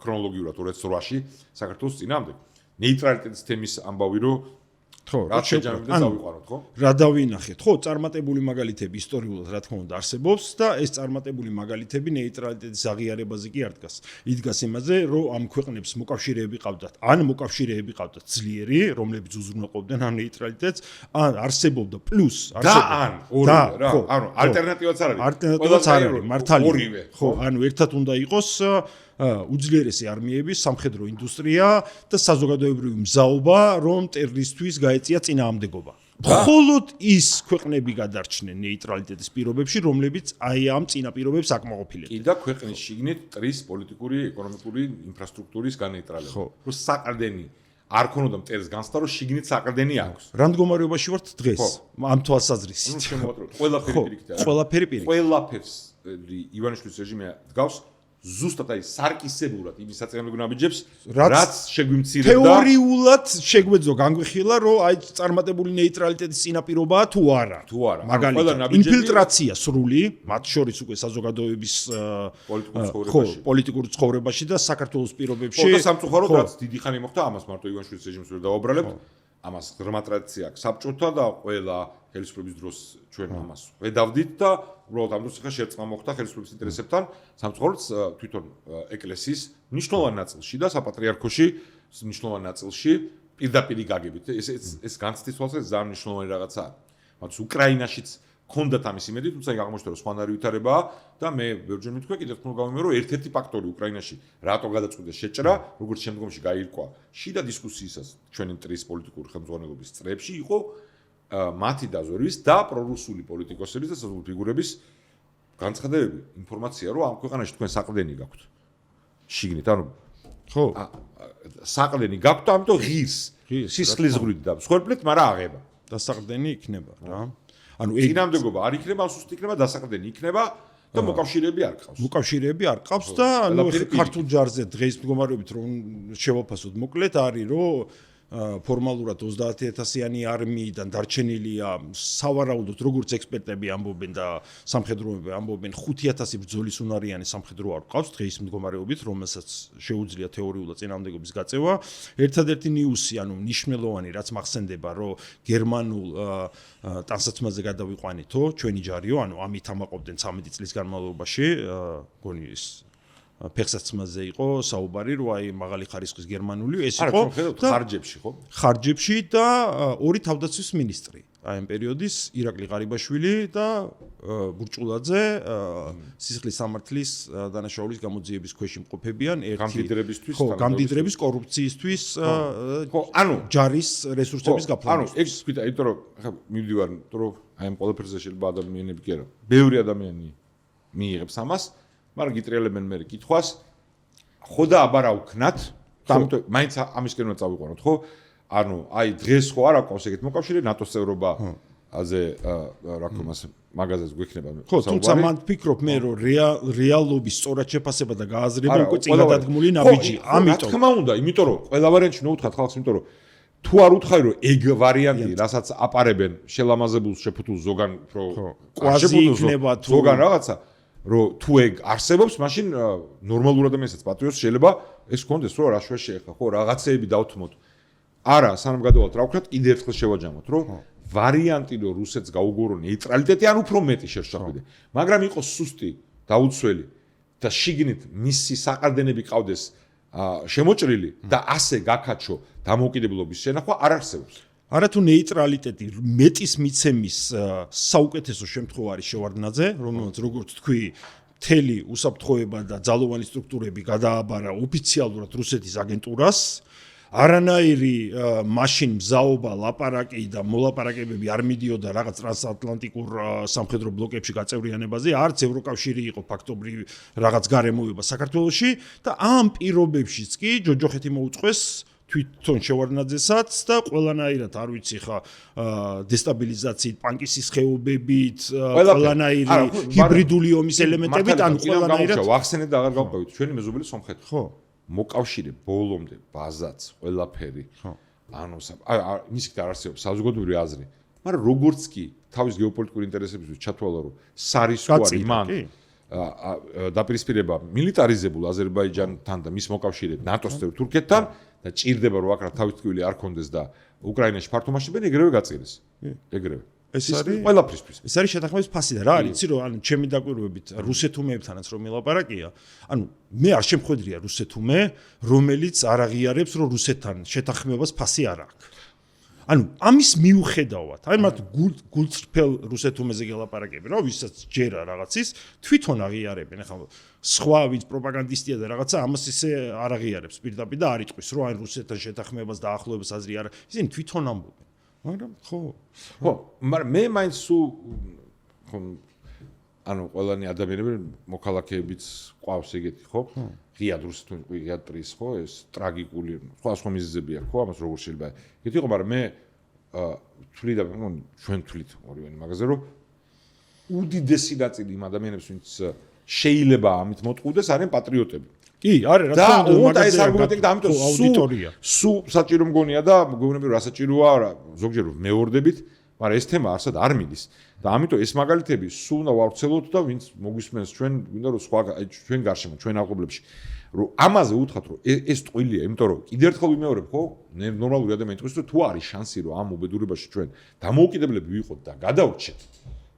ქრონოლოგიურად 2008-ში საქართველოს წინააღმდეგ. ნეიტრალიტეტის თემის ამბავი რო ხო, რა შეჯამებდა დავიყვანოთ, ხო? რა დავინახეთ? ხო, წარმატებული მაგალითები ისტორიულად რა თქმა უნდა არსებობს და ეს წარმატებული მაგალითები ნეიტრალიტეტის აღიარებაზე კი არ დგას. იდგას იმაზე, რომ ამ ქვეყნებს მოკავშირეები ყავდათ, ან მოკავშირეები ყავდათ ძლიერი, რომლებიც უზრუნველყოფდნენ ამ ნეიტრალიტეტს, ან არსებობდა პლუს არსებობდა და ანუ ალტერნატივაც არ არის. ალტერნატივაც არ არის, მართალია. ხო, ანუ ერთად უნდა იყოს უძლიერესი არმიების, სამხედრო ინდუსტრია და საზოგადოებრივი მზაობა, რომ ტერორიზმისთვის გაეწია წინააღმდეგობა. მხოლოდ ის ქვეყნები გადარჩნენ ნეიტრალიტეტის პირობებში, რომლებიც აი ამ წინაპირობებს აკმაყოფილებდნენ. კი და ქვეყნის შიგნით ტრის პოლიტიკური, ეკონომიკური ინფრასტრუქტურის განეიტრალება. ხო, საყრდენი არ ქონოდა მტერს განცდა, რომ შიგნით საყრდენი აქვს. რა მდგომარეობაში ვართ დღეს? ამ თვალსაზრისით. ნუ შემოვატროთ. ყველაფერი პირიქით. ყველაფერი პირიქით. ყველაფერს ივანიშვილის რეჟიმი დგავს ზუსტად აი სარკისებურად იმის საწინააღმდეგო ნაბიჯებს, რაც რაც შეგვიმცირებდა თეორიულად შეგვეძლო განგვიხილა, რომ აი წარმატებული ნეიტრალიტეტის წინაპირობაა თუ არა. თუ არა. მაგალითად, ინფილტრაცია სრული, მათ შორის უკვე საზოგადოების პოლიტიკურ ცხოვრებაში და საქართველოს პირობებში. ხო, და სამწუხაროდ რაც დიდი ხანი მოხდა, ამას მარტო ივანიშვილის რეჟიმს ვერ დავაბრალებთ. ამას ღრმა ტრადიცია აქვს საბჭოთა და ყველა ხელისუფლების დროს ჩვენ ამას ვედავდით და უბრალოდ ამ დროს ხა შერწყმა მოხდა ხელისუფლების ინტერესებთან სამწუხაროდ თვითონ ეკლესიის მნიშვნელოვან ნაწილში და საპატრიარქოში მნიშვნელოვან ნაწილში პირდაპირ გაგებით ეს განცდის თვალსაზრისით ძალიან მნიშვნელოვანი რაღაცაა მათ უკრაინაშიც ქონდათ ამის იმედი თუმცა აღმოჩნდა რომ სხვანაირი ვითარებაა და მე ბევრჯერ მithქვია კიდევ თქმა გამომიო რომ ერთ-ერთი ფაქტორი უკრაინაში რატო გადაწყვიტეს შეჭრა როგორც შემდგომში გაირკვა შიდა დისკუსიისას ჩვენი მტრის პოლიტიკური ხელმძღვანელობის წრეებში იყო მათი დაზვერვის და პრორუსული პოლიტიკოსების და საზოგადო ფიგურების განცხადებები ინფორმაცია რომ ამ ქვეყანაში თქვენ საყრდენი გაქვთ შიგნით ანუ ხო საყრდენი გაქვთ ამიტომ ღირს სისხლისღვრით და მსხვერპლით მაგრამ აღება დასაყრდენი იქნება რა ანუ წინამდებობა არ იქნება, სუსტი იქნება, დასაყრდენი იქნება და მოკავშირეები არ ყავს. მოკავშირეები არ ყავს და ანუ ქართულ ჯარზე დღეს მდგომარეობით რომ შევაფასოთ მოკლედ არის რომ ფორმალურად 30000-იანი არმიიდან დარჩენილია სავარაუდოდ როგორც ექსპერტები ამბობენ და სამხედროები ამბობენ 5000 ბრძოლის უნარიანი სამხედრო არ ყავს დღეს მდგომარეობით რომელსაც შეუძლია თეორიულად წინააღმდეგობის გაწევა ერთადერთი ნიუსი ანუ მნიშვნელოვანი რაც მახსენდება რომ გერმანულ ტანსაცმელზე გადავიყვანითო ჩვენი ჯარიო ანუ ამით ამაყობდნენ 13 წლის განმავლობაში გონი ის ფეხსაცმელზე იყო საუბარი რომ აი მაღალი ხარისხის გერმანული ეს იყო ხარჯებში ხო ხარჯებში და ორი თავდაცვის მინისტრი აი ამ პერიოდის ირაკლი ღარიბაშვილი და ბურჭულაძე სისხლის სამართლის დანაშაულის გამოძიების ქვეშ იმყოფებიან ერთი გამდიდრებისთვის ხო გამდიდრების კორუფციისთვის ხო ანუ ჯარის რესურსების გაფორმების ანუ ეს ვიტა იმიტომ რომ ხა მივდივარ იმიტომ რომ აი ამ ყველაფერზე შეიძლება ადამიანები კი არა ბევრი ადამიანი მიიღებს ამას მაგრამ გიტრიალებენ მე კითხვას ხო და აბარა უქნათ ამიტომ მაინც ამისკენ უნდა წავიყვანოთ ხო ანუ აი დღეს ხო არ აქვს ეგეთ მოკავშირე ნატოს წევრობა აზე რა ქვია მაგაზეც გვექნება ხო თუმცა მან ფიქრობ მე რომ რეალობის სწორად შეფასება და გააზრება უკვე წინადადგმული ნაბიჯი ამიტომ რა თქმა უნდა იმიტომ რომ ყველა ვარიანტში ნოუთხათ ხალხს იმიტომ რომ თუ არ უთხარი რომ ეგ ვარიანტი რასაც აპარებენ შელამაზებულს შეფუთულ ზოგან რო კვაზი იქნება თუ ზოგან რაღაცა რომ თუ ეგ არსებობს, მაშინ ნორმალურ ადამიანსაც პატრიოტს შეიძლება ეს კონდეს, რომ რა შვეში ეხა, ხო, რაღაცეები დავთმოთ. არა, სანამ გადავალთ რა ვქნათ, კიდევ ერთხელ შევაჯამოთ, რომ ვარიანტი რომ რუსეთს გაუგურო ნეიტრალიტეტი, ან უფრო მეტი შეშახვიდე. მაგრამ იყოს სუსტი, დაუცველი და შიგნით მისი საყრდენები ყავდეს შემოჭრილი და ასე გაკაჩო დამოუკიდებლობის შენახვა არ არსებობს. არათუ ნეიტრალიტეტი მეტის მიცემის საუკეთესო შემთხვევა არის შევარდნაძე, რომელსაც როგორც თქვი, მთელი უსაფრთხოება და ძალოვანი სტრუქტურები გადააბარა ოფიციალურად რუსეთის აგენტურას. არანაირი მაშინ მზაობა, ლაპარაკი და მოლაპარაკებები არ მიდიოდა რაღაც ტრანსატლანტიკურ სამხედრო ბლოკებში გაწევრიანებაზე, არც ევროკავშირი იყო ფაქტობრივი რაღაც გარემოება საქართველოში და ამ პირობებშიც კი ჯოჯოხეთი მოუწყვეს თვითონ შევარდნაძესაც და ყველანაირად არ ვიცი ხა დესტაბილიზაციით, პანკისის ხეობებით, ყველანაირი ჰიბრიდული ომის ელემენტებით, ანუ ყველანაირად ვახსენეთ და აღარ გავყევით ჩვენი მეზობელი სომხეთი. ხო. მოკავშირე ბოლომდე ბაზაც ყველაფერი. ხო. ანუ მისით არ არსებობს საზოგადოებრივი აზრი. მაგრამ როგორც კი თავის გეოპოლიტიკური ინტერესებისთვის ჩათვალა რომ სარისკოა მან დაპირისპირება მილიტარიზებულ აზერბაიჯანთან და მის მოკავშირედ ნატოს წევრ თურქეთთან და ჭირდება რომ აქ რა თავის ტკივილი არ კონდეს და უკრაინაში ფართო მასშტაბით ეგრევე გაწირეს. ეგრევე. ეს არის ყველაფრისთვის. ეს არის შეთანხმების ფასი და რა არის, იცი რომ ანუ ჩემი დაკვირვებით რუსეთუმეებთანაც რომ მელაპარაკია, ანუ მე არ შემხედრია რუსეთუმე, რომელიც არ აღიარებს რომ რუსეთთან შეთანხმებას ფასი არ აქვს. ანუ ამის მიუხედავად, აი მათ გულწრფელ რუსეთუმეზე გელაპარაკები, რა ვისაც ჯერა რაღაცის, თვითონ აღიარებენ, ახლა სხვა ვინც პროპაგანდისტია და რაღაცა ამას ისე არ აღიარებს პირდაპირ და არ იტყვის, რომ აი რუსეთთან შეთანხმებას და ახლობლებას აზრი არ აქვს. ისინი თვითონ ამბობენ. მაგრამ ხო, მაგრამ მე მაინც სულ ანუ ყველანი ადამიანები მოქალაქეებიც ყავს ეგეთი, ხო? ღიად რუსეთთან ღიად ტრის, ხო? ეს ტრაგიკული, სხვა მიზეზები აქვს, ხო? ამას როგორ შეიძლება ეგეთი იყო, მაგრამ მე თვლი და ჩვენ თვლით ორივენი მაგაზე, რომ უდიდესი ნაწილი იმ ადამიანებს, ვინც შეიძლება ამით მოტყუდეს არიან პატრიოტები. კი, არის რა და თქმა უნდა, ეს არგუმენტი და ამიტომ აუდიტორია. სულ საჭირო მგონია და მგონები რა საჭიროა ზოგჯერ მეორდებით, მაგრამ ეს თემა არსად არ მიდის. და ამიტომ ეს მაგალითები სულ უნდა ვავრცელოთ და ვინც მოგისმენს ჩვენ გვინდა რომ სხვა ჩვენ გარშემო ჩვენ აღობლებში რომ ამაზე უთხრათ რომ ეს ტყუილია, იმიტომ რომ კიდევ ერთხელ ვიმეორებ, ხო? ნორმალური ადამიანი თქვის რომ თუ არის შანსი რომ ამ უბედურებაში ჩვენ დამოუკიდებლები ვიყოთ და გადავრჩეთ.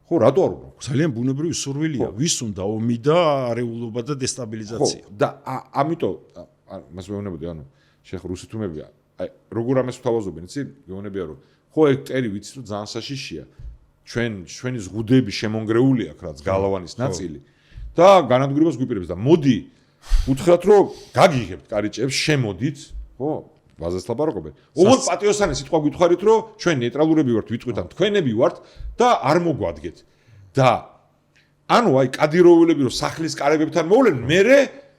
ხო, რატო არ უნდა? ძალიან ბუნებრივი სურვილია, ვის უნდა ომი და არეულობა და დესტაბილიზაცია. და ამიტომ მას ვეუბნებოდი, ანუ შეხ რუსეთუმები, აი როგორ ამას ვთავაზობენ, იცი? გეუბნებია რომ ხო ეგ ტერი ვიცი რომ ძალიან საშიშია. ჩვენი ზღუდები შემონგრეული აქვს რაც გალავანის ნაწილი და განადგურებას გვიპირებს და მოდი უთხრათ რომ გაგიღებთ კარიჭებს, შემოდით, ხო? ბაზას ლაპარაკობენ. ოღონდ პატიოსანი სიტყვა გითხარით რომ ჩვენ ნეიტრალურები ვართ, ვიტყვით ან თქვენები ვართ და არ მოგვადგეთ. და ანუ აი კადიროველები რომ სახლის კარებებთან მოვლენ,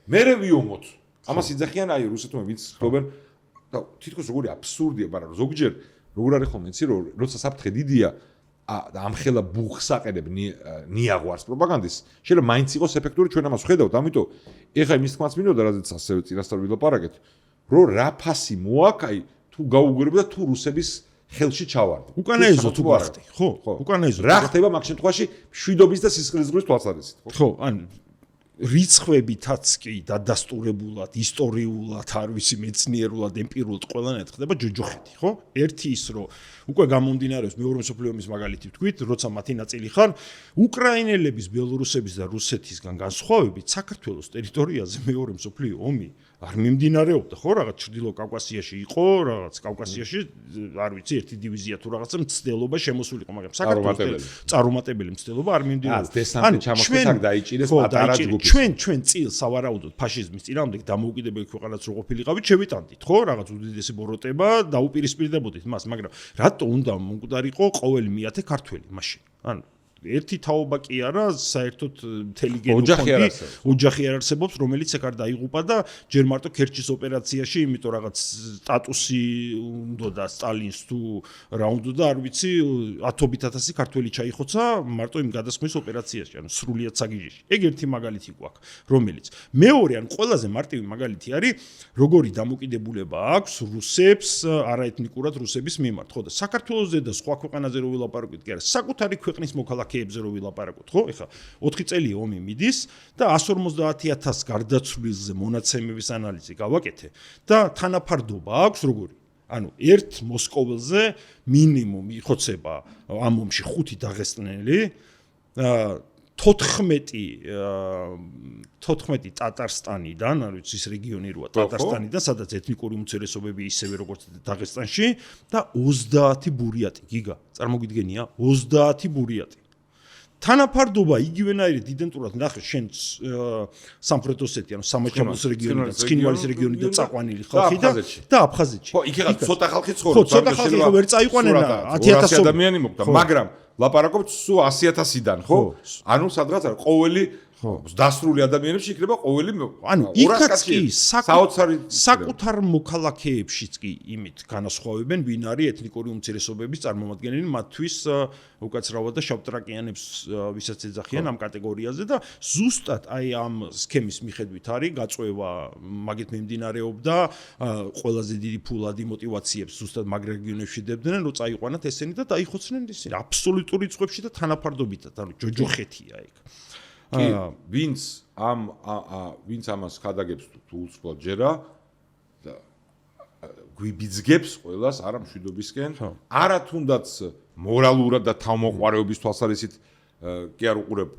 მერე ვიომოთ. ამას იძახიან აი რუსეთმა ვინც ხდობენ და თითქოს როგორი აბსურდია, მაგრამ ზოგჯერ როგორ არის ხოლმე იცი რომ როცა საფრთხე დიდია და ამხელა ბუხს აყენებ ნიაღვარს პროპაგანდის შეიძლება მაინც იყოს ეფექტური ჩვენ ამას ვხედავთ ამიტომ ეხლა იმის თქმაც მინდოდა რადგან ასევე წინასწარ ვილაპარაკეთ რომ რა ფასი მოაქვს აი თუ გაუგრებ და თუ რუსების ხელში ჩავარდე უკანაეზო თუ გახდი ხო უკანაეზო რა ხდება მაგ შემთხვევაში მშვიდობის და სისხლისღვრის თვალსაზრისით ხო ან რიცხვებითაც კი დადასტურებულად ისტორიულად არ ვიცი მეცნიერულად ემპირიულად ყველანაირად ხდება ჯოჯოხეთი ხო ერთი ის რომ უკვე გამომდინარეობს მეორე მსოფლიო ომის მაგალითი ვთქვით როცა მათი ნაწილი ხარ უკრაინელების ბელორუსების და რუსეთისგან განსხვავებით საქართველოს ტერიტორიაზე მეორე მსოფლიო ომი არ მიმდინარეობდა ხო რაღაც ჩრდილო კავკასიაში იყო რაღაც კავკასიაში არ ვიცი ერთი დივიზია თუ რაღაცა მცდელობა შემოსულიყო მაგრამ საქართველოს წარუმატებელი მცდელობა არ მიმდინარეობდა დესანტი ჩამოსვეს აქ დაიჭირეს პატარა ჯგუფი ჩვენ წილ სავარაუდოდ ფაშიზმის წინააღმდეგ დამოუკიდებელი ქვეყანაც რო ყოფილიყავით შევიტანდით ხო რაღაც უდიდესი ბოროტება დაუპირისპირდებოდით მას მაგრამ რატო უნდა მომკვდარიყო ყოველი მეათე ქართველი მაშინ ანუ ერთი თაობა კი არა საერთოდ მთელი გენოფონდი ოჯახი არ არსებობს რომელიც ეგ არ დაიღუპა და ჯერ მარტო ქერჩის ოპერაციაში იმიტომ რაღაც სტატუსი უნდა და სტალინს თუ რა უნდა და არ ვიცი 10,000 ქართველი ჩაიხოცა მარტო იმ გადასხმის ოპერაციაში ანუ სრულიად საგიჟეში ეგ ერთი მაგალითი გვაქვს რომელიც მეორე ან ყველაზე მარტივი მაგალითი არის როგორი დამოკიდებულება აქვს რუსებს არაეთნიკურად რუსების მიმართ ხო და საქართველოსზე და სხვა ქვეყანაზე რო ვილაპარაკოთ კი არა საკუთარი ქვეყნის მოქალაქე ებზე რო ვილაპარაკოთ, ხო? ეხლა 4 წელი ომი მიდის და 150,000 გარდაცვლილზე მონაცემების ანალიზი გავაკეთე და თანაფარდობა აქვს როგორი? ანუ ერთ მოსკოველზე მინიმუმ იხოცება ამ ომში 5 დაღესტნელი, 14 ტატარსტანიდან, არ ვიცი ის რეგიონი როა ტატარსტანიდან, სადაც ეთნიკური უმცირესობები ისევე როგორც დაღესტანში და 30 ბურიატი, გიგა, წარმოგიდგენია? 30 ბურიატი. თანაფარდობა იგივენაირად იდენტურად ნახე შენ სამხრეთ ოსეთი ანუ სამაჩაბლოს რეგიონი და ცხინვალის რეგიონი და წაყვანილი ხალხი და აფხაზეთში ხო იქ ეხლა ცოტა ხალხი ცხოვრობს ხო ცოტა ხალხი ხო ვერ წაიყვანენ 10,000 ადამიანი მოგდა მაგრამ ლაპარაკობთ სულ 100,000-დან ხო ანუ სადღაც არა ყოველი დასრული ადამიანებში იქნება ყოველი ანუ იქაც კი საკუთარ მოქალაქეებშიც კი იმით განასხვავებენ ვინ არის ეთნიკური უმცირესობების წარმომადგენელი მათთვის უკაცრავად და შავტრაკიანებს ვისაც ეძახიან ამ კატეგორიაზე და ზუსტად აი ამ სქემის მიხედვით არის გაწვევა მაგით მიმდინარეობდა ყველაზე დიდი ფულადი мотиваციებს ზუსტად მაგ რეგიონებში დებდნენ რომ წაიყვანათ ესენი და დაიხოცნენ ისინი აბსოლუტური რიცხვებში და თანაფარდობითად ანუ ჯოჯოხეთია ეგ კი ვინც ამას ხადაგებს თუ უცვლად ჯერა და გვიბიძგებს ყველას არა მშვიდობისკენ არა თუნდაც მორალურად და თავმოყარეობის თვალსაზრისით კი არ უყურებ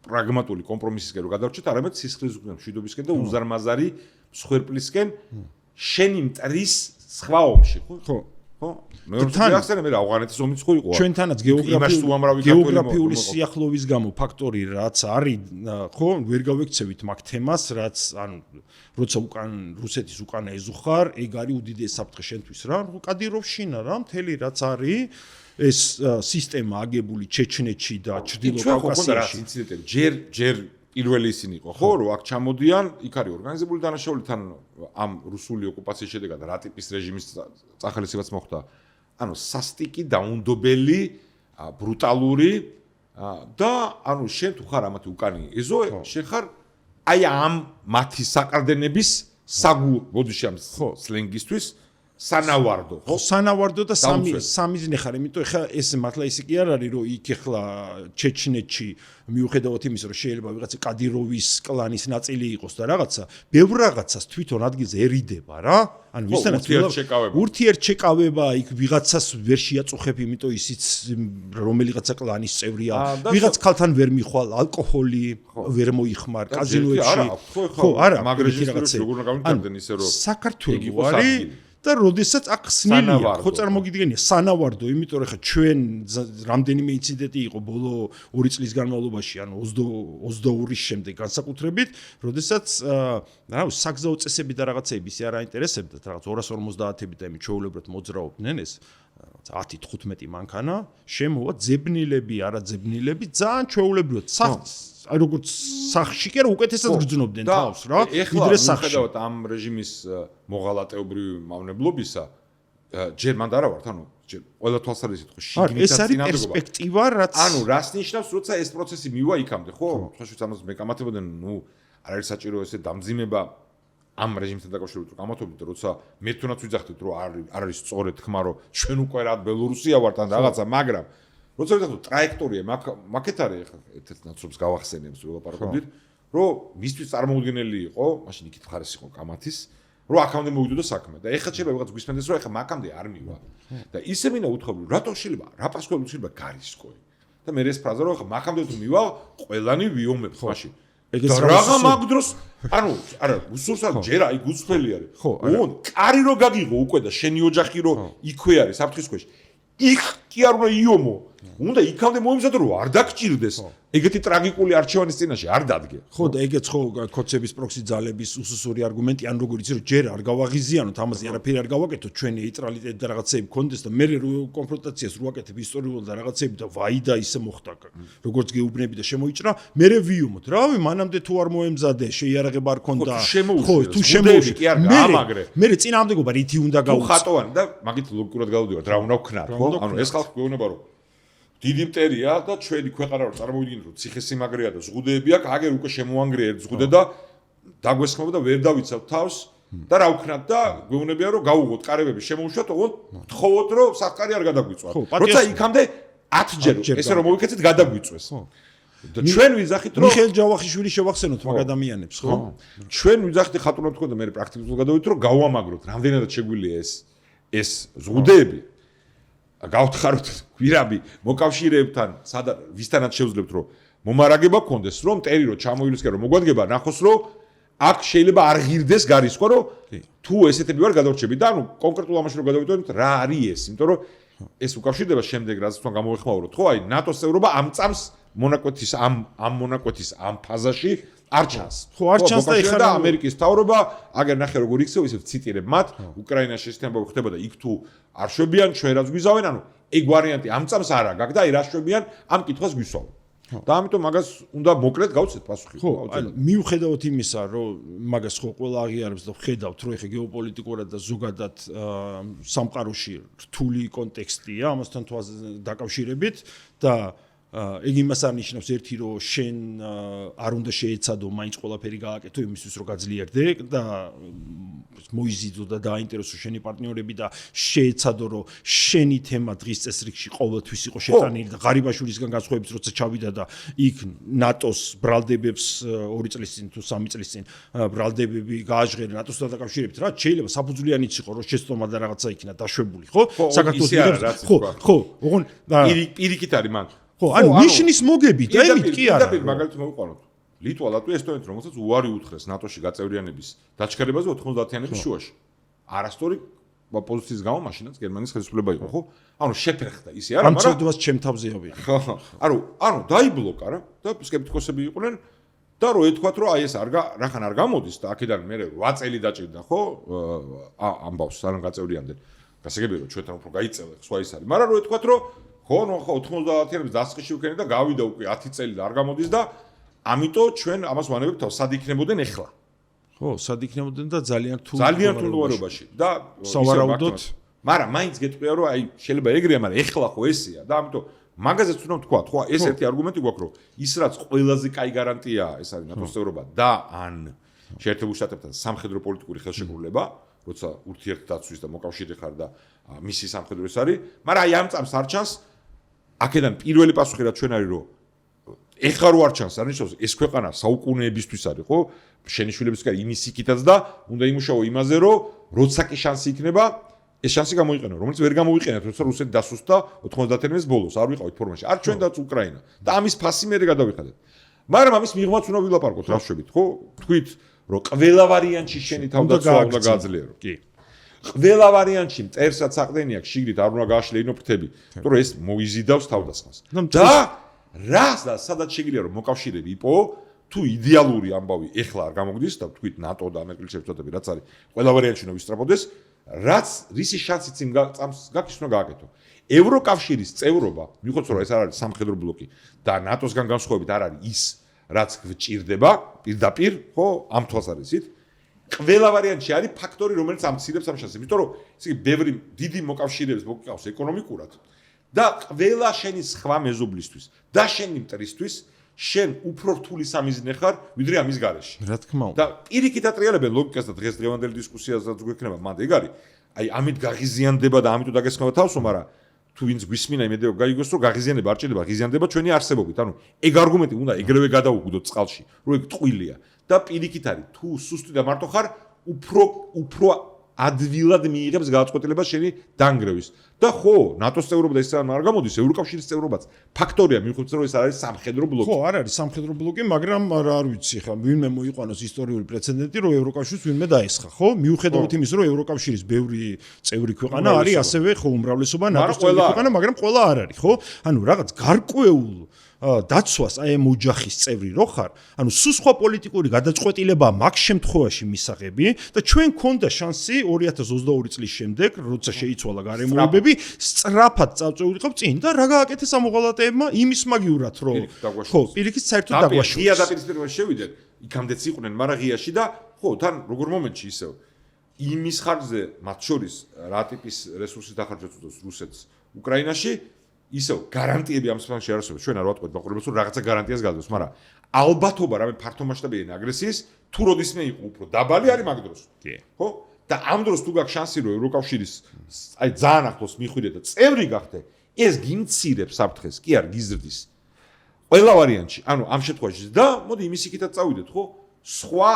პრაგმატული კომპრომისისკენ რომ გადავრჩეთ არამედ სისხლისღვრის მშვიდობისკენ და უზარმაზარი მსხვერპლისკენ შენი მტრის სხვა ომში ხო მე ავღანეთის ომიც ხო იყო ჩვენთანაც გეოგრაფიული სიახლოვის გამო ფაქტორი რაც არის ხო ვერ გავექცევით მაგ თემას რაც ანუ როცა უკან რუსეთის უკან ეზუხარ ეგ არის უდიდესი საფრთხე შენთვის რა კადიროვშინა რა მთელი რაც არის ეს სისტემა აგებული ჩეჩნეთში და ჩრდილო კავკასიაში ჯერ პირველი ისინი იყო ხო რომ აქ ჩამოდიან იქ არის ორგანიზებული დანაშაული თან ამ რუსული ოკუპაციის შედეგად რა ტიპის რეჟიმის წახალისებაც მოხდა ანუ სასტიკი დაუნდობელი ბრუტალური და ანუ შენ თუ ხარ ამათი უკანი ეზო შენ ხარ აი ამ მათი საყრდენების ბოდიში ამ სლენგისთვის სანავარდო ხო სანავარდო და სამი ძნე ხარ იმიტომ ეხლა ეს მართლა ისე კი არ არის რომ იქ ეხლა ჩეჩნეთში მიუხედავად იმისა რომ შეიძლება ვიღაცა კადიროვის კლანის ნაწილი იყოს და რაღაცა ბევრ რაღაცას თვითონ ადგილზეერიდება რა ანუ ვისთანაც ურთიერთშეკავება იქ ვიღაცას ვერ შეაწუხებ იმიტომ ისიც რომელიღაცა კლანის წევრია ვიღაც ქალთან ვერ მიხვალ ალკოჰოლი ვერ მოიხმარ კაზინოებში ხო არა მაგრეჟის როგორ გამიგდენ ისე რომ საქართველო არის და როდესაც აქ სნელია ხო წარმოგიდგენია სანავარდო იმიტომ რომ ხა ჩვენ რამდენიმე ინციდენტი იყო ბოლო 2 წლის განმავლობაში ანუ 22-ის შემდეგ განსაკუთრებით როდესაც რა საგზაო წესები და რაღაცეები ისე არ აინტერესებდათ რაღაც 250-ები და იმით ჩვეულებრივად მოძრაობდნენ ეს 10-15 მანქანა შემოვა ძებნილები არაძებნილები ძალიან ჩვეულებრივად აი როგორც სახში კი არა უკეთესად გრძნობდნენ თავს რა ვიდრე სახში ხედავთ ამ რეჟიმის მოღალატეობრივი მავნებლობისა ჯერ მანდ არა ვართ ანუ ჯერ ყველა თვალსაზრისით ხო შიგნით ეს არის პერსპექტივა რაც ანუ რას ნიშნავს როცა ეს პროცესი მივა იქამდე ხო ხოშიც ამას მეკამათებოდნენ ნუ არ არის საჭირო ესე დამძიმება ამ რეჟიმთან დაკავშირებით რომ გამათობდით როცა მე თუნდაც ვიძახდით რომ არ არის სწორედ თქმა რომ ჩვენ უკვე რა ბელორუსია ვართ ან რაღაცა მაგრამ როცა ვიძახდით ტრაექტორია მაგეთ არის ახლა ერთ-ერთ ნაცრობს გავახსენებს ველაპარაკობდით რომ მისთვის წარმოუდგენელი იყო მაშინ იქით ხარეს იყო კამათის რომ აქამდე მოვიდოდა საქმე და ეხლა შეიძლება ვიღაც გვისმენდეს რომ ეხლა მაგამდე არ მივა და ისე მინდა უთხოვრი რატო შეიძლება რა პასუხი შეიძლება გარისკოი და მე ეს ფრაზა რომ ეხლა მაგამდე თუ მივა ყველანი ვიომებს მაშინ და რაღა მაგდროს ანუ არა უსურსა ჯერ აი გუცფელი არის ხო კარი რო გაგიღო უკვე და შენი ოჯახი რო იქვე არის საფრთხის ქვეშ იქ კი არ უნდა იომო უნდა იქამდე მოიმზადო რომ არ დაგჭირდეს ეგეთი ტრაგიკული არჩევანის წინაშე არ დადგე ხო და ეგეც ხო კოცების პროქსი ძალების უსუსური არგუმენტი ან როგორ იცი რომ ჯერ არ გავაღიზიანოთ ამაზე არაფერი არ გავაკეთოთ ჩვენ ნეიტრალიტეტი და რაღაცეები გქონდეს და მე კონფრონტაციას რო ვაკეთებ ისტორიულ და რაღაცეები და ვაი და ისე მოხდა როგორც გეუბნები და შემოიჭრა მე ვიუმოთ რავი მანამდე თუ არ მოემზადე შეიარაღება არ ქონდა ხო თუ შემოუშვი კი არ გამაგრე მე წინააღმდეგობა რითი უნდა გავუწევ თუ ხატოვანი და მაგით ლოგიკურად გავდივართ რა უნდა ვქნათ ხო ანუ ეს ხალხი გვეუბნება რომ დიდი მტერია და ჩვენი ქვეყანა რომ წარმოვიდგინოთ რომ ციხესიმაგრეა და ზღუდეები აქვს აგერ უკვე შემოანგრია ერთ ზღუდე და დაგვესხმება და ვერ დავიცავთ თავს და რა ვქნათ და გვეუბნებიან რომ გავუღოთ კარებები შემოუშვათ ოღონდ თხოვოთ რომ საფკარი არ გადაგვიწვათ როცა იქამდე 10 ჯერ ესე რომ მოვიქეცეთ გადაგვიწვეს და ჩვენ ვიზახით რომ მიხეილ ჯავახიშვილი შევახსენოთ მაგ ადამიანებს ხო ჩვენ ვიზახით ხატუნად თქო და მე პრაქტიკულად გადავიდეთ რომ გავამაგროთ რამდენადაც შეგვიძლია ეს ზღუდეები გავთხაროთ გვირაბი მოკავშირეებთან სადაც ვისთანაც შევძლებთ რომ მომარაგება გქონდეს რომ მტერი რო ჩამოილისკენ რომ მოგვადგება ნახოს რომ აქ შეიძლება არ ღირდეს გარისკო რომ თუ ესეთები ვარ გადავრჩები და ანუ კონკრეტულ ამაში რომ გადავიდოდეთ რა არის ეს იმიტომ რომ ეს უკავშირდება შემდეგ რაც თქვენ გამოეხმაუროთ ხო აი ნატოს წევრობა ამ წამს მონაკვეთის ამ მონაკვეთის ამ ფაზაში არ ჩანს ხო არ ჩანს და ეხლა ამერიკის მთავრობა აგერ ნახე როგორ იქცევ ისე ვციტირებ მათ უკრაინაში შესაძლებლობა ხდება და იქ თუ არ შვებიან ჩვენ რაც გვიზავენ ანუ ეგ ვარიანტი ამ წამს არა გაქვს და აი რა შვებიან ამ კითხვას გვისვავენ და ამიტომ მაგას უნდა მოკლედ გავცეთ პასუხი ხო ანუ მიუხედავად იმისა რომ მაგას ხო ყველა აღიარებს და ხედავთ რომ ეხა გეოპოლიტიკურად და ზოგადად სამყაროში რთული კონტექსტია ამასთან დაკავშირებით და ეგ იმას არ ნიშნავს ერთი რომ შენ არ უნდა შეეცადო მაინც ყველაფერი გააკეთო იმისთვის რომ გაძლიერდე და მოიზიდო და დააინტერესო შენი პარტნიორები და შეეცადო რომ შენი თემა დღის წესრიგში ყოველთვის იყო შეტანილი და ღარიბაშვილისგან განსხვავებით როცა ჩავიდა და იქ ნატოს ბრალდებებს 2 წლის წინ თუ 3 წლის წინ ბრალდებები გააჟღერა ნატოსთან დაკავშირებით რა შეიძლება საფუძვლიანიც იყო რომ შეცდომა და რაღაცა იქნა დაშვებული ხო საქართველოს ხო ოღონ პირიქით არის მან ხო ანუ ნიშნის მოგებით და იმით კი არა მაგალითად მოვიყვანოთ ლიტვა ლატვია ესტონეთი რომელსაც უარი უთხრეს ნატოში გაწევრიანების დაჩქარებაზე 90-იანების შუაში არასწორი პოზიციის გამო მაშინაც გერმანიის ხელისუფლება იყო ხო ანუ შეფერხდა ისე არა მაგრამ ამცოდვას ჩემთავზე ავიღე ხო ანუ დაიბლოკა რა და სკეპტიკოსები იყვნენ და რო ეთქვათ რომ აი ეს რახან არ გამოდის და აქედან მე 8 წელი დაჭირდა ხო ამბავს სანამ გაწევრიანდნენ გასაგებია რომ ჩვენთან უფრო გაიწელა სხვა ის არის მაგრამ რო ეთქვათ რომ ხო 90-იანების დასაწყისში ვქენი და გავიდა უკვე 10 წელი და არ გამოდის და ამიტომ ჩვენ ამას ვანებებთ თავს სად იქნებოდნენ ახლა ხო სად იქნებოდნენ და ძალიან რთულ მდგომარეობაში და სავარაუდოდ მაგრამ მაინც გეტყვია რომ აი შეიძლება ეგრეა მაგრამ ახლა ხო ესეა და ამიტომ მაგაზეც უნდა თქვა, ხო, ეს ერთი არგუმენტი გვაქვს, რომ ის რაც ყველაზე კაი გარანტიაა, ეს არის ნატოს წევრობა და ან შეერთებულ შტატებთან სამხედრო პოლიტიკური ხელშეკრულება, როცა ურთიერთდაცვის და მოკავშირე ხარ და მისი სამხედრო ეს არის, მაგრამ აი ამ წამს არ ჩანს აქედან პირველი პასუხი რაც ჩვენ არის, რომ ეხლა რო არ ჩანს, არნიშნავს ეს ქვეყანა საუკუნეებისთვის არის, ხო? შენიშვნების კარი იმის იქითაც და უნდა იმუშაო იმაზე, რომ როცა კი შანსი იქნება, ეს შანსი გამოიყენო, რომელიც ვერ გამოიყენეთ, როცა რუსეთი დასუსტა 90-იანების ბოლოს, არ ვიყავით ფორმაში, არ ჩვენ და უკრაინა. და ამის ფასი მერე გადავიხადეთ. მაგრამ ამის მიღმაც უნდა ვილაპარაკოთ, რა შვებით, ხო? თქვით, რომ ყველა ვარიანტში შენი თავდაცვა უნდა გააძლიერო. კი. ყველა ვარიანტში მტერსაც აყდენი აქვს, შიგნით არ უნდა გააშლეინო ფრთები, იმიტომ რომ ეს მოიზიდავს თავდასხმას. და რას და სადაც შეგიძლია რომ მოკავშირეები იპოვო, თუ იდეალური ამბავი ეხლა არ გამოგდის და თქვით ნატო და ამერიკული შეერთებები რაც არის, ყველა ვარიანტში უნდა ვისწრაფოდეს, რაც რისი შანსიც იმ წამს გაქვს უნდა გააკეთო. ევროკავშირის წევრობა, მიუხედავად რომ ეს არ არის სამხედრო ბლოკი და ნატოსგან განსხვავებით არ არის ის, რაც გვჭირდება პირდაპირ, ხო, ამ თვალსაზრისით, ყველა ვარიანტში არის ფაქტორი, რომელიც ამცირებს ამ შანსებს. იმიტომ რომ ესე იგი ბევრი დიდი მოკავშირეებს მოგყავს ეკონომიკურად და ყველა შენი სხვა მეზობლისთვის და შენი მტრისთვის შენ უფრო რთული სამიზნე ხარ, ვიდრე ამის გარეშე. რა თქმა უნდა. და პირიქით ატრიალებენ ლოგიკას და დღევანდელი დისკუსიასაც გვექნება, მანდ ეგ არის. აი ამით გაღიზიანდება და ამით დაგესხება თავსო, მაგრამ თუ ვინც გვისმინა იმედია გაიგოს, რომ გაღიზიანება არ ჭირდება, ღიზიანდება ჩვენი არსებობით. ანუ ეგ არგუმენტი უნდა ეგრევე გადაუგვიდოთ წყალში, რომ ეგ ტყუილია. და პირიქით არის, თუ სუსტი და მარტო ხარ, უფრო ადვილად მიიღებს გადაწყვეტილებას შენი დანგრევის. და ხო, ნატოს წევრობა და ეს არ გამოდის, ევროკავშირის წევრობაც ფაქტორია, მიუხედავად რომ ეს არის სამხედრო ბლოკი. ხო, არ არის სამხედრო ბლოკი, მაგრამ არ ვიცი ხა, ვინმე მოიყვანოს ისტორიული პრეცედენტი, რომ ევროკავშირს ვინმე დაესხა, ხო? მიუხედავად იმის, რომ ევროკავშირის ბევრი წევრი ქვეყანა არის, ასევე ხო, უმრავლესობა ნატოს წევრი ქვეყანა, მაგრამ ყველა არ არის, ხო? ანუ რაღაც გარკვეულ დაცვას აი ამ ოჯახის წევრი რო ხარ, ანუ სულ სხვა პოლიტიკური გადაწყვეტილება მაგ შემთხვევაში მისაღები და ჩვენ გქონდა შანსი 2022 წლის შემდეგ, როცა შეიცვალა გარემოებები, სწრაფად წავწეულიყო წინ და რა გააკეთეს ამ მოღალატეებმა იმის მაგივრად, რომ ხო, პირიქით საერთოდ დაგვაშურეს. ღია დაპირისპირებაში შევიდნენ, იქამდეც იყვნენ, მაგრამ ღიაში და ხო, თან როგორ მომენტში ისევ იმის ხარჯზე, მათ შორის რა ტიპის რესურსის დახარჯვაც უდოს რუსეთს უკრაინაში ისევ გარანტიები ამ სფეროში არ არსებობს. ჩვენ არ ვატყობთ მაყურებელს, რომ რაღაცა გარანტიას გადაოს, მაგრამ ალბათობა რამე ფართომასშტაბიანი აგრესიის თუ როდისმე იყო უფრო დაბალი არის მაგ დროს. ხო? და ამ დროს თუ გაქვს შანსი, რომ ევროკავშირის აი ძალიან ახლოს მიხვიდე და წევრი გახდე, ეს გიმცირებს საფრთხეს, კი არ გიზრდის. ყველა ვარიანტში, ანუ ამ შემთხვევაში და მოდი იმის იქითაც წავიდეთ, ხო? სხვა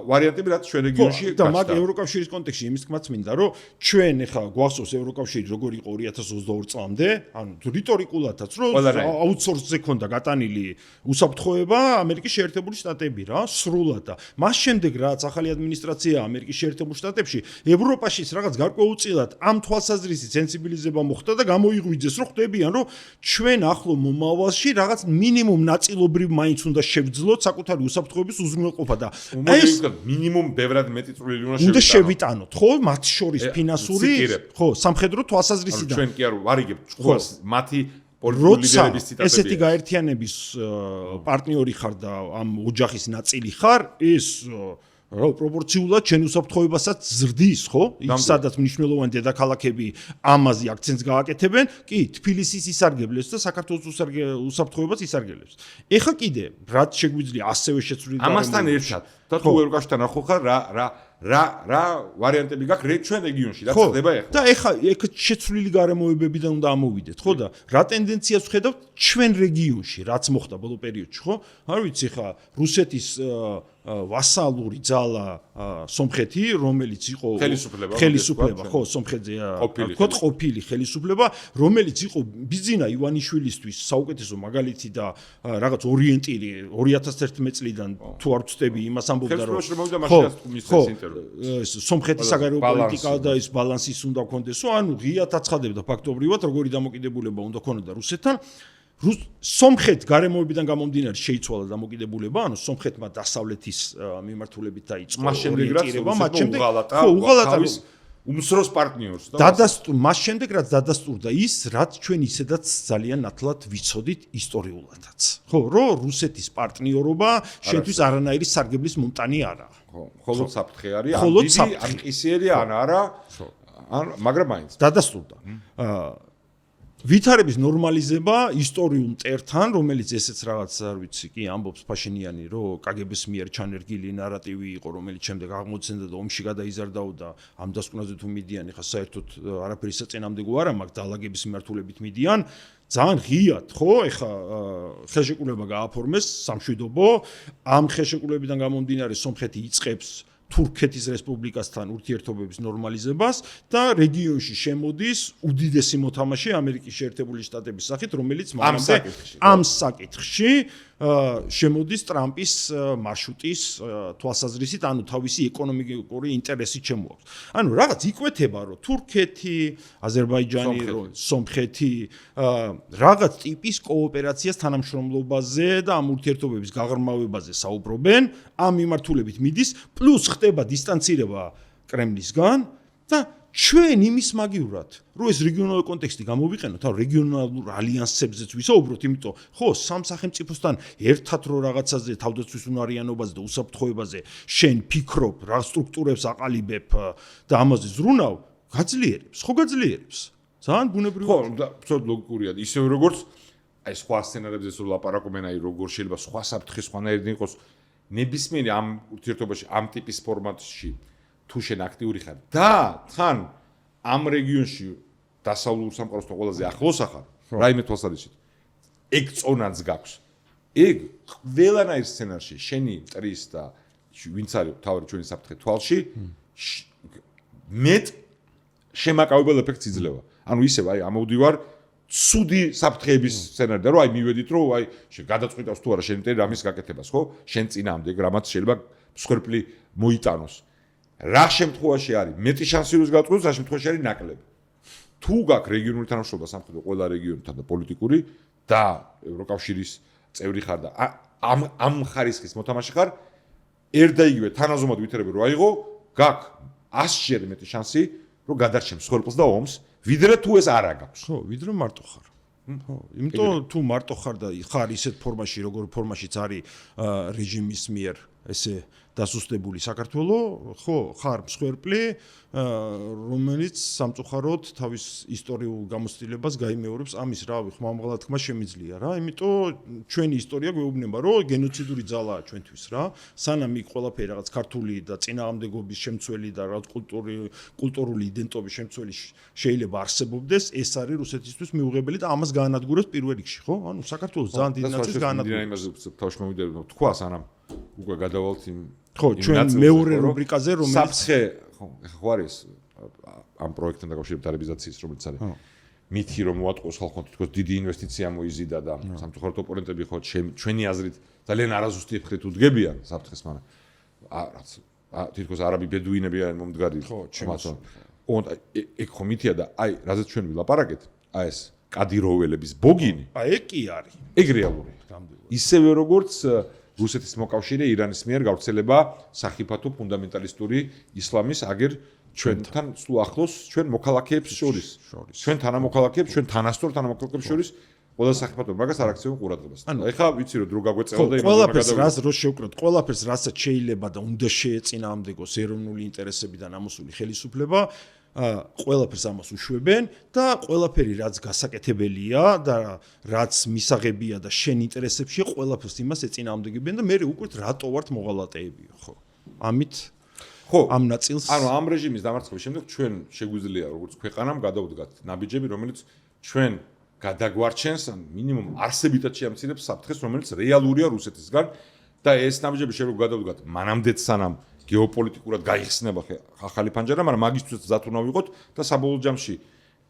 ვარიანტები რაც ჩვენ რეგიონში და მაგ ევროკავშირის კონტექსტში იმის თქმაც მინდა, რომ ჩვენ ახლა გვახსოვს ევროკავშირი როგორ იყო 2022 წლამდე, ანუ რიტორიკულადაც რომ აუთსორსზე ქონდა გატანილი უსაფრთხოება ამერიკის შეერთებული შტატები რა, სრულად და მას შემდეგ რაც ახალი ადმინისტრაცია ამერიკის შეერთებულ შტატებში, ევროპაშიც რაღაც გარკვეულწილად ამ თვალსაზრისით სენსიბილიზება მოხდა და გამოიღვიძეს, რომ ხდებიან, რომ ჩვენ ახლო მომავალში რაღაც მინიმუმ ნაწილობრივ მაინც უნდა შევძლოთ საკუთარი უსაფრთხოების უზრუნველყოფა და ეს მინიმუმ ბევრად მეტი წვლილი უნდა შევიტანოთ, ხო? მათ შორის ფინანსური, ხო, სამხედრო თვალსაზრისიდან. ჩვენ კი არ ვარიგებთ წყობას მათი პოლიტიკური ლიდერების ციტატები. ესეთი გაერთიანების პარტნიორი ხარ და ამ ოჯახის ნაწილი ხარ, ეს რა პროპორციულად ჩვენ უსაფრთხოებასაც ზრდის, ხო? ის სადაც მნიშვნელოვანი დედაქალაქები ამაზე აქცენტს გააკეთებენ, კი, თბილისის ისარგებლებს და საქართველოს უსაფრთხოებას ისარგებლებს. ეხლა კიდე, რაც შეგვიძლია ასევე შეცვლილი ამასთან ერთად და თუ ევროკავშირთან არ ხო ხარ, რა ვარიანტები გაქვს ჩვენ რეგიონში, რა ხდება ეხლა? და ეხლა ეგ შეცვლილი გარემოებებიდან უნდა ამოვიდეთ, ხო და რა ტენდენციას ვხედავთ ჩვენ რეგიონში, რაც მოხდა ბოლო პერიოდში, ხო? არ ვიცი ხა, რუსეთის ვასალური ძალა სომხეთი, რომელიც იყო ხელისუფლება, ხო, სომხეთზე ყოფილი ხელისუფლება, რომელიც იყო ბიზინა ივანიშვილისთვის საუკეთესო მაგალითი და რაღაც ორიენტირი 2011 წლიდან თუ არ ვწდები იმას ამბობდა, რომ სომხეთის საგარეო პოლიტიკა და ის ბალანსის უნდა გქონდესო, ანუ ღიად აცხადებდა ფაქტობრივად, როგორი დამოკიდებულება უნდა ქონოდა რუსეთთან. სომხეთ გარემოებიდან გამომდინარე შეიცვალა დამოკიდებულება, ანუ სომხეთმა დასავლეთის მიმართულებით დაიწყო ორიენტირება, მათ შემდეგ უღალატა უმსროს პარტნიორს და მას შემდეგ რაც დადასტურდა ის, რაც ჩვენ ისედაც ძალიან ნათლად ვიცოდით ისტორიულადაც. ხო, რომ რუსეთის პარტნიორობა შენთვის არანაირი სარგებლის მომტანი არაა. ხო, მხოლოდ საფრთხე არის, ან დიდი, ან ყისიერი, ან არა, ან მაგრამ მაინც დადასტურდა. ვითარების ნორმალიზება ისტორიულ მტერთან, რომელიც ესეც რაღაც არ ვიცი, კი ამბობს ფაშინიანი, რომ კგბ-ს მიერ ჩანერგილი ნარატივი იყო, რომელიც შემდეგ აღმოცენდა და ომში გადაიზარდაო და ამ დასკვნაზე თუ მიდიან, ხა საერთოდ არაფერი საწინააღმდეგო არა მაქვს, დალაგების მიმართულებით მიდიან. ძალიან ღიად, ხო? ეხა ხელშეკრულება გააფორმეს სამშვიდობო, ამ ხელშეკრულებიდან გამომდინარე სომხეთი იწყებს თურქეთის რესპუბლიკასთან ურთიერთობების ნორმალიზებას და რეგიონში შემოდის უდიდესი მოთამაშე ამერიკის შეერთებული შტატების სახით, რომელიც ამ საკითხში შემოდის ტრამპის მარშრუტის თვალსაზრისით, ანუ თავისი ეკონომიკური ინტერესით შემოაქვს. ანუ რაღაც იკვეთება, რომ თურქეთი, აზერბაიჯანი, სომხეთი რაღაც ტიპის კოოპერაციას თანამშრომლობაზე და ამ ურთიერთობების გაღრმავებაზე საუბრობენ, ამ მიმართულებით მიდის, პლუს ხდება დისტანცირება კრემლისგან და ჩვენ იმის მაგივრად, რომ ეს რეგიონალური კონტექსტი გამოვიყენოთ, ანუ რეგიონალურ ალიანსებზეც ვისაუბროთ, იმიტომ ხო, სამ სახელმწიფოსთან ერთად რო რაღაცაზე თავდაცვის უნარიანობაზე და უსაფრთხოებაზე შენ ფიქრობ, რა სტრუქტურებს აყალიბებ და ამაზე ზრუნავ, გაძლიერებს, ხო გაძლიერებს. ძალიან ბუნებრივია. ხო, და ცოტა ლოგიკურია. ისევ როგორც აი სხვა სცენარებზე სულ ლაპარაკობენ, აი როგორ შეიძლება სხვა საფრთხე სხვანაირად იყოს ნებისმიერი ამ ურთიერთობაში, ამ ტიპის ფორმატში თუ შენ აქტიური ხარ და თან ამ რეგიონში დასავლურ სამყაროსთან ყველაზე ახლოს ხარ, რაიმე თვალსაზრისით. ეგ წონაც გაქვს. ეგ ყველანაირ სცენარში შენი მტრის და ვინც არის თავი ჩვენი საფრთხე თვალში მეტ შემაკავებელ ეფექტს იძლევა. ანუ ისევ აი ამოვდივარ ცუდი საფრთხეების სცენარი და რომ აი მივედით რომ აი გადაწყვიტავს თუ არა შენ მტერი რამის გაკეთებას, ხო? შენ წინააღმდეგ რამაც შეიძლება მსხვერპლი მოიტანოს. რა შემთხვევაში არის მეტი შანსი რომ გაწყვეტოს, რა შემთხვევაში არის ნაკლები. თუ გაქვს რეგიონული თანამშრომლობა სამხედრო ყველა რეგიონთან და პოლიტიკური და ევროკავშირის წევრი ხარ და ამ ხარისხის მოთამაშე ხარ, ერთ და იგივე თანაზომად ვითარები რო აიღო, გაქვს 100-ჯერ მეტი შანსი რომ გადარჩენ მსხვერპლს და ომს, ვიდრე თუ ეს არ აგაქვს. ხო, ვიდრე მარტო ხარ. ხო, იმიტომ თუ მარტო ხარ და ხარ ისეთ ფორმაში, როგორ ფორმაშიც არის რეჟიმის მიერ ესე დასუსტებული საქართველო, ხო, ხარ მსხვერპლი, რომელიც სამწუხაროდ თავის ისტორიულ გამოცდილებას გაიმეორებს ამის რავი, ხმამაღლა თქმა შემიძლია რა, იმიტომ ჩვენი ისტორია გვეუბნება, რომ გენოციდური ძალაა ჩვენთვის რა, სანამ იქ ყველაფერი რაღაც ქართული და წინააღმდეგობის შემცველი და რაღაც კულტურული იდენტობის შემცველი შეიძლება არსებობდეს, ეს არის რუსეთისთვის მიუღებელი და ამას გაანადგურებს პირველ რიგში, ხო? ანუ საქართველოს ძალიან დიდი ნაწილი გაანადგურებს. იმაზე თავში მოვიდეო, თქვა სანამ უკვე გადავალთ იმ ხო, ჩვენ მეორე რუბრიკაზე, რომელიც საფრთხე ხო არის ამ პროექტთან დაკავშირებით არაბიზაციის, რომელიც არის. მითი რომ მოატყოს ხალხმა თითქოს დიდი ინვესტიცია მოიზიდა და სამწუხაროდ ოპონენტები ხო ჩვენი აზრით ძალიან არაზუსტი ეფექტით უდგებიან საფრთხეს, მაგრამ რაც თითქოს არაბი ბედუინები არიან მომდგარი. ხო, ჩემს. ეგ ხო მითია და აი, რაზეც ჩვენ ვილაპარაკეთ, აი ეს კადიროველების ბოგინი. აი, ეგ კი არის. ეგ რეალური. ისევე როგორც რუსეთის მოკავშირე ირანის მიერ გავრცელება სახიფათო ფუნდამენტალისტური ისლამის აგერ ჩვენთან სულ ახლოს ჩვენ მოქალაქეებს შორის. ჩვენ თანამოქალაქეებს, ჩვენ თანასწორ თანამოქალაქეებს შორის ყველა სახიფათო მაგას არ აქცევენ ყურადღებას. ანუ ეხლა ვიცი რომ დრო გაგვეწევა და ყველაფერს რას რო შევკროთ, ყველაფერს რასაც შეიძლება და უნდა შეეწინააღმდეგოს ეროვნული ინტერესებიდან ამოსული ხელისუფლება ყველაფერს ამას უშვებენ და ყველაფერი რაც გასაკეთებელია და რაც მისაღებია და შენ ინტერესებში ყველაფერს იმას ეწინააღმდეგებიან და მე უკვე რატო ვართ მოღალატეებიო, ხო? ამით ხო, ამ ნაწილს ანუ ამ რეჟიმის დამარცხების შემდეგ ჩვენ შეგვიძლია როგორც ქვეყანამ გადავდგათ ნაბიჯები, რომელიც ჩვენ გადაგვარჩენს მინიმუმ არსებითად შეამცირებს საფრთხეს, რომელიც რეალურია რუსეთისგან და ეს ნაბიჯები შეიძლება გადავდგათ მანამდეც სანამ გეოპოლიტიკურად გაიხსნება ახალი ფანჯარა, მაგრამ მაგისთვის ზათ უნდა ვიყოთ და საბოლოო ჯამში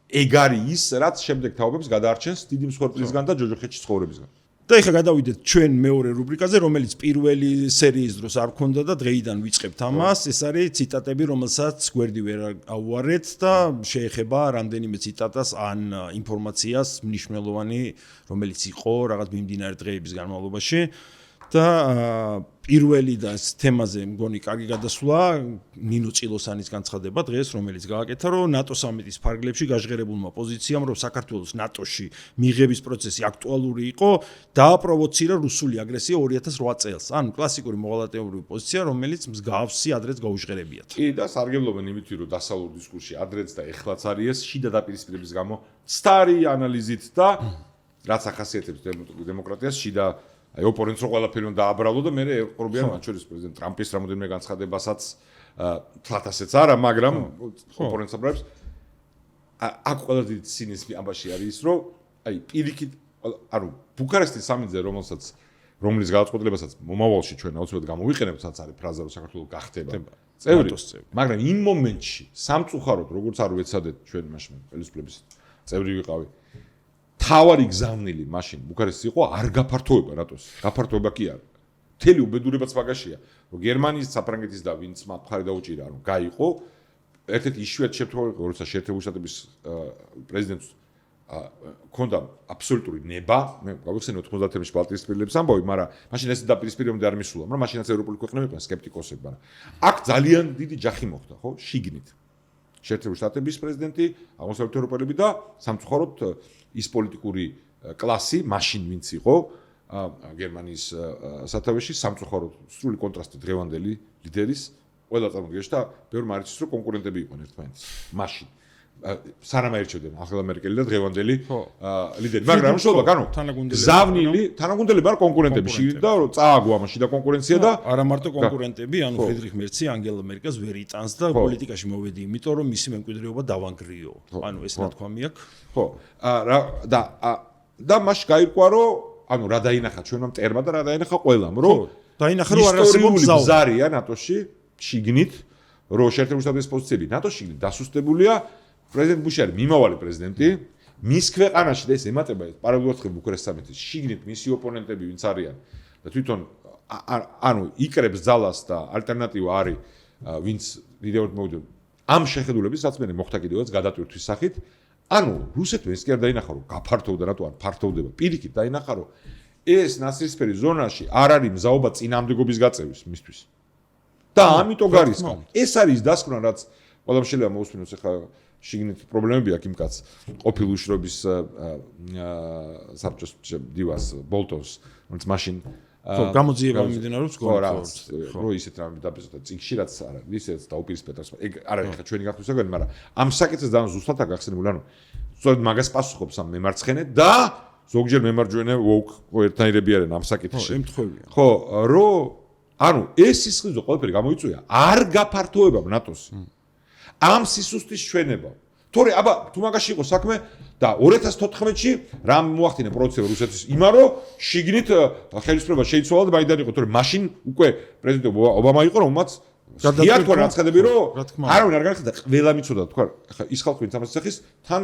ეგ არის ის, რაც შემდეგ თაობებს გადაარჩენს დიდი მსხვერპლისგან და ჯოჯოხეთში ცხოვრებისგან. და ეხლა გადავიდეთ ჩვენ მეორე რუბრიკაზე, რომელიც პირველი სერიის დროს არ ქონდა და დღეიდან ვიწყებთ ამას. ეს არის ციტატები, რომელსაც გვერდი ვერ აუარეთ და შეეხება რამდენიმე ციტატას ან ინფორმაციას მნიშვნელოვანი, რომელიც იყო რაღაც მიმდინარე დღეების განმავლობაში და პირველი და თემაზე მგონი კარგი გადასვლა ნინო წილოსანის განცხადება დღეს, რომელიც გააკეთა, რომ ნატო სამიტის ფარგლებში გაჟღერებულმა პოზიციამ, რომ საქართველოს ნატოში მიღების პროცესი აქტუალური იყო, დააპროვოცირა რუსული აგრესია 2008 წელს. ანუ კლასიკური მოღალატეობრივი პოზიცია, რომელიც მსგავსი ადრეც გაუჟღერებიათ. კი და სარგებლობენ იმით, რომ დასავლურ დისკურსში ადრეც და ეხლაც არის შიდა დაპირისპირების გამო სტარი ანალიზით და რაც ახასიათებს დემოკრატიას შიდა აი ოპონენტს რო ყველაფერი უნდა დააბრალო და მე ეყრობიან მათ შორის პრეზიდენტ ტრამპის რამოდენიმე განცხადებასაც თლათასეც არა, მაგრამ ოპონენტს აბრალებს აქ ყველა დიდი სინისმი ამაში არის ის, რომ აი პირიქით ანუ ბუქარესტის სამიტზე რომლის გადაწყვეტილებასაც მომავალში ჩვენ აუცილებლად გამოვიყენებთ, რაც არის ფრაზა, რომ საქართველოს გახდება წევრი, მაგრამ იმ მომენტში სამწუხაროდ როგორც არ ვეცადეთ ჩვენ მაშინ ხელისუფლების წევრი ვიყავი თავარი გზავნილი მაშინ ბუქარესტის იყო არ გაფართოება ნატოს. გაფართოება კი არა. მთელი უბედურებაც მაგაშია, რომ გერმანიის, საფრანგეთის და ვინც მათ მხარი დაუჭირა, რომ გაიყო, ერთ-ერთი იშვიათი შემთხვევა იყო, როცა შეერთებული შტატების პრეზიდენტს ქონდა აბსოლუტური ნება, მე გავიხსენე 90-ებში ბალტიისპირლების ამბავი, მაგრამ მაშინ ეს დაპირისპირებამდე არ მისულა, მაგრამ მაშინაც ევროპული ქვეყნები იყვნენ სკეპტიკოსები, მაგრამ აქ ძალიან დიდი ჯახი მოხდა, ხო, შიგნით. შეერთებული შტატების პრეზიდენტი, აღმოსავლეთ ევროპელები და სამწუხაროდ ის პოლიტიკური კლასი მაშინ ვინც იყო გერმანიის სათავეში სამწუხაროდ სრული კონტრასტი დღევანდელი ლიდერის ყველა წარმოდგენაში და ბევრი მარიცის რომ კონკურენტები იყვნენ ერთმანეთის მაშინ სანამ აირჩევდნენ ახლა ამერიკელი და დღევანდელი ლიდერი მაგრამ შოვა განო ზავნილი თანაგუნდელები არ კონკურენტები და წააგო ამაში და კონკურენცია და არა მარტო კონკურენტები ანუ ფრიდრიხ მერცი ანგელა მერკელს ვერ იტანს და პოლიტიკაში მოვედი იმიტომ რომ მისი მემკვიდრეობა დავანგრიო ანუ ეს ნათქვამი აქვს ხო და მას გაირკვა რომ ანუ რა დაინახა ჩვენმა მტერმა და რა დაინახა ყველამ რომ დაინახა რომ არ არსებობს ზარია ნატოში შიგნით რომ შეერთებული შტატების პოზიციები ნატოში შიგნით დასუსტებულია პრეზიდენტ ბუში არის მიმავალი პრეზიდენტი მის ქვეყანაში და ეს ემატება პარალელურად ბუქარესტის სამიტის შიგნით მისი ოპონენტები ვინც არიან და თვითონ ანუ იკრებს ძალას და ალტერნატივა არის ვინც ლიდერად მოვიდა ამ შეხედულების რაც მე მოხდა კიდევაც გადატვირთვის სახით ანუ რუსეთმა ეს კი არ დაინახა რომ გაფართოვდა რატო არ ფართოვდება პირიქით დაინახა რომ ეს ნაცრისფერი ზონაში არ არის მზაობა წინამდებობის გაწევის მისთვის და ამიტომ გარისკა ეს არის დასკვნა რაც ყველამ შეიძლება მოусმინოს ახლა შიგნით პრობლემები აქვს იმ კაც ყოფილი უშრობის საბჭოს დივას ბოლტონს რომელიც მაშინ გამოძიება მიმდინარეობს რო ისეთ რამე დაბეზოდა წიგში რაც არ არის ისეც დაუპირისპირდა ეგ არ არის ხა ჩვენი გახსნის საქმე მაგრამ ამ საკითხს ძალიან ზუსტად აგახსენებული ანუ სწორედ მაგას პასუხობს ამ მემარცხენე და ზოგჯერ მემარჯვენე ვოუკ ერთნაირები არიან ამ საკითხში შემთხვევია ხო რო ანუ ეს სისხლიზო ყველაფერი გამოიწვია არ გაფართოება ნატოს ამ სისუსტის ჩვენება. თორე აბა თუ მაგაში იყო საქმე და 2014-ში რამ მოახდინა პროცესი რუსეთის იმარო შიგნით ხელისუფლება შეიცვალა და მაინდან იყო თორე მაშინ უკვე პრეზიდენტ ობამა იყო რომელმაც გადათქვა რაცხადები რომ არავინ არ განახდა ყველა მიცოდა თქვა ხა ის ხალხი ვინც ამას სახის თან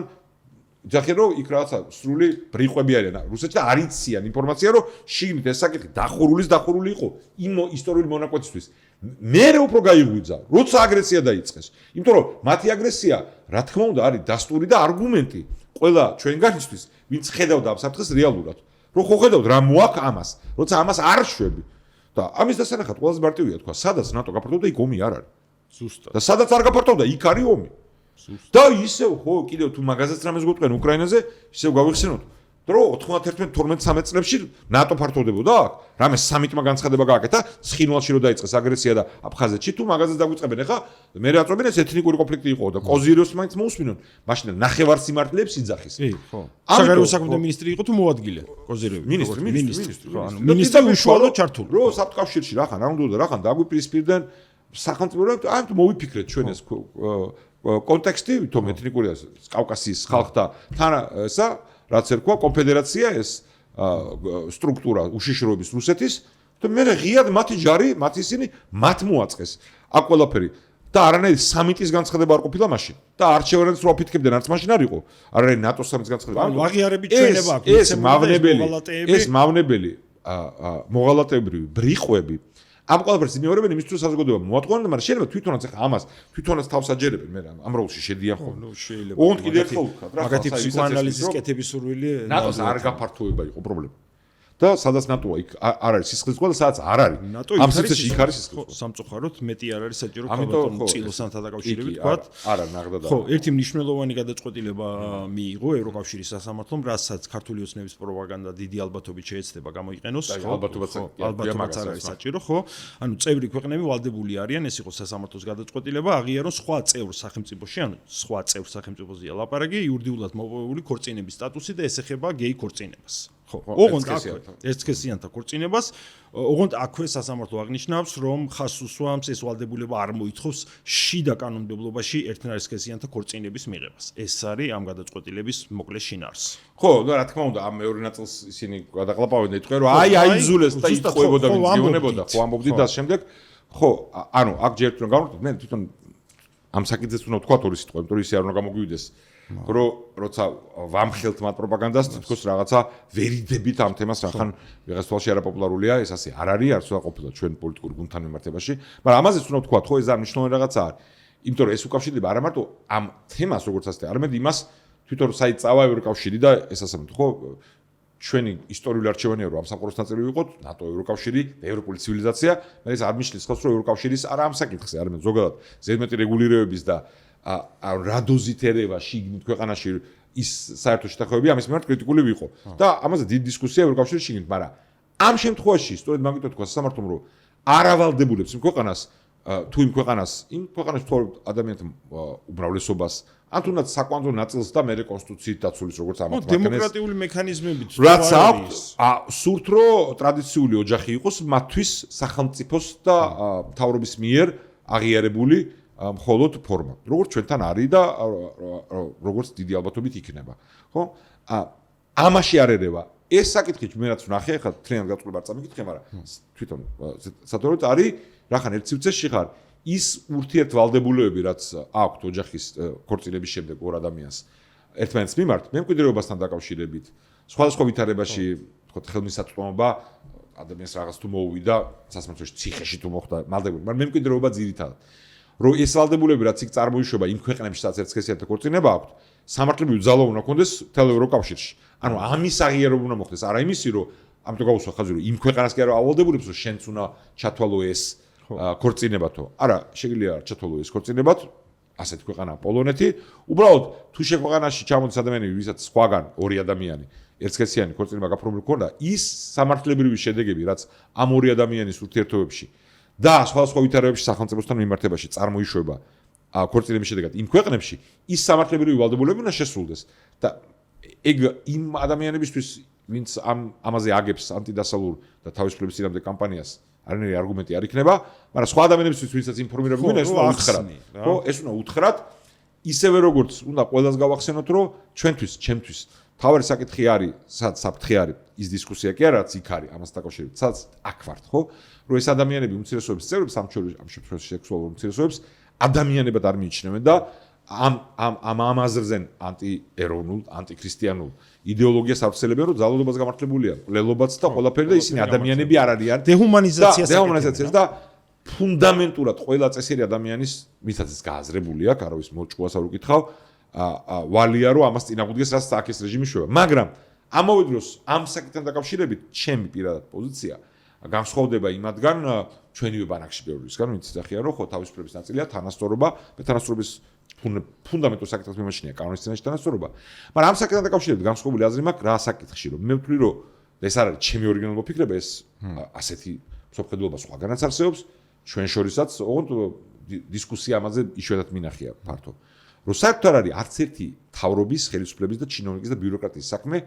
ჯახე რომ იქ რაღაცა სრული ბრიყვები არიან რუსეთში და არ იციან ინფორმაცია რომ შიგნით ეს საკითხი დახურული იყო იმ ისტორიული მონაკვეთისთვის მერე უფრო გაიღვიძა, როცა აგრესია დაიწყეს. იმიტომ რომ მათი აგრესია, რა თქმა უნდა, არის დასტური და არგუმენტი ყველა ჩვენგანისთვის, ვინც ხედავდა ამ საფრთხეს რეალურად. რომ ხო ხედავთ რა მოაქვს ამას, როცა ამას არ შვები. და ამის დასანახად ყველაზე მარტივია თქვა, სადაც ნატო გაფართოვდა, იქ ომი არ არის. ზუსტად. და სადაც არ გაფართოვდა, იქ არის ომი. და ისევ ხო, კიდევ თუ მაგაზეც რამეს გვეტყვენ უკრაინაზე, ისევ გავიხსენოთ. დრო 91-12-13 წლებში ნატო ფართოვდებოდა აქ. რამე სამიტმა განცხადება გააკეთა, ცხინვალში რო დაიწყეს აგრესია და აფხაზეთში თუ მაგაზეც დაგვიწყებენ ახლა, მე რაწობენ ეს ეთნიკური კონფლიქტი იყო და კოზირიოს მაინც მოусმინონ. მაშინ ნახევარსიმართლეებს იძახის. კი, ხო. საგარეო საქმეთა მინისტრი იყო თუ მოადგილე კოზირევი? მინისტრი, ხო, ანუ მინისტრი უშუალოდ ჩართული. რო საბჭოებში რახან არ უნდა და რახან დაგვიპირისპირდნენ სახელმწიფოებრივ, აი თუ მოვიფიქრეთ ჩვენ ეს კონტექსტი, თომ ეთნიკურია კავკასიის ხალხთა თან ესა რაც ერქვა კონფედერაცია ეს სტრუქტურა უშიშროების რუსეთის და მე ღიად მათი ჯარი მათ ისინი მათ მოაწყეს აქ ყველაფერი და არანაირი სამიტის განცხადება არ ყოფილა მაშინ და არჩევნებს რო აფიქრებდნენ არც მაშინ არ იყო არანაირი ნატოს სამიტის განცხადება ანუ აღიარებით ჩვენება აქვს ეს მავნებელი მოღალატეებრივი ბრიყვები ამ ყველაფერს იმეორებენ იმისთვის საზოგადოება მოატყუნენ მაგრამ შეიძლება თვითონაც ახლა ამას თვითონაც თავს აჯერებენ მე ამ როლში შედიან ხო ნუ შეიძლება ოღონდ კიდე ერთხელ ვთქვა რა მაგათი ფსიქოანალიზის კეთების სურვილი ნატოს არ გაფართოება იყო პრობლემა და სადაც ნატოა იქ არ არის სისხლის ზღვა და სადაც არ არის. ამ სივრცეში იქ არის სისხლის ზღვა. სამწუხაროდ მეტი არ არის საჭირო ამიტომ წილოსანთან დაკავშირებით თქვათ. არა, ნახდა და. ხო, ერთი მნიშვნელოვანი გადაწყვეტილება მიიღო ევროკავშირის სასამართლომ, რასაც ქართული ოცნების პროპაგანდა დიდი ალბათობით შეეცდება გამოიყენოს. ალბათობაც არ არის საჭირო, ხო? ანუ წევრი ქვეყნები ვალდებული არიან, ეს იყო სასამართლოს გადაწყვეტილება, აღიარონ სხვა წევრ სახელმწიფოში, ანუ სხვა წევრ სახელმწიფოზეა ლაპარაკი, იურიდიულად მოპოვებული ქორწინების სტატუსი და ეს ეხება გეი ქორწინებას. ხო, ოღონდ ერთსქესიანთა ქორწინებას, ოღონდ აქვე სასამართლო აღნიშნავს, რომ ხაზს უსვამს ეს ვალდებულება არ მოითხოვს შიდა კანონმდებლობაში ერთნაირსქესიანთა ქორწინების მიღებას. ეს არის ამ გადაწყვეტილების მოკლე შინაარსი. ხო, და რა თქმა უნდა, ამ მეორე ნაწილს ისინი გადაყლაპავენ და იტყვიან, რომ აიძულეს და იწყვებოდა ვინც გეუბნებოდა, ხო ამბობდით და შემდეგ ხო, ანუ აქ ჯერ რომ გამოვიდეთ, მე თვითონ ამ საკითხს უნდა ვთქვა ორი სიტყვა, იმიტომ რომ ისე არ უნდა გამოგვივიდეს. როცა ვამხელთ მათ პროპაგანდას, თითქოს რაღაცა ვერიდებით ამ თემას რახან ვიღაც თვალში არაპოპულარულია, ეს ასე არ არის, არც უნდა ყოფილა ჩვენ პოლიტიკური გუნდთან მიმართებაში, მაგრამ ამაზეც უნდა ვთქვა, ხო, ეს არ მნიშვნელოვანი რაღაცა არის. იმიტომ რომ ეს უკავშირდება არა მარტო ამ თემას როგორც ასე, არამედ იმას თვითონ საით წავა ევროკავშირი და ეს ასე ხო ჩვენი ისტორიული არჩევანია რომ ამ სამყაროს ნაწილი ვიყოთ, ნატო, ევროკავშირი, ევროპული ცივილიზაცია, მაგრამ ეს არ ნიშნავს ხოლმე რომ ევროკავშირის არა ამ საკითხზე, არამედ ზოგადად ზედმეტი რეგულირებების და რა დოზით ერევა შიგნით ქვეყანაში ის საერთო შეთანხმებები ამის მიმართ კრიტიკული ვიყო. და ამაზე დიდი დისკუსია ევროკავშირის შიგნით, მაგრამ ამ შემთხვევაში სწორედ მაგითო თქვა სასამართლომ რომ არავალდებულებს იმ ქვეყანას თუ იმ ქვეყანაში თუ ადამიანთა უმრავლესობას ან თუნდაც საკვანძო ნაწილს და მე კონსტიტუციით დაცულის როგორც ამათ მაგრამ დემოკრატიული მექანიზმებით რაც აქვს სურთ რომ ტრადიციული ოჯახი იყოს მათთვის სახელმწიფოს და მთავრობის მიერ აღიარებული მხოლოდ ფორმა. როგორც ჩვენთან არის და როგორც დიდი ალბათობით იქნება. ხო? ამაში არ ერევა. ეს საკითხი მე რაც ვნახე, ხა თლიანად გაწყობა არ წამიკითხე, მაგრამ თვითონ სადღაც არის, რახან ერთ სივრცეში ხარ, ის ურთიერთვალდებულებები, რაც აქვს ოჯახის ქორწინების შემდეგ ორ ადამიანს ერთმანეთს მიმართ, მემკვიდრეობასთან დაკავშირებით, სხვადასხვა ვითარებაში, თქო, ხელმისაწვდომობა ადამიანს რაღაც თუ მოუვიდა, სასამართლოში ციხეში თუ მოხდა, მალდებული, მაგრამ მემკვიდრეობა ძირითადად. რომ ეს ვალდებულები რაც იქ წარმოიშვება იმ ქვეყნებში, სადაც ერთსქესიანთა ქორწინება აქვს, სამართლებრივი ძალა უნდა ქონდეს მთელ ევროკავშირში. ანუ ამის აღიარება უნდა მოხდეს, არა იმისი, რომ ამიტომ გავუსვა ხაზი, რომ იმ ქვეყანას კი არა ავალდებულებს, რომ შენც უნდა ჩათვალო ეს ქორწინებათო. არა, შეგიძლია ჩათვალო ეს ქორწინებათ, ასეთ ქვეყანა პოლონეთი. უბრალოდ თუ შეგვეყანაში ჩამოდის ადამიანები, ვისაც სხვაგან ორი ადამიანი ერთსქესიანი ქორწინება გაფორმებული ქონდა, ის სამართლებრივი შედეგები, რაც ამ ორი ადამიანის ურთიერთობებში და სხვადასხვა ვითარებებში სახელმწიფოსთან მიმართებაში წარმოიშვება ქორწინების შედეგად იმ ქვეყნებში, ის სამართლებრივი ვალდებულებები უნდა შესრულდეს. და ეგ იმ ადამიანებისთვის, ვინც ამაზე აგებს ანტიდასალურ და თავისუფლების წინამდე კამპანიას, არანაირი არგუმენტი არ იქნება, მაგრამ სხვა ადამიანებისთვის, ვინცაც ინფორმირებული უნდა, ეს უნდა უთხრათ. ხო, ეს უნდა უთხრათ. ისევე როგორც უნდა ყველას გავახსენოთ, რომ ჩვენთვის, ჩემთვის თავარი საკითხი არის, სადაც საფრთხე არის, ის დისკუსია კი არა, რაც იქ არის, ამას დაკავშირებით, სადაც აქ ვართ, ხო? რომ ეს ადამიანები უმცირესობების წევრებს, ამ შემთხვევაში სექსუალურ უმცირესობებს ადამიანებად არ მიიჩნევენ და ამ აზრზე ანტიეროვნულ, ანტიქრისტიანულ იდეოლოგიას ავრცელებენ, რომ ძალადობას გამართლებულია, ყლელობაც და ყველაფერი და ისინი ადამიანები არ არიან. დეჰუმანიზაციას და ფუნდამენტურად ყველა წესიერი ადამიანის, ვისაც ეს გააზრებული აქვს, არავის მოჭკუას არ უკითხავ, ვალია რომ ამას წინააღმდეგეს რაც აქ ეს რეჟიმი შვება. მაგრამ ამავე დროს ამ საკითხთან დაკავშირებით ჩემი პირადად პოზიცია განსხვავდება იმათგან ჩვენივე ბანაკში ბევრისგან, ვინც იცახია რომ ხო თავისუფლების ნაწილია თანასწორობა, მე თანასწორობის ფუნდამენტურ საკითხს მიმაჩნია კანონის წინაშე თანასწორობა. მაგრამ ამ საკითხთან დაკავშირებით განსხვავებული აზრი მაქვს რა საკითხში, რომ მე ვთვლი რომ ეს არ არის ჩემი ორიგინალური მოფიქრება, ეს ასეთი მსოფლმხედველობა სხვაგანაც არსებობს, ჩვენ შორისაც, ოღონდ დისკუსია ამაზე იშვიათად მინახია ფართო. რომ საერთოდ არ არის არც ერთი თავრობის, ხელისუფლების და ჩინოვნიკის და ბიუროკრატიის საქმე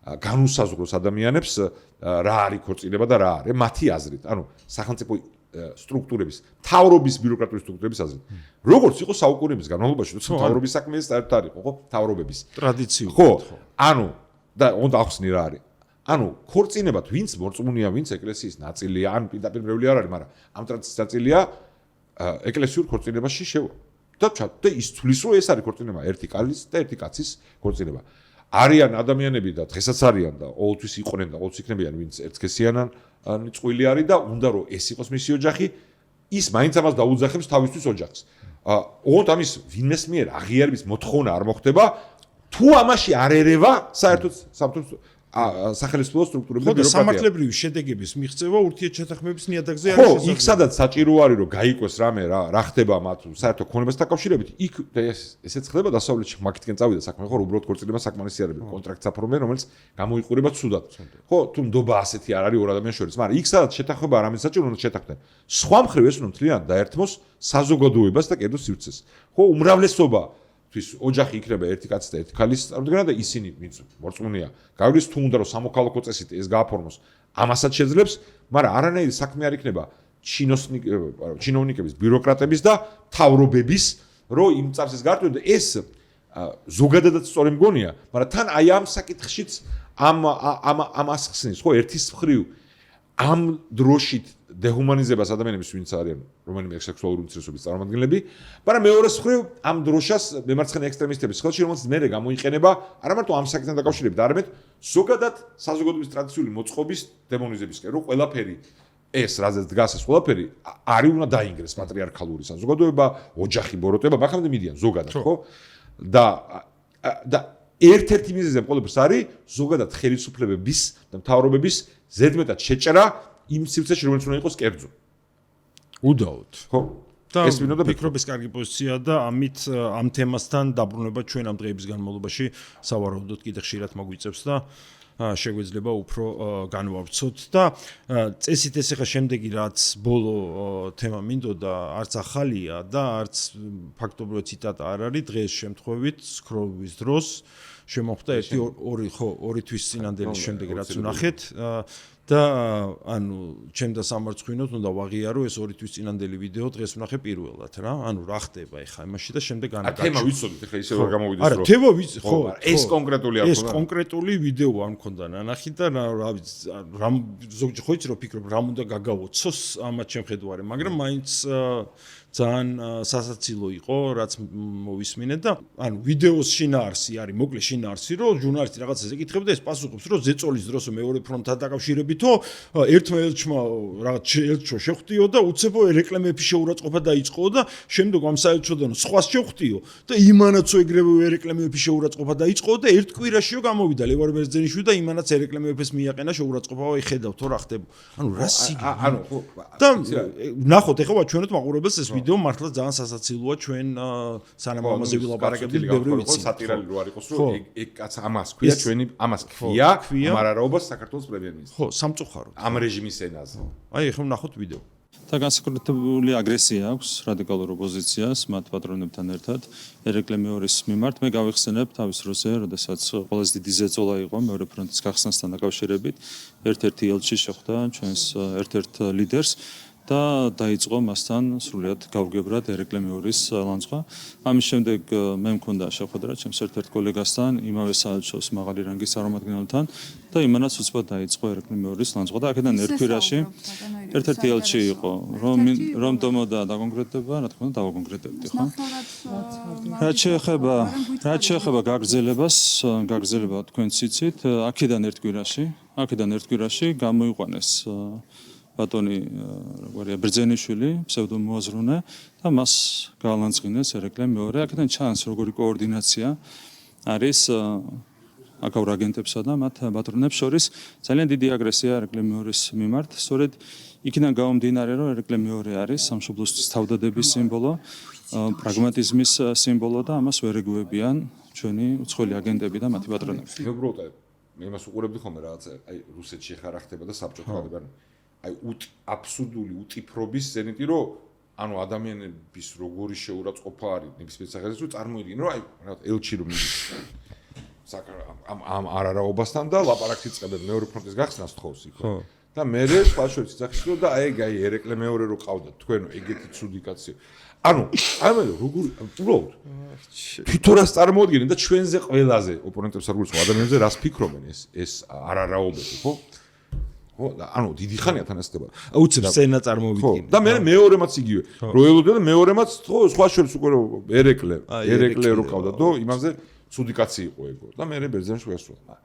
განუსაზღვროს ადამიანებს რა არის ქორწინება და რა არის მათი აზრით. ანუ სახელმწიფო სტრუქტურების, თავრობის ბიუროკრატიული სტრუქტურების აზრით. როგორც იყო საუკუნეების განმავლობაში, როცა თავრობის საქმე ეს საერთოდ არ იყო, ხო? თავრობების ტრადიციულად. ხო. ანუ და უნდა ახსნი რა არის. ანუ ქორწინებათ ვინც მორწმუნეა, ვინც ეკლესიის ნაწილია, ან პირდაპირ მრევლი არ არის, მაგრამ ამ ტრადიციის ნაწილია ეკლესიურ ქორწინებაში შევა. და ის თვლის რომ ეს არის ქორწინება, ერთი კალის და ერთი კაცის ქორწინება. არიან ადამიანები და დღესაც არიან და ყოველთვის იყვნენ და ყოველთვის იქნებიან, ვინც ერთსქესიანი წყვილი არის და უნდა რომ ეს იყოს მისი ოჯახი, ის მაინც ამას დაუძახებს თავისთვის ოჯახს. ოღონდ ამის ვინმეს მიერ აღიარების მოთხოვნა არ მოხდება, თუ ამაში არ ერევა საერთოდ სახელმწიფო სტრუქტურები ხო და და ბიუროკრატია. სამართლებრივი შედეგების მიღწევა ურთიერთშეთანხმების ნიადაგზე ხო, არის იქ სადაც საჭირო არის რომ გაიკვეს რამე რა ხდება მათ საერთო ქონებასთან დაკავშირებით, იქ ესეც ხდება დასავლეთში, მაგითკენ წავიდა საქმე, ხო, უბრალოდ ქორწინება საკმარისი არ არის, კონტრაქტს აფორმებენ, რომელიც გამოიყურება ცუდად. ხო, თუ ნდობა ასეთი არ არის ორ ადამიანს შორის, მაგრამ იქ სადაც შეთანხმება რამე საჭირო უნდა შეთანხმდნენ. სხვა მხრივ ეს უნდა მთლიანად დაერთმოს საზოგადოებას და კერძო სივრცეს. ხო, უმრავლესობა თვის ოჯახი იქნება ერთი კაცი და ერთი ქალის წარმოდგენა და ისინი ვინც მორწმუნეა გავლის თუ უნდა რომ სამოქალაქო წესით ეს გააფორმოს ამასაც შეძლებს მაგრამ არანაირი საქმე არ იქნება ჩინოვნიკების ბიუროკრატების და მთავრობების რომ იმ წარსის გარტყმენ და ეს ზოგადადაც სწორი მგონია მაგრამ თან აი ამ საკითხშიც ამ ასხსნის ხო ერთის მხრივ ამ დროშით დეჰუმანიზებას ადამიანების ვინც არიან რომელიმე სექსუალური უმცირესობის წარმომადგენლები, მაგრამ მეორეს მხრივ ამ დროშას მემარცხენე ექსტრემისტების ხელში რომელიც მერე გამოიყენება არა მარტო ამ საკითხთან დაკავშირებით, არამედ ზოგადად საზოგადოების ტრადიციული მოწყობის დემონიზებისკენ, რომ ყველაფერი ეს რაზეც დგას ეს ყველაფერი არის უნდა დაინგრეს პატრიარქალური საზოგადოება, ოჯახი ბოროტება, მაგამდე მიდიან ზოგადად, ხო? და ერთ-ერთი მიზეზი ყოველთვის არის ზოგადად ხელისუფლებების და მთავრობების ზედმეტად შეჭრა იმ სივრცეში რომელიც უნდა იყოს კერძო. უდაოდ. ხო. ეს ვინოდა ფიქრობის კარგი პოზიცია და ამით ამ თემასთან დაბრუნება ჩვენ ამ დღეების განმავლობაში სავარაუდოდ კიდე ხშირად მოგვიწევს და შეგვეძლება უფრო განვავრცოთ და წესით ეს ახლა შემდეგი რაც ბოლო თემა მინდოდა არც ახალია და არც ფაქტობრივად ციტატა არ არის დღეს შემთხვევით სკროლვის დროს შემოხვდა ორი თვის წინანდელის შემდეგ რაც ვნახეთ და ანუ ჩემ და სამარცხვინოდ უნდა ვაღიარო ეს ორი თვის წინანდელი ვიდეო დღეს ვნახე პირველად რა ანუ რა ხდება ეხა იმაში და შემდეგ განაგაჩვენე თემა ვიცოდით ეხლა ისე ვერ გამოვიდეს რომ არა თემა ვიცი ხო ეს კონკრეტული არ ეს კონკრეტული ვიდეო არ მქონდა ნანახი და რა ვიცი რა ზოგჯერ ხო იცი რომ ფიქრობ რა უნდა გაგავოცოს ამათ შემხედვარე მაგრამ მაინც ძალიან სასაცილო იყო რაც მოვისმინეთ და ანუ ვიდეოს შინაარსი არის მოკლე შინაარსი რომ ჟურნალისტი რაღაცას ეკითხებდა ეს პასუხობს რომ ზეწოლის დროს მეორე ფრონტთან დაკავშირებითო ერთმა ელჩმა რაღაც ელჩო შეხვდიო და უცებო რეკლამების შეურაცხყოფა დაიწყო და შემდეგ ამ საელჩოდან სხვას შეხვდიო და იმანაცო ეგრევე რეკლამების შეურაცხყოფა დაიწყო და ერთ კვირაშიო გამოვიდა ლევან ბერძენიშვილი და იმანაც რეკლამების მიაყენა შეურაცხყოფა ხედავთ რა ხდება ანუ რა სიგი ანუ ხო და ნახოთ ეხლა ვაჩვენოთ მაყურებელს ეს ვიდეო მართლა ძალიან სასაცილოა ჩვენ სანამ ამაზე ვილაპარაკებდით ბევრი ვიცი სატირალი რო არ იყოს რომ ეგ კაც ამას ქვია ჩვენი ამას ქვია მარარაობას საქართველოს პრემიერ-მინისტრი ხო სამწუხაროდ ამ რეჟიმის ენაზე აი ეხლა ვნახოთ ვიდეო და განსაკუთრებული აგრესია აქვს რადიკალურ ოპოზიციას მათ პატრონებთან ერთად ერეკლე მეორის მიმართ მე გავიხსენებ თავის დროზე როდესაც ყველაზე დიდი ზეწოლა იყო მეორე ფრონტის გახსნასთან დაკავშირებით ერთ-ერთი ელჩი შეხვდა ჩვენს ერთ-ერთ ლიდერს და დაიწყო მასთან სრულიად გავგებრად ერეკლე მეორის ლანძღვა. ამის შემდეგ მე მქონდა შეხვედრა ჩემს ერთ-ერთ კოლეგასთან, იმავე საელჩოს მაღალი რანგის წარმომადგენელთან და იმანაც უცბად დაიწყო ერეკლე მეორის ლანძღვა და აქედან ერთ კვირაში ერთ-ერთი ელჩი იყო, რომ დომოდა დაკონკრეტდება, რა თქმა უნდა დავაკონკრეტებდი, ხო? რაც შეეხება გაგრძელება თქვენ ციცით, აქედან ერთ კვირაში გამოიყვანეს ბატონი როგორია ბერძენიშვილი ფსევდომოაზრუნე და მას გაალანძღინეს ერეკლე მეორე აქედან ჩანს როგორი კოორდინაცია არის აკავ აგენტებსა და მათ პატრონებს შორის ძალიან დიდი აგრესია ერეკლე მეორის მიმართ სწორედ იქიდან გამომდინარე რომ ერეკლე მეორე არის სამშობლოსთვის თავდადების სიმბოლო პრაგმატიზმის სიმბოლო და ამას ვერ ეგუებიან ჩვენი უცხოელი აგენტები და მათი პატრონები უბრალოდ მე იმას უყურებდი ხოლმე რაღაც აი რუსეთში ხარ ხდება და საბჭოთა ხდება აი აბსურდული უტიფრობის ზენიტი რომ ანუ ადამიანების როგორი შეურაცხყოფა არის ნებისმიერ სახელზე რომ წარმოიდგინე რომ აი ელჩი რომ მიდის ამ არარაობასთან და ლაპარაკს იწყებენ მეორე ფრონტის გახსნას თხოვს იქ და მე სხვაშორის იცახსრო და აი ერეკლე მეორე რო ყავდა თქვენო ეგეთი ცუდი კაცი ანუ აი როგორი უბრალოდ თვითონ რას წარმოადგენენ და ჩვენზე ყველაზე ოპონენტებს არ გულისხმობ ადამიანებზე რას ფიქრობენ ეს არარაობები ხო ხო და ანუ დიდი ხანია თან ასდება. უცებ სცენა წარმოვიდგინე. და მე მეორემაც იგივე. რო ელოდა და მეორემაც ხო სხვა შორის უკვე ერეკლე რო ყავდა და იმაზე ცუდი კაცი იყო ეგო. და მე ბერძენიშვილი გასულა.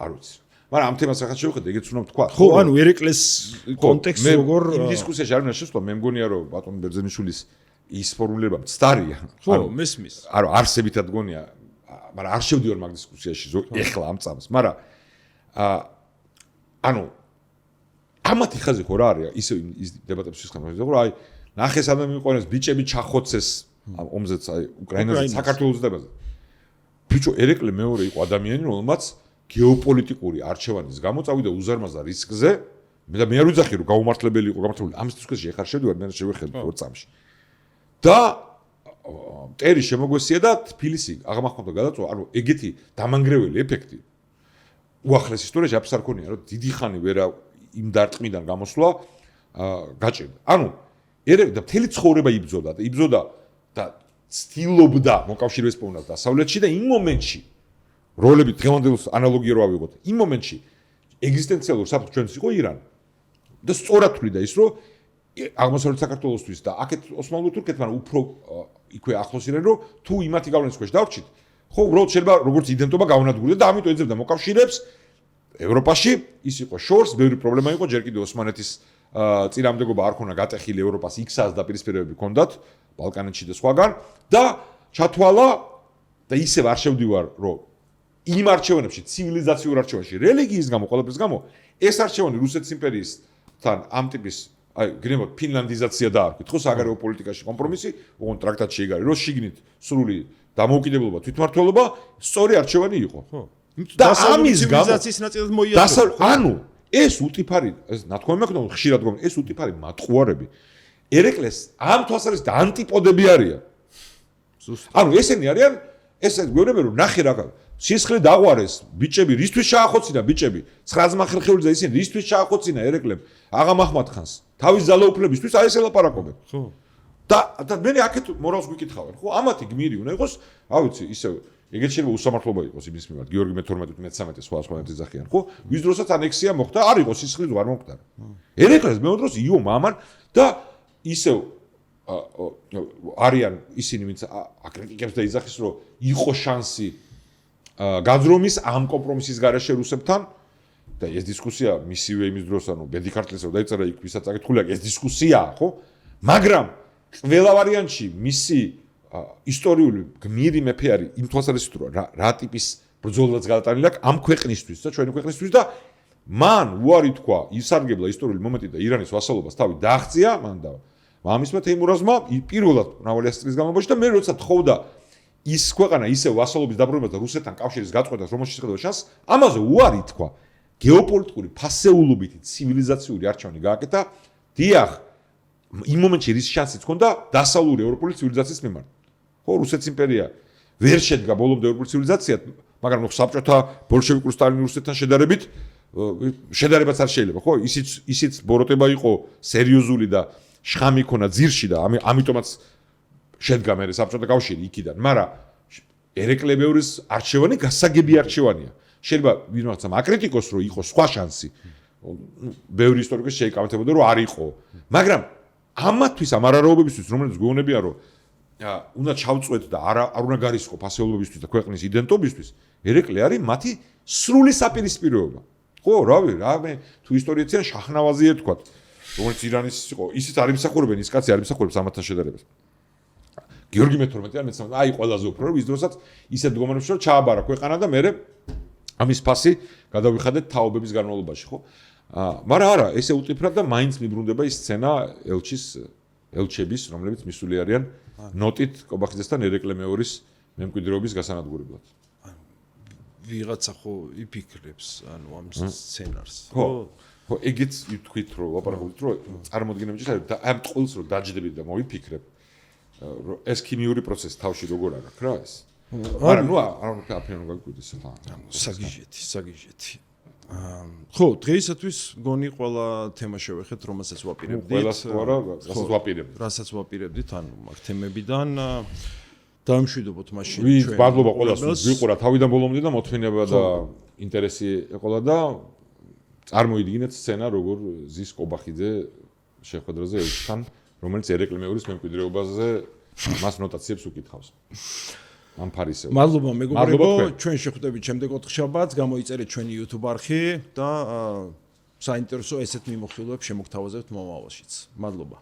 არ ვიცი. მაგრამ ამ თემას ახლა შევხედე, ეგეც უნდა ვთქვა. ხო, ანუ ერეკლეს კონტექსტი როგორ იმ დისკუსიაში არ უნდა შესვლა, მე მგონია რომ ბატონ ბერძენიშვილის ის ფორმულირება მცდარია. ხო, მესმის. არა, არსებითად გონია, მაგრამ არ შევდივარ მაგ დისკუსიაში ეხლა ამ წამს, მაგრამ ანუ ამათი ხაზი ხო რა არის ისე ის დებატებში ხმამს ხო აი ნახეს ადამიანი მიყონეს ბიჭები ჩახოცეს ომზეც აი უკრაინაზე საქართველოს დებაზე ბიჭო ერეკლე მეორე იყო ადამიანი რომელმაც გეოპოლიტიკური არჩევანის გამო წავიდა უზარმაზარ რისკზე მე არ ვიძახი რომ გაუმართლებელი იყო გამართლებული ამის თვისქვეშ ეხარ შევდივარ მე შევხედე ორ წამში და ტერი შემოგვესია და თბილისი აღმახმოვდა გადაწვა ანუ ეგეთი დამანგრეველი ეფექტი უახლეს ისტორიაში აფს არ ქონია რომ დიდი ხანი ვერა იმ დარტყმიდან გამოსვლა გაჭირდა ანუ ერევ და მთელი ცხოვრება იბრძოდა და ცდილობდა მოკავშირეებს პოვნას დასავლეთში და იმ მომენტში როლები დღევანდელ ანალოგია რო ავიღოთ იმ მომენტში ეგზისტენციალურ საფრთხეს ჩვენს იყო ირანი და სწორად თვლიდა ის რომ აღმოსავლეთ საქართველოსთვის და აქეთ ოსმალურ თურქეთმა უფრო იქვე ახლოს իրენ რომ თუ იმათი გავლენის ქვეშ დავრჩით ხო უბრალოდ შეიძლება როგორც იდენტობა გაუნადგურდა და ამიტომ ეძებდა მოკავშირეებს ევროპაში ის იყო შორს ბევრი პრობლემა იყო ჯერ კიდევ ოსმანეთის წინამდებობა არ ქონა გატეხილი ევროპას იქსაც და პირისპირებები ჰქონდათ ბალკანეთში და სხვაგან და ჩათვალა და ისევ არ შევდივარ რომ იმ არჩევანებში ცივილიზაციურ არჩევანში რელიგიის გამო ყველაფრის გამო ეს არჩევანი რუსეთის იმპერიისთან ამ ტიპის აი გრემოთ ფინლანდიზაცია დაარქვით ხო საგარეო პოლიტიკაში კომპრომისი ოღონდ ტრაქტატში ეგ არის რომ შიგნით სრული დამოუკიდებლობა თვითმმართველობა სწორი არჩევანი იყო ხო და ამის ცივილიზაციის ნაწილად მოიაზრება ანუ ეს უტიფარი ეს ნათქვამი მაქვს და ხშირად გქონდა ეს უტიფარი მატყუარები ერეკლეს ამ თვალსაზრისით ანტიპოდები არიან ანუ ესენი არიან ეს გვეუბნები რომ ნახე რა სისხლი დაღვარეს ბიჭები რისთვის შეახოცინა ბიჭები 9 ძმა ხერხეულიძე ისინი რისთვის შეახოცინა ერეკლემ აღა მაჰმად ხანს თავის ძალაუფლებისთვის აი ეს ელაპარაკობენ ხო და მე აქეთ მორალს გვიკითხავენ ხო ამათი გმირი უნდა იყოს რა ვიცი ისე ეგეთ შეიძლება უსამართლობა იყოს იმის მიმართ გიორგი მე-12 სხვა ეძახიან ხო ვის დროსაც ანექსია მოხდა არ იყო სისხლი არ მომკვდარა ერეკლეს მეორე დროს იო მამან და ისევ არიან ისინი ვინც აკრიტიკებს და იძახის რომ იყო შანსი გაძრომის ამ კომპრომისის გარეშე რუსებთან და ეს დისკუსია მისივე იმის დროს ანუ ბედი ქართლის რო დაიწერა იქ ვისაც აკითხულია ეს დისკუსიაა ხო მაგრამ ყველა ვარიანტში მისი ისტორიული გმირი მეფე არის იმ თვალსაზრისით რომ რა ტიპის ბრძოლაც გადატანილი აქვს ამ ქვეყნისთვის და ჩვენი ქვეყნისთვის და მან უარი თქვა ისარგებლა ისტორიული მომენტი და ირანის ვასალობას თავი დააღწია მან და მამისმა თეიმურაზმა პირველად მრავალი ასწლის განმავლობაში და მე როცა თხოვდა ის ქვეყანა ისე ვასალობის დაბრუნებას და რუსეთთან კავშირის გაწყვეტას რომელშიც შეხედა შანსს ამაზე უარი თქვა გეოპოლიტიკური ფასეულობითი ცივილიზაციური არჩევანი გააკეთა დიახ იმ მომენტში რის შანსიც ჰქონდა დასავლური ევროპული ცივილიზაციის მიმართ ხო რუსეთის იმპერია ვერ შედგა ბოლომდე ევროპული ცივილიზაციად მაგრამ საბჭოთა ბოლშევიკურ სტალინურ რუსეთთან შედარებით შედარებაც არ შეიძლება ხო ისიც ბოროტება იყო სერიოზული და შხამი ქონა ძირში და ამიტომაც შედგა მე საბჭოთა კავშირი იქიდან მაგრამ ერეკლეების არჩევანი გასაგები არჩევანია შეიძლება ვინმესამ აკრიტიკოს რომ იყო სხვა შანსი ბევრი ისტორიკოსი შეიკავებოდა რომ არ იყო მაგრამ ამათვის ამ არარაობებისთვის რომელიც გვეუბნებიან რომ უნდა ჩავწვეთ და არ უნდა გარისხო ფასეულობისთვის და ქვეყნის იდენტობისთვის ერეკლე არის მათი სრული საპირისპიროება ხო რავი რა მე თუ ისტორიებიდან შაჰნავაზი ეთქვათ რომელიც ირანის იყო ისიც არ იმსახურებენ ის კაცი არ იმსახურებს ამათთან შედარებას გიორგი მე-12 ან მე-13 აი ყველაზე უფრო რომ ის დროსაც ისეთ მდგომარეობაში რომ ჩააბარა ქვეყანა და მე ამის ფასი გადავიხადეთ თაობების განმავლობაში ხო მაგრამ არა ესე უტიფრად და მაინც მიბრუნდება ის სცენა ელჩების რომლებიც მისული არიან ნოტით კობახიძესთან ერეკლე მეორის მემკვიდრეობის გასანადგურებლად ვიღაცა ხო იფიქრებს ანუ ამ სცენარს ხო ხო ეგეც თქვით რომ ვაპარაკობთ რომ წარმოდგენები შეიძლება და ამ ყოველს რომ დაჯდები და მოვიფიქრებ ეს ქიმიური პროცესი თავში როგორ არის რა ეს არა ნუ არ უნდა აფრენო გაგვიკვირდეს ხა საგიჟეთი ხო დღეისათვის გონი ყველა თემა შევეხეთ რომელსაც ვაპირებდით რასაც ვაპირებდით ანუ მაგ თემებიდან დამშვიდობოთ მაშინ ჩვენ მადლობა ყველას ვიყურა თავიდან ბოლომდე და მოთმინება და ინტერესი ეყოლა და წარმოიდგინეთ სცენა როგორ ზის კობახიძე შეხვედრაზე ელჩთან რომელიც ერეკლე მეორის მემკვიდრეობაზე მას ნოტაციებს უკითხავს. ამ ფარისეულ. მადლობა მეგობრებო, ჩვენ შეხვდებით შემდეგ 4 შაბათს, გამოიწერეთ ჩვენი YouTube არხი და საინტერესო ესეთ მიმოხილვებს შემოგთავაზებთ მომავალშიც. მადლობა.